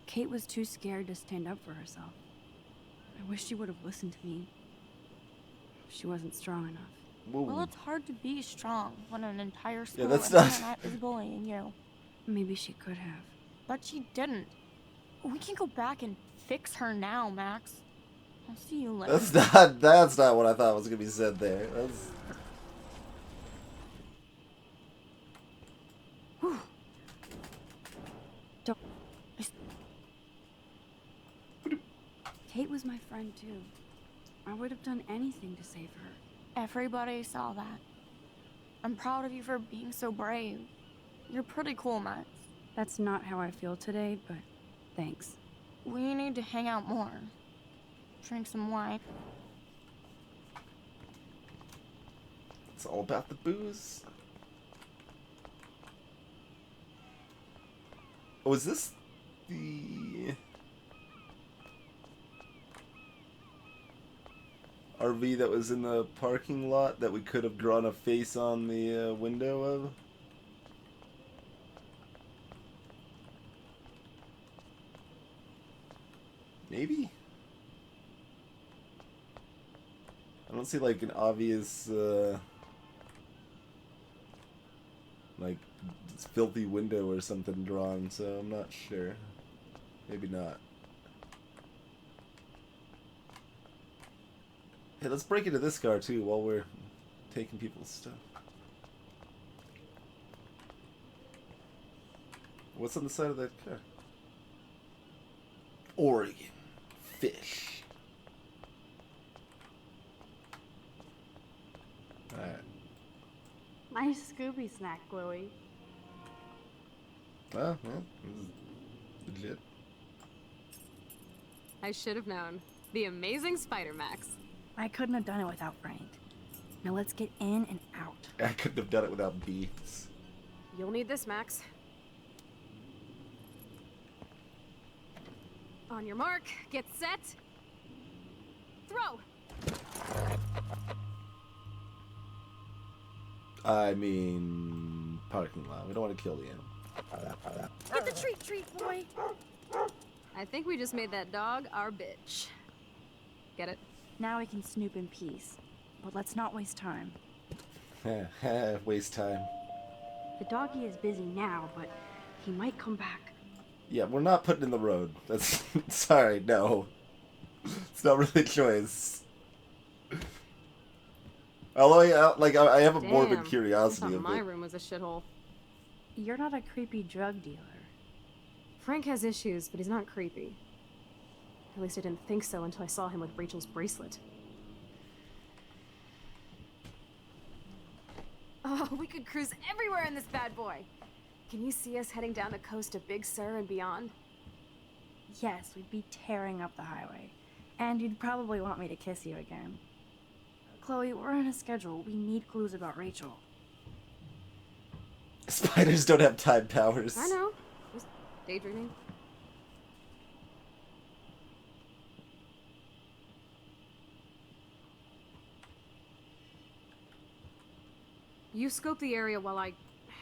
Kate was too scared to stand up for herself. I wish she would have listened to me. She wasn't strong enough. Whoa. Well, it's hard to be strong when an entire school that's and not- internet is bullying you. Maybe she could have. But she didn't. We can go back and fix her now, Max. I'll see you later. That's not what I thought was gonna be said there. That's... Don't. Kate was my friend too. I would have done anything to save her. Everybody saw that. I'm proud of you for being so brave. You're pretty cool, Max. That's not how I feel today, but thanks. We need to hang out more. Drink some wine. It's all about the booze. Oh, is this the RV that was in the parking lot that we could have drawn a face on the window of? Maybe? I don't see like an obvious like filthy window or something drawn, so I'm not sure. Maybe not. Hey, let's break into this car too while we're taking people's stuff. What's on the side of that car? Oregon fish. Alright. Nice Scooby snack, Chloe. Well, this is legit. I should have known. The amazing Spider Max. I couldn't have done it without Frank. Now let's get in and out. I couldn't have done it without beats. You'll need this, Max. On your mark, get set. Throw! I mean, parking lot. We don't want to kill the animal. Get the treat, boy! I think we just made that dog our bitch. Get it? Now we can snoop in peace. But let's not waste time. Waste time. The doggy is busy now, but he might come back. Yeah, we're not putting in the road. That's sorry, no. It's not really a choice. Although, I have a morbid Damn, curiosity I thought of my it. room was a shithole. You're not a creepy drug dealer. Frank has issues, but he's not creepy. At least I didn't think so until I saw him with Rachel's bracelet. Oh, we could cruise everywhere in this bad boy! Can you see us heading down the coast of Big Sur and beyond? Yes, we'd be tearing up the highway. And you'd probably want me to kiss you again. Chloe, we're on a schedule. We need clues about Rachel. Spiders don't have time powers. I know. Just daydreaming. You scope the area while I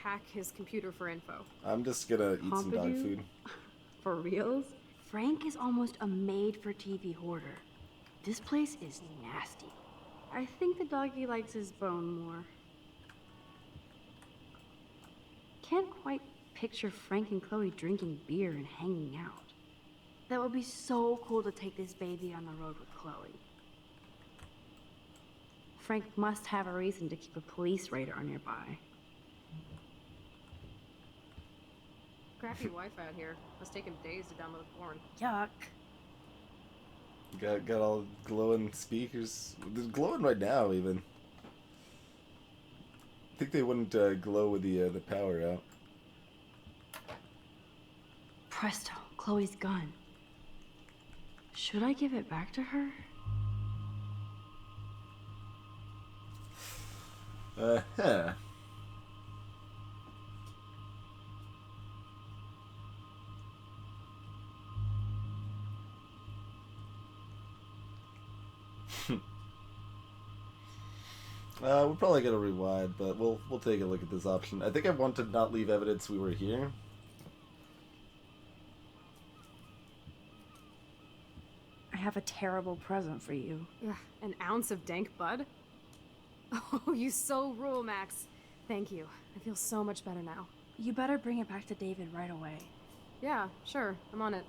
hack his computer for info. I'm just gonna eat some dog Pompidou? food. For reals? Frank is almost a made-for-TV hoarder. This place is nasty. I think the doggy likes his bone more. Can't quite picture Frank and Chloe drinking beer and hanging out. That would be so cool to take this baby on the road with Chloe. Frank must have a reason to keep a police radar nearby. Crappy Wi-Fi out here. Must take him days to download porn. Yuck. Got all glowing speakers. They're glowing right now, even. I think they wouldn't glow with the power out. Presto, Chloe's gun. Should I give it back to her? Huh. We're probably gonna rewind, but we'll take a look at this option. I think I want to not leave evidence we were here. I have a terrible present for you. Ugh, an ounce of dank bud? Oh, you so rule, Max. Thank you. I feel so much better now. You better bring it back to David right away. Yeah, sure. I'm on it.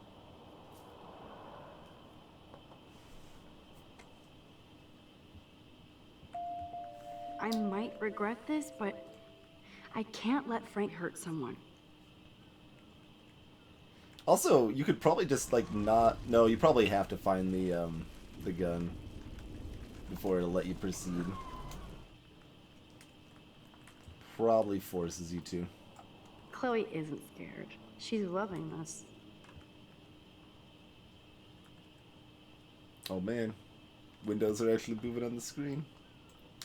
I might regret this, but I can't let Frank hurt someone. Also, you could probably just like not. No, you probably have to find the gun before it'll let you proceed. Probably forces you to. Chloe isn't scared. She's loving this. Oh man, windows are actually moving on the screen.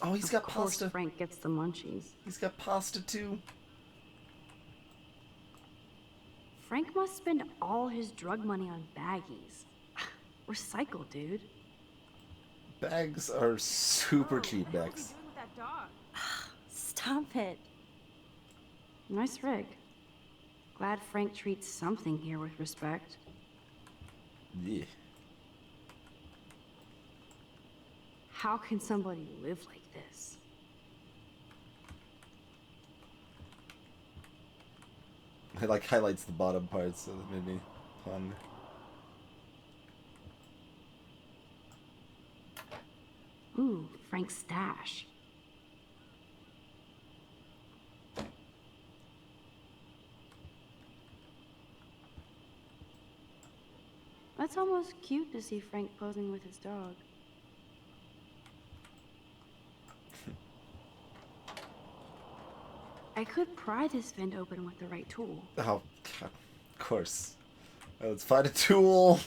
Oh, he's got Of course pasta. Frank gets the munchies. He's got pasta too. Frank must spend all his drug money on baggies. Recycle, dude. Bags are super cheap, Bex. What are you doing with that dog? Stop it. Nice rig. Glad Frank treats something here with respect. Yeah. How can somebody live like this? It like highlights the bottom part, so that made me ponder. Ooh, Frank's stash. That's almost cute to see Frank posing with his dog. I could pry this vent open with the right tool. Oh, God. Of course. Let's find a tool.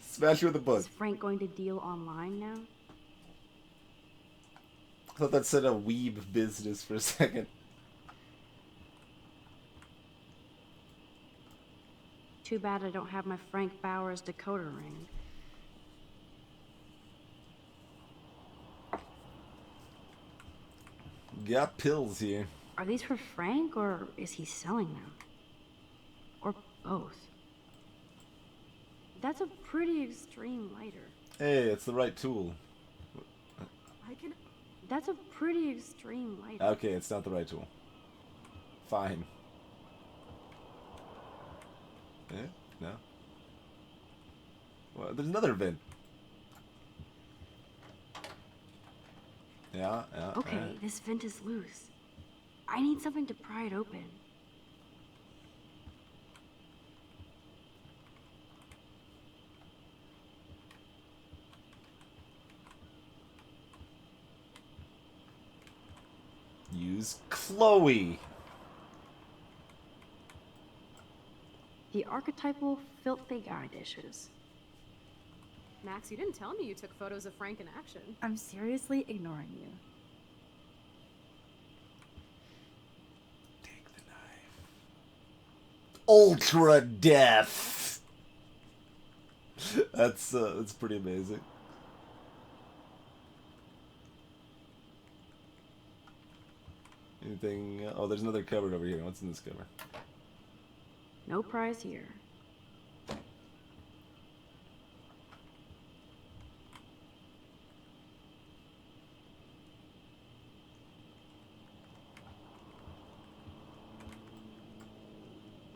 Smash you with a book. Is Frank going to deal online now? I thought that said a weeb business for a second. Too bad I don't have my Frank Bowers decoder ring. Got pills here. Are these for Frank, or is he selling them? Or both? That's a pretty extreme lighter. Hey, it's the right tool. I can. That's a pretty extreme lighter. Okay, it's not the right tool. Fine. Eh? No? Well, there's another vent. Yeah. Okay, alright. this vent is loose. I need something to pry it open. Use Chloe. The archetypal filthy guy dishes. Max, you didn't tell me you took photos of Frank in action. I'm seriously ignoring you. Ultra death. That's pretty amazing. Anything? Oh, there's another cupboard over here. What's in this cupboard? No prize here.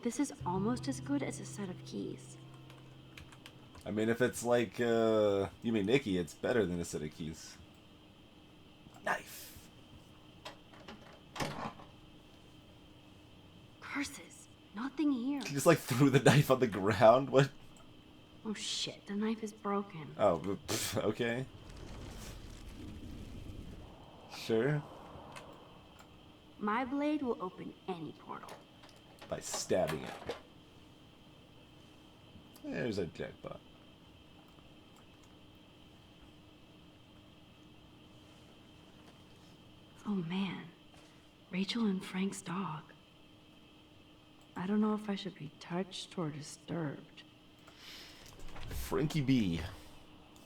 This is almost as good as a set of keys. I mean, if it's like, you mean Nikki, it's better than a set of keys. Knife. Curses. Nothing here. He just like threw the knife on the ground? What? Oh shit, the knife is broken. Oh, okay. Sure. My blade will open any portal. By stabbing it. There's a jackpot. Oh man, Rachel and Frank's dog. I don't know if I should be touched or disturbed. Frankie B.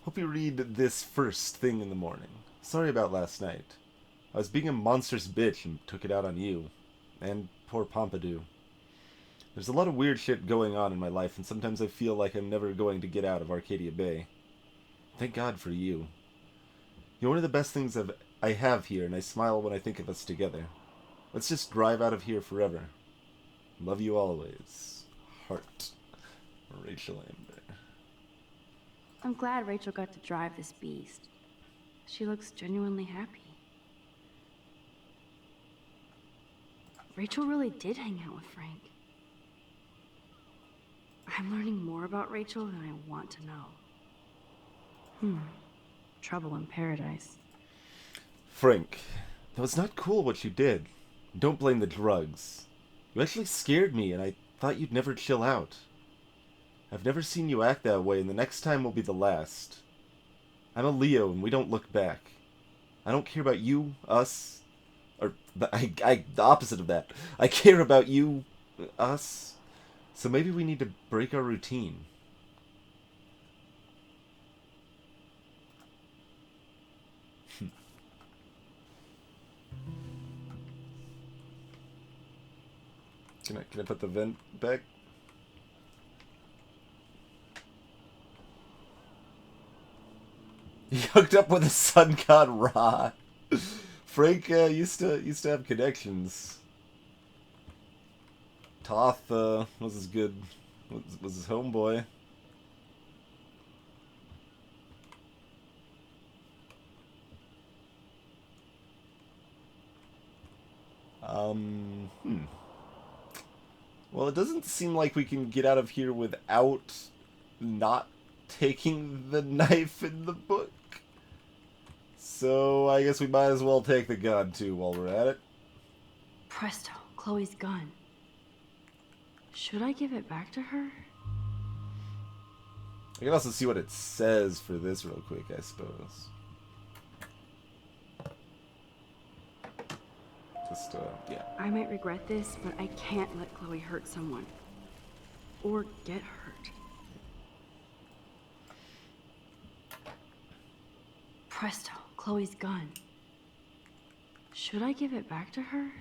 Hope you read this first thing in the morning. Sorry about last night. I was being a monstrous bitch and took it out on you. And poor Pompidou. There's a lot of weird shit going on in my life, and sometimes I feel like I'm never going to get out of Arcadia Bay. Thank God for you. You're one of the best things I have here, and I smile when I think of us together. Let's just drive out of here forever. Love you always. Heart. Rachel Amber. I'm glad Rachel got to drive this beast. She looks genuinely happy. Rachel really did hang out with Frank. I'm learning more about Rachel than I want to know. Trouble in paradise. Frank, that was not cool what you did. Don't blame the drugs. You actually scared me, and I thought you'd never chill out. I've never seen you act that way, and the next time will be the last. I'm a Leo, and we don't look back. I don't care about you, us, or the opposite of that. I care about you, us. So maybe we need to break our routine. Can I put the vent back? He hooked up with a sun god Ra. Frank used to have connections. Toth was his was his homeboy. Well, it doesn't seem like we can get out of here without not taking the knife in the book. So I guess we might as well take the gun too while we're at it. Presto, Chloe's gun. Should I give it back to her? I can also see what it says for this real quick, I suppose. Just, yeah. I might regret this, but I can't let Chloe hurt someone. Or get hurt. Presto, Chloe's gun. Should I give it back to her?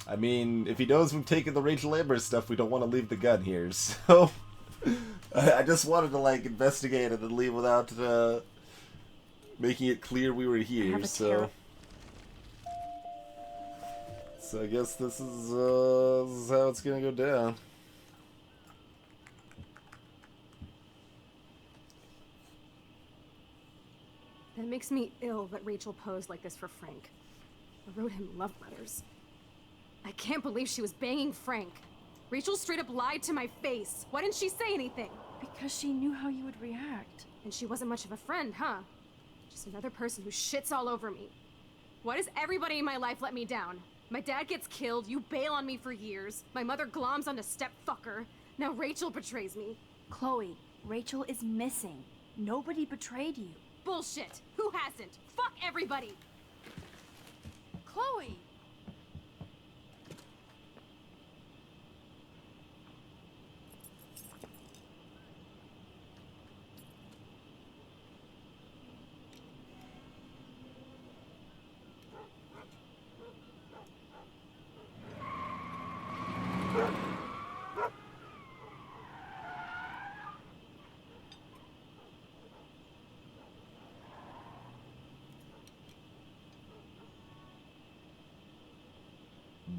I mean, if he knows we've taken the Rachel Amber stuff, we don't want to leave the gun here, so... I just wanted to, like, investigate it and leave without, making it clear we were here, so... So I guess this is how it's gonna go down. It makes me ill that Rachel posed like this for Frank. I wrote him love letters. I can't believe she was banging Frank. Rachel straight up lied to my face. Why didn't she say anything? Because she knew how you would react. And she wasn't much of a friend, huh? Just another person who shits all over me. Why does everybody in my life let me down? My dad gets killed, you bail on me for years. My mother gloms onto step-fucker. Now Rachel betrays me. Chloe, Rachel is missing. Nobody betrayed you. Bullshit! Who hasn't? Fuck everybody! Chloe!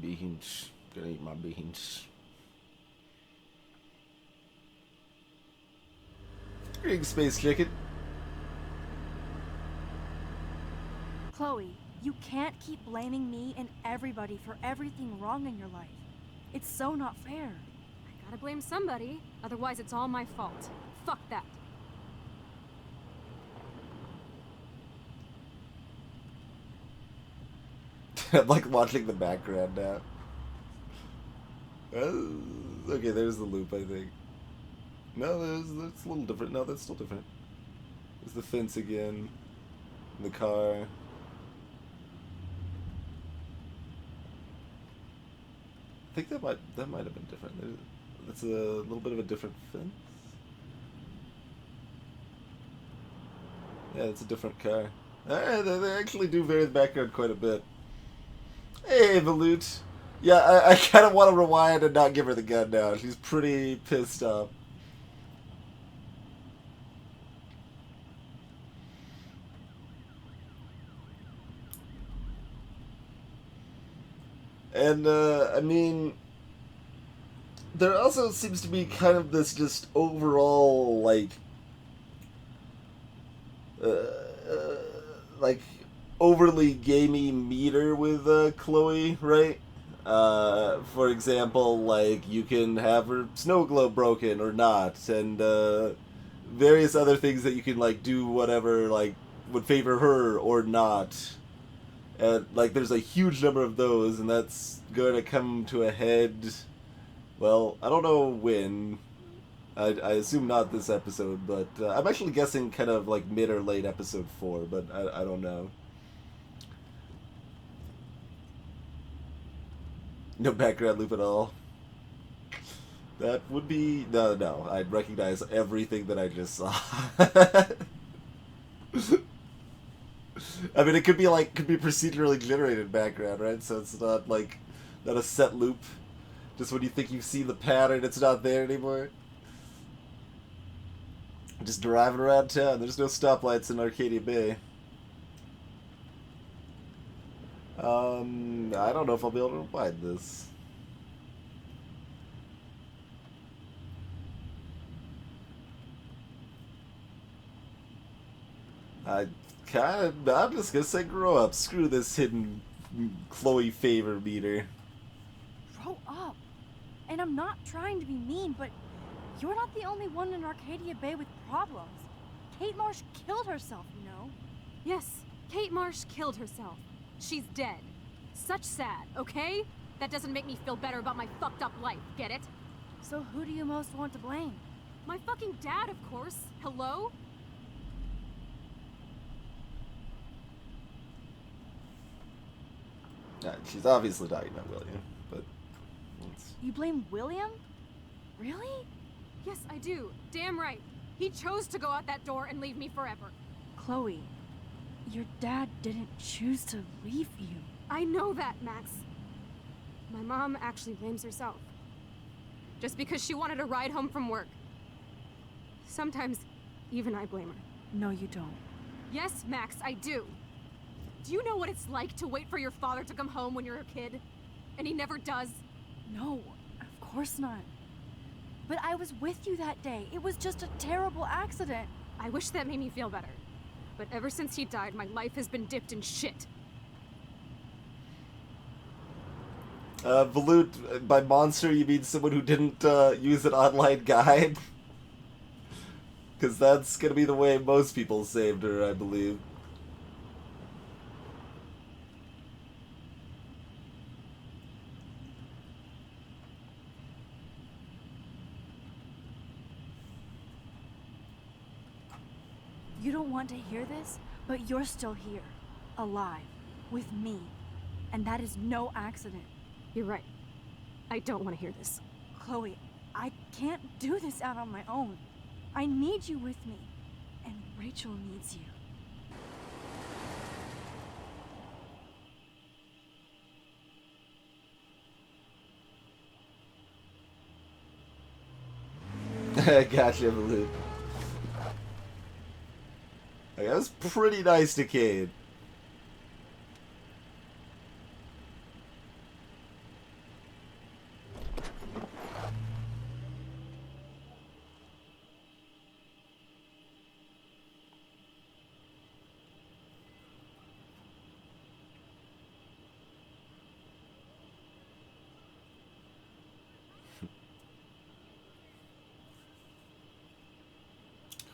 Beans. Gonna eat my beans. Greetings, Space Chicken. Chloe, you can't keep blaming me and everybody for everything wrong in your life. It's so not fair. I gotta blame somebody, otherwise it's all my fault. Fuck that. I'm like watching the background now. Okay, there's the loop, I think. No, that's a little different. No, that's still different. There's the fence again. The car. I think that might have been different. That's a little bit of a different fence. Yeah, it's a different car. They actually do vary the background quite a bit. Hey, Volute. Yeah, I kind of want to rewind and not give her the gun now. She's pretty pissed off. And, I mean, there also seems to be kind of this just overall, like overly gamey meter with Chloe, right? For example, like, you can have her snow globe broken or not, and various other things that you can, like, do whatever, like, would favor her or not. And, like, there's a huge number of those, and that's going to come to a head, well, I don't know when. I assume not this episode, but I'm actually guessing kind of, like, mid or late episode 4, but I don't know. No background loop at all. That would be... No, I'd recognize everything that I just saw. I mean, it could be procedurally generated background, right? So it's not like, not a set loop. Just when you think you see the pattern, it's not there anymore. Just driving around town. There's no stoplights in Arcadia Bay. I don't know if I'll be able to rewind this. I'm just gonna say grow up. Screw this hidden Chloe favor meter. Grow up. And I'm not trying to be mean, but you're not the only one in Arcadia Bay with problems. Kate Marsh killed herself, you know? Yes, Kate Marsh killed herself. She's dead. Such sad, okay? That doesn't make me feel better about my fucked up life, get it? So who do you most want to blame? My fucking dad, of course. Hello? She's obviously talking about William, but... You blame William? Really? Yes, I do. Damn right. He chose to go out that door and leave me forever. Chloe, your dad didn't choose to leave you. I know that, Max. My mom actually blames herself. Just because she wanted a ride home from work. Sometimes, even I blame her. No, you don't. Yes, Max, I do. Do you know what it's like to wait for your father to come home when you're a kid? And he never does? No, of course not. But I was with you that day. It was just a terrible accident. I wish that made me feel better. But ever since he died, my life has been dipped in shit. Volute, by monster you mean someone who didn't use an online guide? Because that's gonna be the way most people saved her, I believe. You don't want to hear this, but you're still here, alive, with me. And that is no accident. You're right. I don't want to hear this. Chloe, I can't do this out on my own. I need you with me. And Rachel needs you. Gotcha, Volute. Like, that was pretty nice to Cade.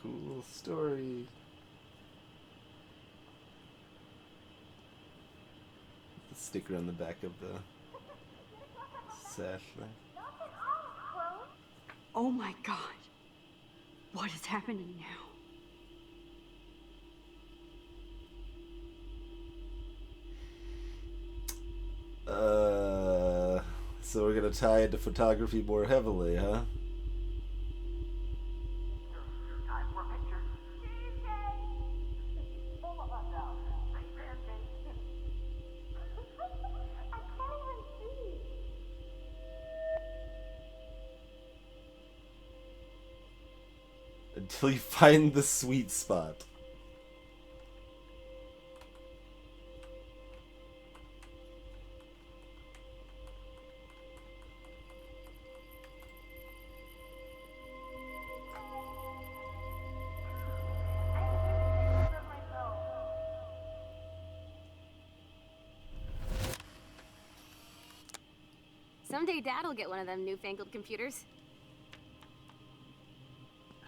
Cool story. The sticker on the back of the sash there. Oh my god. What is happening now? So we're gonna tie into photography more heavily, huh? Until you find the sweet spot. Someday Dad'll get one of them newfangled computers.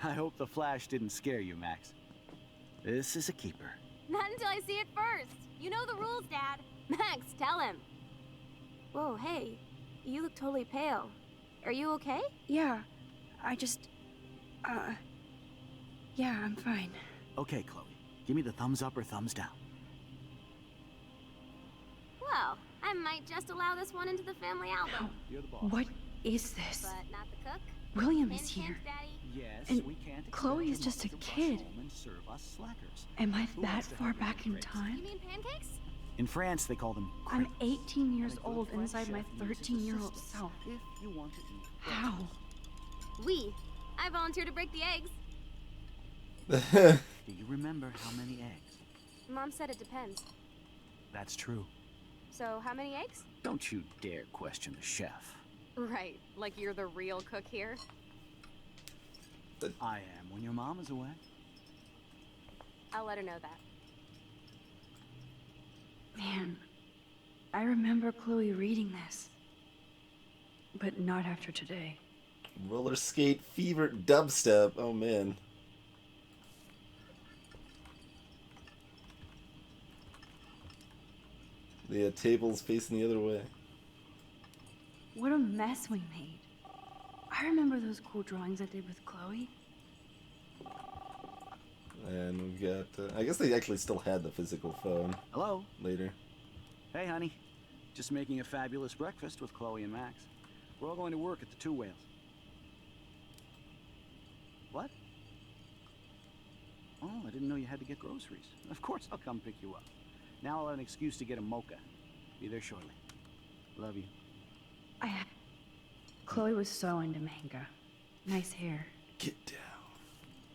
I hope the flash didn't scare you, Max. This is a keeper. Not until I see it first. You know the rules, Dad. Max, tell him. Whoa, hey. You look totally pale. Are you okay? Yeah, I just... yeah, I'm fine. Okay, Chloe. Give me the thumbs up or thumbs down. Well, I might just allow this one into the family album. You're the boss. What is this? But not the cook. William is here. Yes, And we can't Chloe is just a kid. and serve us slackers. Am I Who that wants to far have your back in drinks? time? You mean pancakes? In France, they call them I'm crepes. 18 years And a good old French inside my chef uses 13-year-old assistance self. If you want to eat. How? I volunteer to break the eggs. Do you remember how many eggs? Mom said it depends. That's true. So, how many eggs? Don't you dare question the chef. Right, like you're the real cook here. I am when your mom is away. I'll let her know that. Man, I remember Chloe reading this. But not after today. Roller skate fever dubstep. Oh man. The table's facing the other way. What a mess we made. I remember those cool drawings I did with Chloe. And we got. I guess they actually still had the physical phone. Hello? Later. Hey, honey. Just making a fabulous breakfast with Chloe and Max. We're all going to work at the Two Whales. What? Oh, I didn't know you had to get groceries. Of course I'll come pick you up. Now I'll have an excuse to get a mocha. Be there shortly. Love you. Chloe was so into manga. Nice hair. Get down.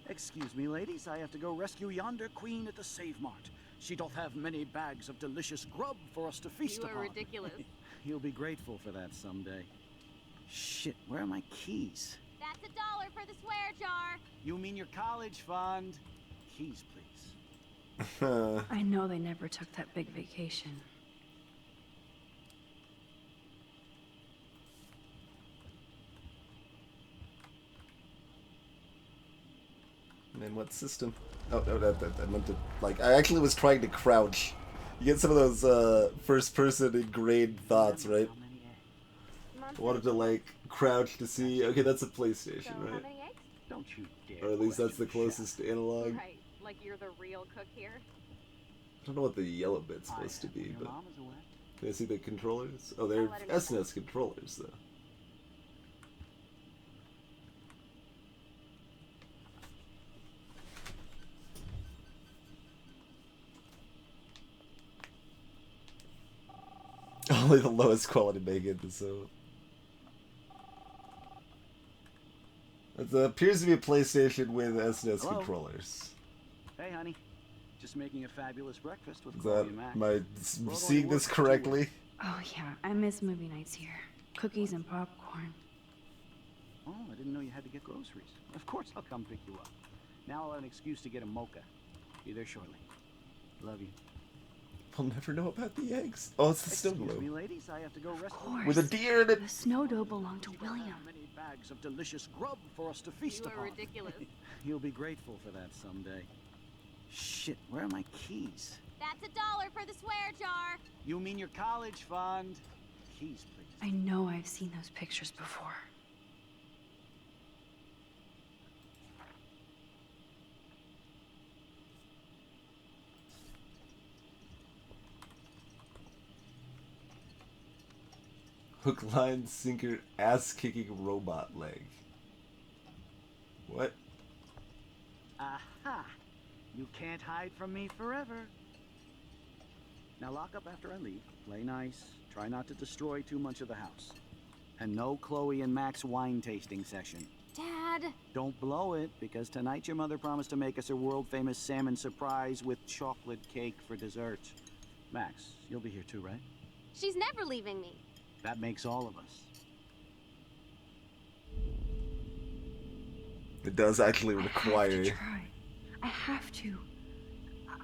Excuse me, ladies. I have to go rescue yonder queen at the Save Mart. She doth have many bags of delicious grub for us to feast You upon. are ridiculous. You'll be grateful for that someday. Shit, where are my keys? That's $1 for the swear jar. You mean your college fund? Keys, please. I know they never took that big vacation. Man, what system? Oh, no, I meant to, like, I actually was trying to crouch. You get some of those, first-person ingrained thoughts, right? I wanted to, like, crouch to see, okay, that's a PlayStation, right? Don't you dare. Or at least that's the closest analog. Right, like you're the real cook here. I don't know what the yellow bit's supposed to be, but... Mom is away. Can I see the controllers? Oh, they're SNES controllers, though. Only the lowest quality mega episode. It appears to be a PlayStation with SNES Hello? controllers. Hey, honey. Just making a fabulous breakfast with Is Chloe that, and Max. am I We're all going seeing to this work correctly? Oh yeah, I miss movie nights here. Cookies and popcorn. Oh, I didn't know you had to get groceries. Of course I'll come pick you up. Now I'll have an excuse to get a mocha. Be there shortly. Love you. We'll never know about the eggs. Oh, it's the snow Excuse me, globe. ladies. I have to go rescue. With a deer in it. The snow dough belonged to William. bags of delicious grub for us to feast You are upon. ridiculous. You'll be grateful for that someday. Shit, where are my keys? That's $1 for the swear jar. You mean your college fund? Keys, please. I know I've seen those pictures before. Hook, line, sinker, ass-kicking robot leg. What? Aha! You can't hide from me forever. Now lock up after I leave. Play nice. Try not to destroy too much of the house. And no Chloe and Max wine tasting session. Dad! Don't blow it, because tonight your mother promised to make us a world-famous salmon surprise with chocolate cake for dessert. Max, you'll be here too, right? She's never leaving me. That makes all of us. It does actually I have require. to try. I have to.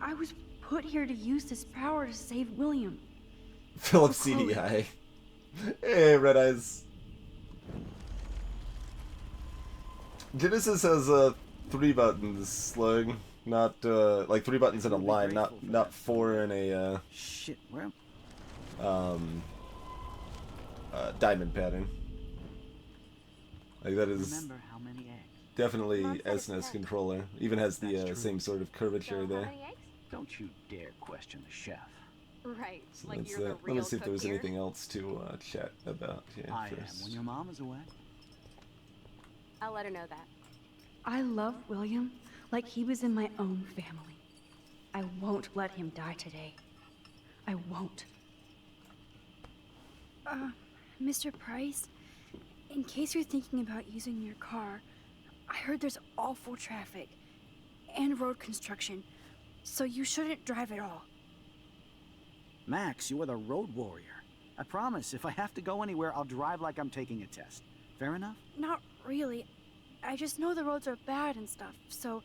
I was put here to use this power to save William. Philip For Chloe. CDI. Hey, Red Eyes. Genesis has 3 buttons, Slug. Not like 3 buttons in a line, not 4 in a Shit, where? diamond pattern. Like that is Remember how many eggs? definitely SNES controller. Even has the same sort of curvature there. Don't you dare question the chef. Right, So like that's you're the Let real me see if there was cook here. anything else to chat about here I am first. when your mom is away. I'll let her know that. I love William like he was in my own family. I won't let him die today. I won't. Mr. Price, in case you're thinking about using your car, I heard there's awful traffic and road construction, so you shouldn't drive at all. Max, you are the road warrior. I promise, if I have to go anywhere, I'll drive like I'm taking a test. Fair enough? Not really. I just know the roads are bad and stuff, so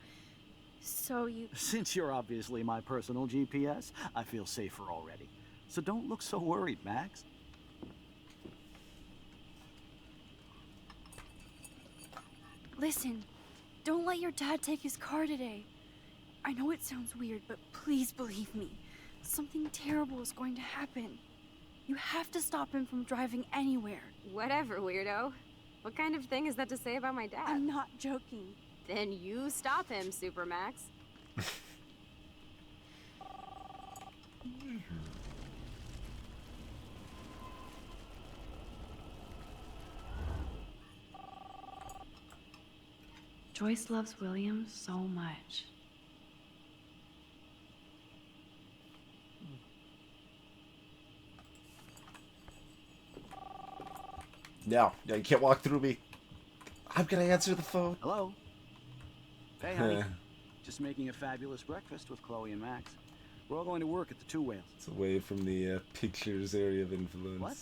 you... Since you're obviously my personal GPS, I feel safer already. So don't look so worried, Max. Listen, don't let your dad take his car today. I know it sounds weird, but please believe me. Something terrible is going to happen. You have to stop him from driving anywhere. Whatever, weirdo. What kind of thing is that to say about my dad? I'm not joking. Then you stop him, Supermax. Joyce loves William so much. No, you can't walk through me. I'm gonna answer the phone. Hello? Hey, honey. Just making a fabulous breakfast with Chloe and Max. We're all going to work at the Two Whales. It's away from the pictures area of influence. What?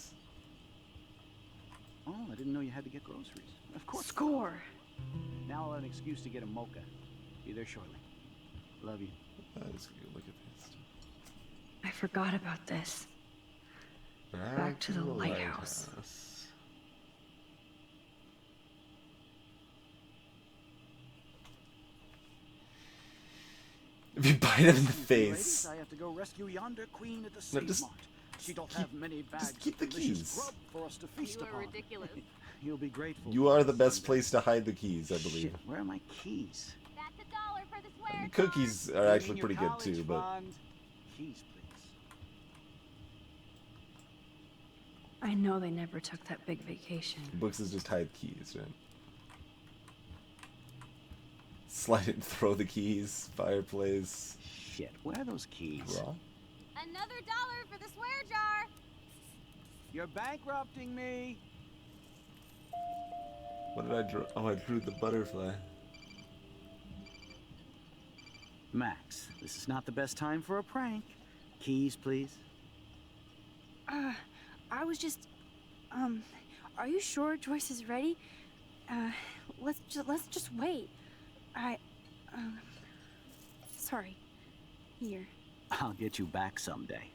Oh, I didn't know you had to get groceries. Of course. Score. Now I'll have an excuse to get a mocha. Be there shortly. Love you. Let's go look at this. I forgot about this. Back to the lighthouse. If you bite him in the Ladies, face. I have to go rescue yonder queen at the No, State just Mart. She don't have many bags keep of the delicious keys. grub for us to feast You are upon. ridiculous. You'll be grateful. You are the best place to hide the keys, I believe. Shit, where are my keys? That's $1 for the swear jar. Cookies are You actually mean your pretty good college too, but fund? Keys, please. I know they never took that big vacation. books is just hide keys, right? Slide it and throw the keys. Fireplace. Shit, where are those keys? Raw? Another $1 for the swear jar. You're bankrupting me. What did I draw? Oh, I drew the butterfly. Max, this is not the best time for a prank. Keys, please. I was just, are you sure Joyce is ready? Let's just wait. Sorry. Here. I'll get you back someday.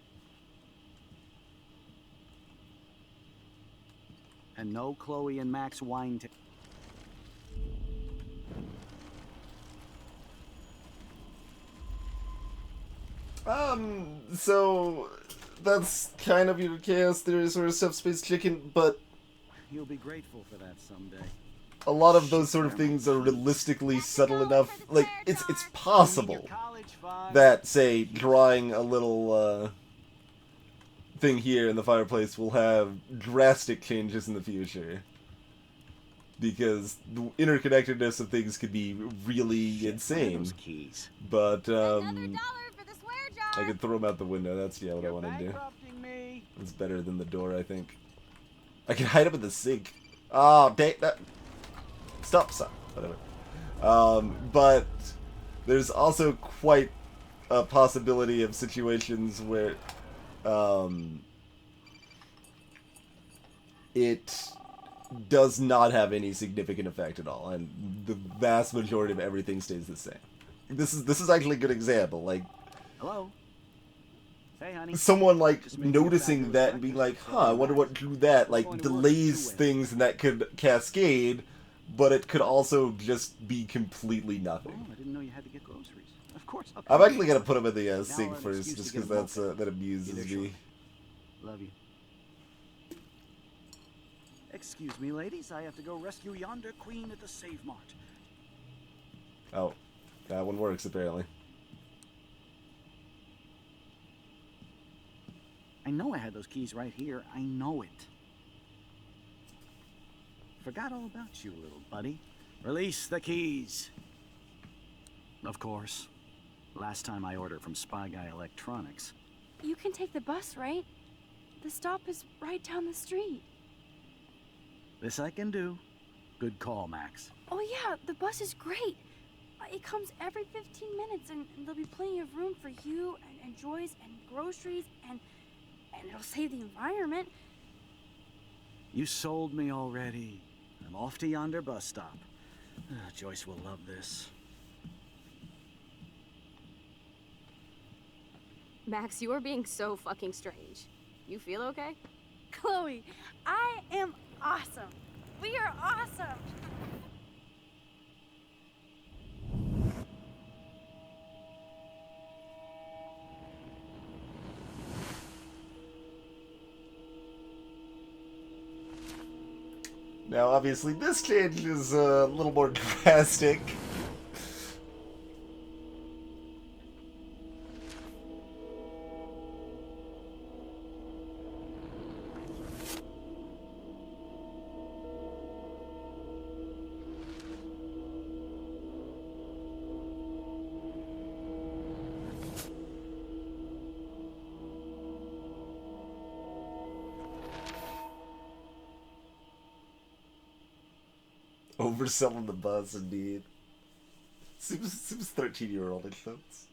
And no Chloe and Max wine. So that's kind of your chaos theory sort of stuff, Space Chicken, but You'll be grateful for that someday. a lot of those sort of things are realistically subtle enough. Like, it's possible that, say, drawing a little thing here in the fireplace will have drastic changes in the future. Because the interconnectedness of things could be really insane. But, I could throw them out the window. That's, yeah, what I want to do. It's better than the door, I think. I can hide up in the sink. Oh, dang that. Stop. Whatever. But there's also quite a possibility of situations where, it does not have any significant effect at all, and the vast majority of everything stays the same. This is actually a good example. Like, hello. Hey, honey. Someone like noticing that and being like, "Huh, I wonder what drew that." Like, delays things, and that could cascade, but it could also just be completely nothing. Oh, I didn't know you had to get groceries. Of course. Okay. I'm actually gonna put them in the Now sink an first, excuse just to get because them open. that amuses Either me. Love you. Excuse me, ladies. I have to go rescue yonder queen at the Save Mart. Oh, that one works apparently. I know I had those keys right here. I know it. Forgot all about you, little buddy. Release the keys. Of course. Last time I ordered from Spy Guy Electronics. You can take the bus, right? The stop is right down the street. This I can do. Good call, Max. Oh yeah, the bus is great. It comes every 15 minutes, and there'll be plenty of room for you and Joyce and groceries, and it'll save the environment. You sold me already. I'm off to yonder bus stop. Joyce will love this. Max, you are being so fucking strange. You feel okay? Chloe, I am awesome. We are awesome. Now, obviously, this change is a little more drastic. Overselling the buzz, indeed. Seems 13-year-old influence.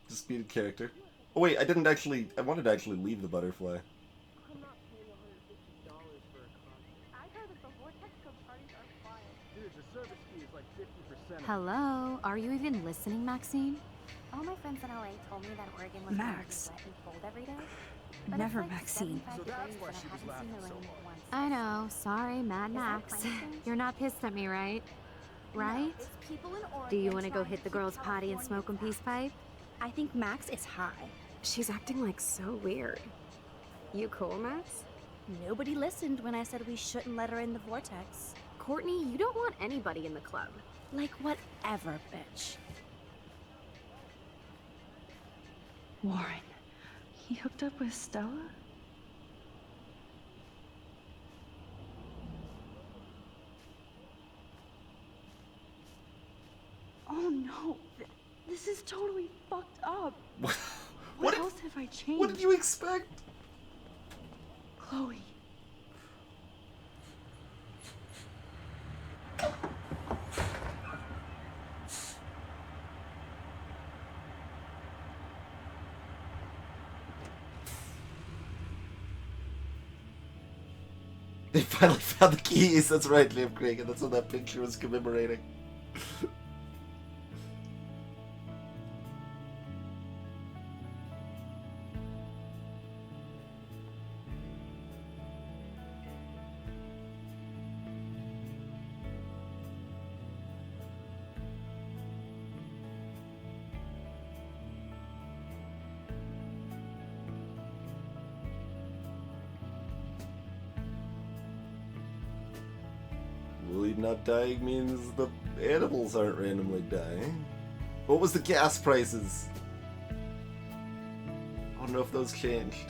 Just being a character. Oh wait, I wanted to actually leave the butterfly. Hello? Are you even listening, Maxine? All my friends in LA told me that Oregon was Max. wet and cold every day. But Never it's like Maxine. 75 degrees and I haven't seen the rain once. I know. Sorry, Mad Is that Max. climate change? You're not pissed at me, right? Right? It's people in Oregon Do you want to go trying hit the keep girls' potty and California smoke a peace pipe? I think Max is high. She's acting like so weird. You cool, Max? Nobody listened when I said we shouldn't let her in the vortex. Courtney, you don't want anybody in the club. Like whatever, bitch. Warren, he hooked up with Stella? Oh no, this is totally fucked up. What else have I changed? What did you expect? Chloe. They finally found the keys. That's right, Liam Craig, and that's what that picture was commemorating. Maybe not dying means the animals aren't randomly dying. What was the gas prices? I don't know if those changed.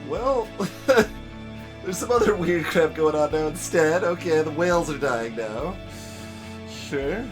Well, there's some other weird crap going on now instead. Okay, the whales are dying now. Sure.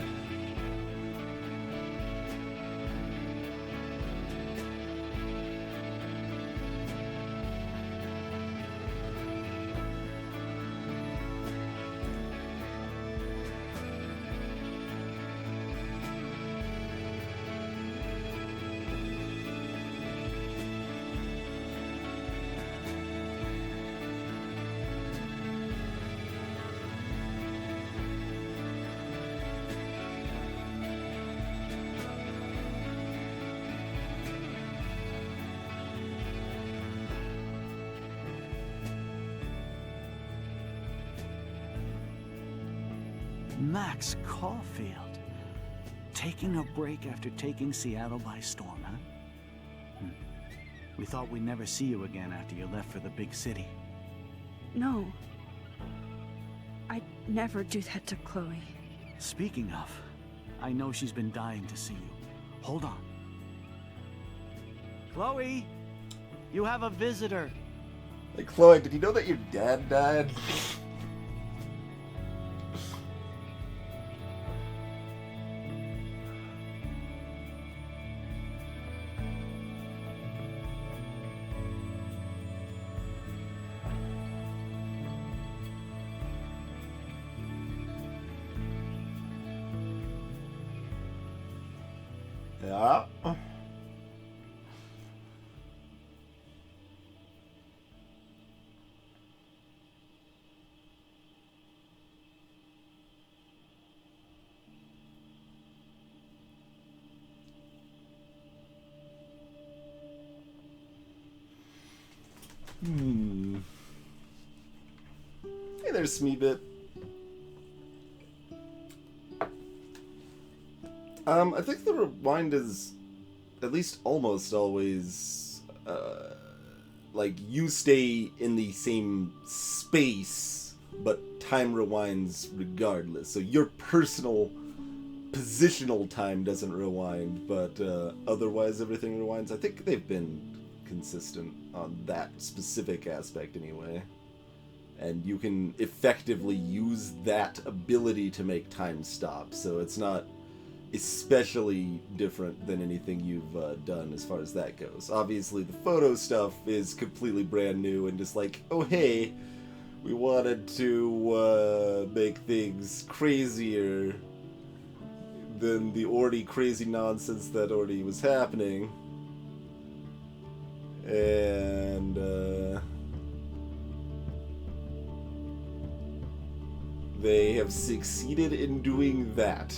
Max Caulfield. Taking a break after taking Seattle by storm, huh? We thought we'd never see you again after you left for the big city. No. I'd never do that to Chloe. Speaking of, I know she's been dying to see you. Hold on. Chloe! You have a visitor. Like, Chloe, did you know that your dad died? Yeah. Hey there's Smeebit. I think the rewind is at least almost always like you stay in the same space, but time rewinds regardless. So your personal positional time doesn't rewind, but otherwise everything rewinds. I think they've been consistent on that specific aspect anyway. And you can effectively use that ability to make time stop, so it's not especially different than anything you've done as far as that goes. Obviously, the photo stuff is completely brand new and just like, oh hey, we wanted to make things crazier than the already crazy nonsense that already was happening. And they have succeeded in doing that.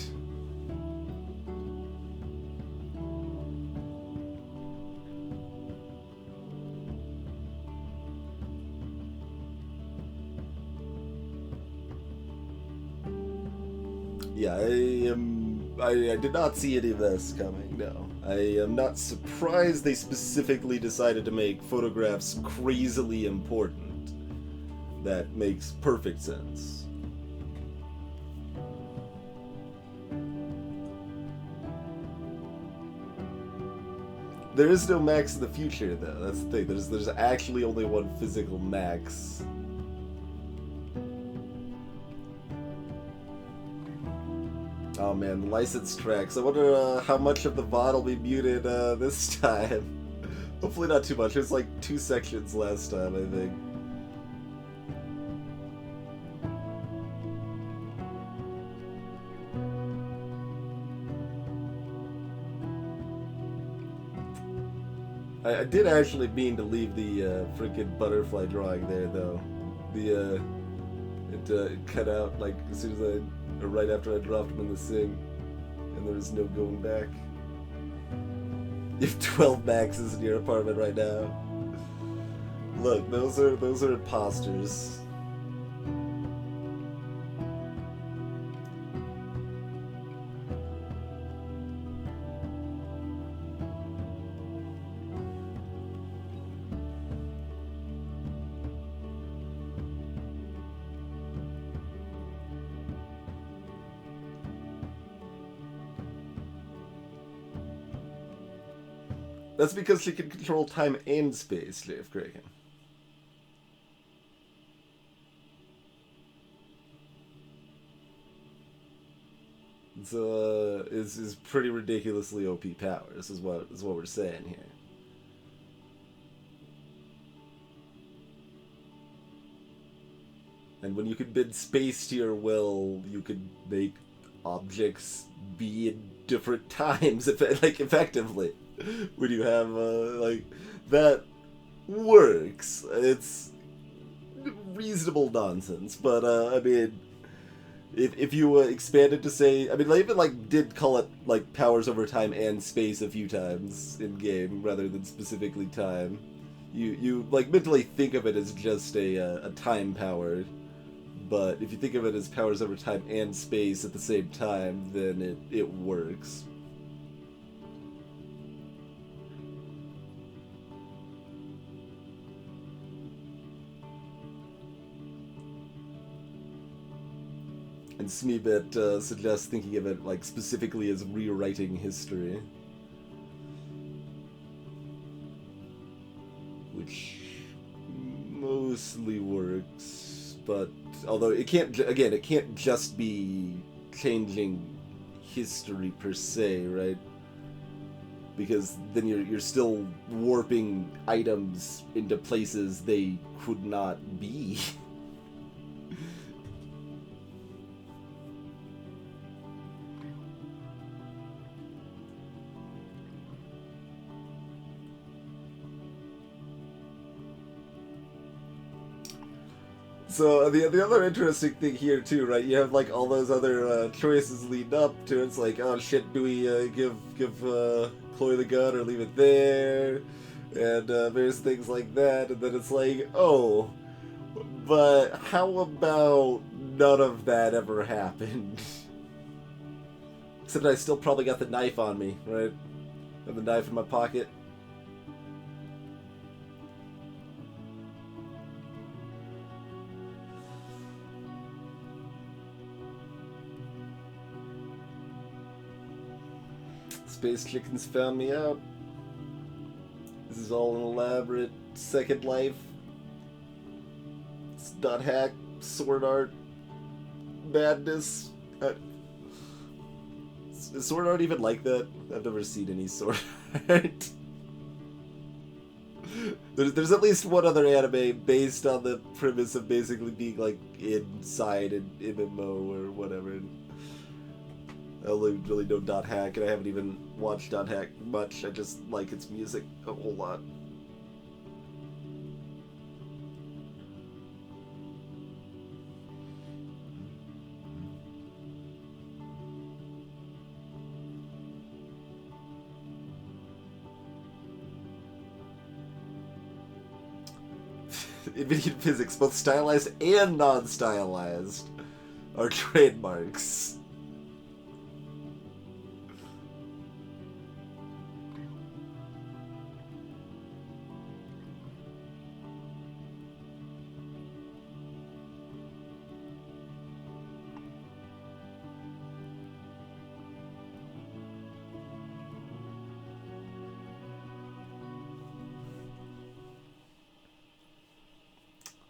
Yeah, I did not see any of this coming, no. I am not surprised they specifically decided to make photographs crazily important. That makes perfect sense. There is no Max in the future, though. That's the thing. There's actually only one physical Max. Oh man, the licensed tracks. I wonder how much of the VOD will be muted this time. Hopefully not too much. There's like 2 sections last time, I think. I did actually mean to leave the freaking butterfly drawing there, though. It cut out like as soon as or right after I dropped him in the sink, and there was no going back. You have 12 maxes in your apartment right now. Look, those are imposters. That's because she can control time and space, Dave Kraken. So, is pretty ridiculously OP powers, is what we're saying here. And when you can bend space to your will, you can make objects be in different times, effectively. When you have, that works. It's reasonable nonsense, but, I mean, if you expanded to say, I mean, they even, did call it, powers over time and space a few times in-game, rather than specifically time. You mentally think of it as just a time power, but if you think of it as powers over time and space at the same time, then it works. And Smeebit suggests thinking of it specifically as rewriting history, which mostly works. But although it can't just be changing history per se, right? Because then you're still warping items into places they could not be. So the other interesting thing here too, right? You have all those other choices leading up to it. It's oh shit, do we give Chloe the gun or leave it there? And various things like that. And then it's oh, but how about none of that ever happened? Except I still probably got the knife on me, right? I have the knife in my pocket. Space Chickens found me out. This is all an elaborate Second Life. It's dot hack, sword art, madness. Is sword art even like that? I've never seen any sword art. There's at least one other anime based on the premise of basically being inside an MMO or whatever. I only really know Dot Hack, and I haven't even watched Dot Hack much. I just like its music a whole lot. NVIDIA physics, both stylized and non-stylized, are trademarks.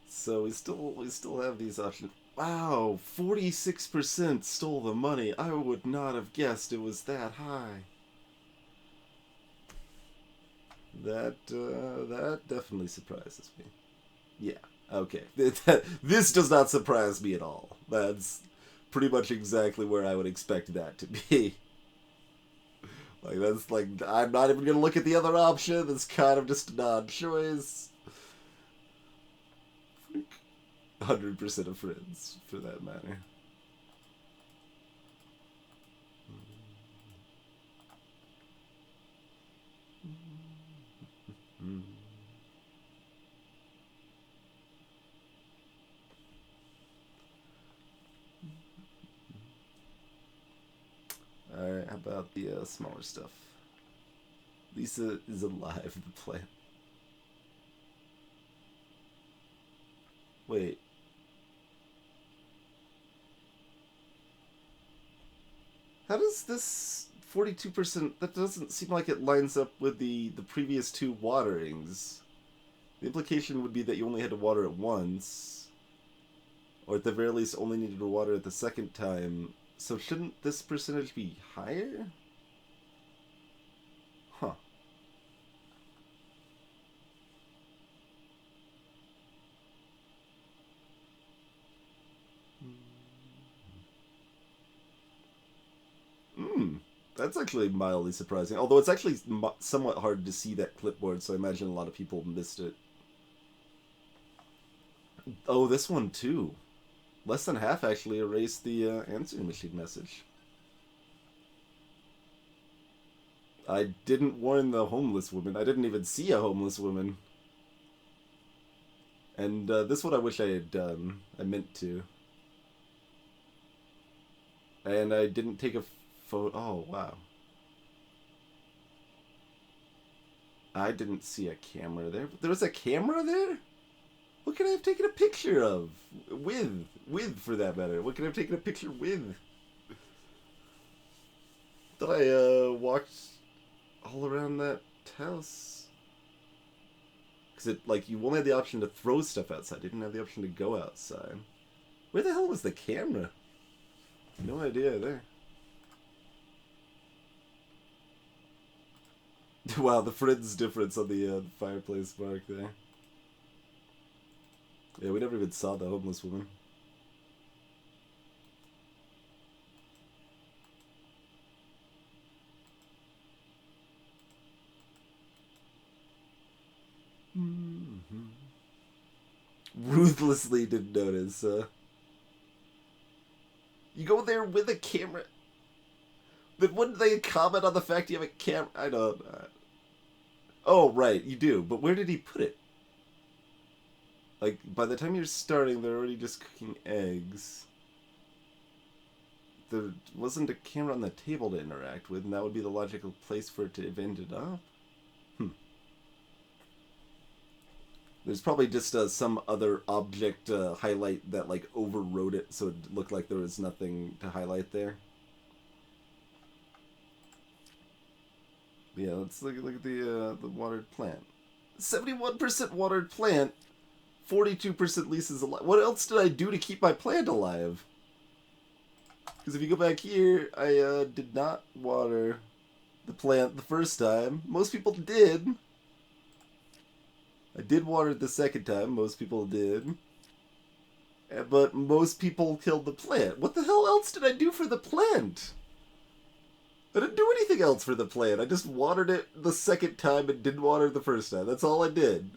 So we still have these options. Wow, 46% stole the money. I would not have guessed it was that high. That definitely surprises me. Yeah, okay. This does not surprise me at all. That's pretty much exactly where I would expect that to be. Like, that's like, I'm not even gonna look at the other option. That's kind of just a non-choice. 100% of friends, for that matter. Alright, how about the smaller stuff? Lisa is alive, the plant. Wait. How does this 42%... That doesn't seem like it lines up with the previous two waterings. The implication would be that you only had to water it once. Or at the very least only needed to water it the second time. So shouldn't this percentage be higher? Huh. That's actually mildly surprising. Although it's actually somewhat hard to see that clipboard, so I imagine a lot of people missed it. Oh, this one too. Less than half actually erased the answering machine message. I didn't warn the homeless woman. I didn't even see a homeless woman. And this one I wish I had done. I meant to. And I didn't take a photo. Oh, wow. I didn't see a camera there. There was a camera there? What could I have taken a picture of? With, for that matter. What could I have taken a picture with? Thought I walked all around that house. Because it, like, you only had the option to throw stuff outside. You didn't have the option to go outside. Where the hell was the camera? No idea there. Wow, the friends difference on the fireplace mark there. Yeah, we never even saw the homeless woman. Ruthlessly didn't notice. You go there with a camera. But wouldn't they comment on the fact you have a camera? I don't. Oh, right, you do. But where did he put it? Like, by the time you're starting, they're already just cooking eggs. There wasn't a camera on the table to interact with, and that would be the logical place for it to have ended up. There's probably just some other object highlight that, like, overwrote it, so it looked like there was nothing to highlight there. Yeah, let's look at the watered plant. 71% watered plant. 42% Lisa's alive. What else did I do to keep my plant alive? Because if you go back here, I did not water the plant the first time. Most people did. I did water it the second time. Most people did. But most people killed the plant. What the hell else did I do for the plant? I didn't do anything else for the plant. I just watered it the second time and didn't water it the first time. That's all I did.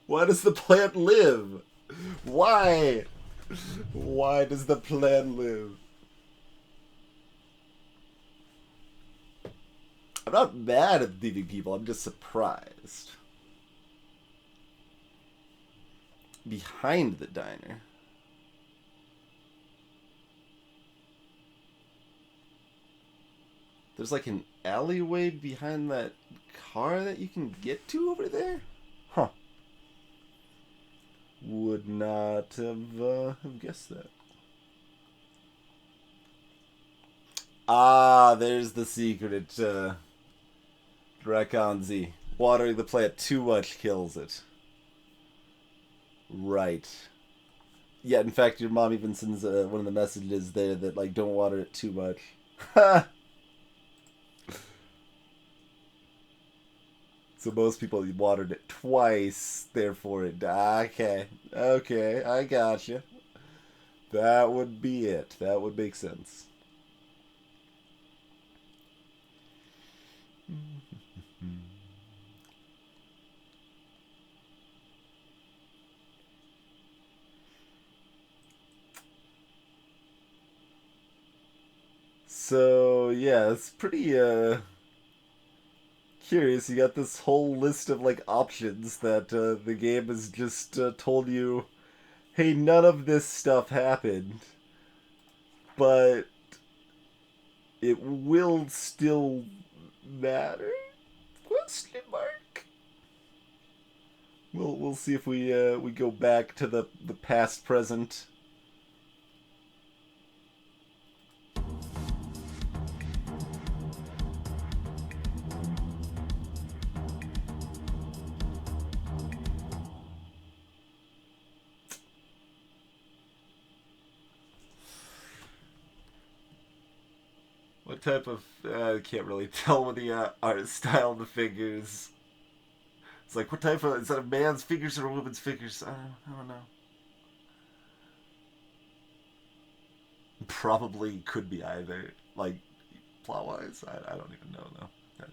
Why does the plant live? Why? Why does the plant live? I'm not mad at thieving people. I'm just surprised. Behind the diner. There's like an alleyway behind that car that you can get to over there? Huh. Would not have guessed that. Ah, there's the secret. Drakonzi. Watering the plant too much kills it. Right. Yeah, in fact, your mom even sends one of the messages there that, like, don't water it too much. Ha! So most people watered it twice, therefore it died. Okay, okay, I gotcha. That would be it. That would make sense. So yeah, it's pretty curious. You got this whole list of like options that the game has just told you, hey, none of this stuff happened, but it will still matter? Question mark. We'll see if we go back to the past present. What type of... I can't really tell with the art style of the figures. It's like, what type of... Is that a man's figures or a woman's figures? I don't know. Probably could be either. Like, plot-wise, I don't even know, though.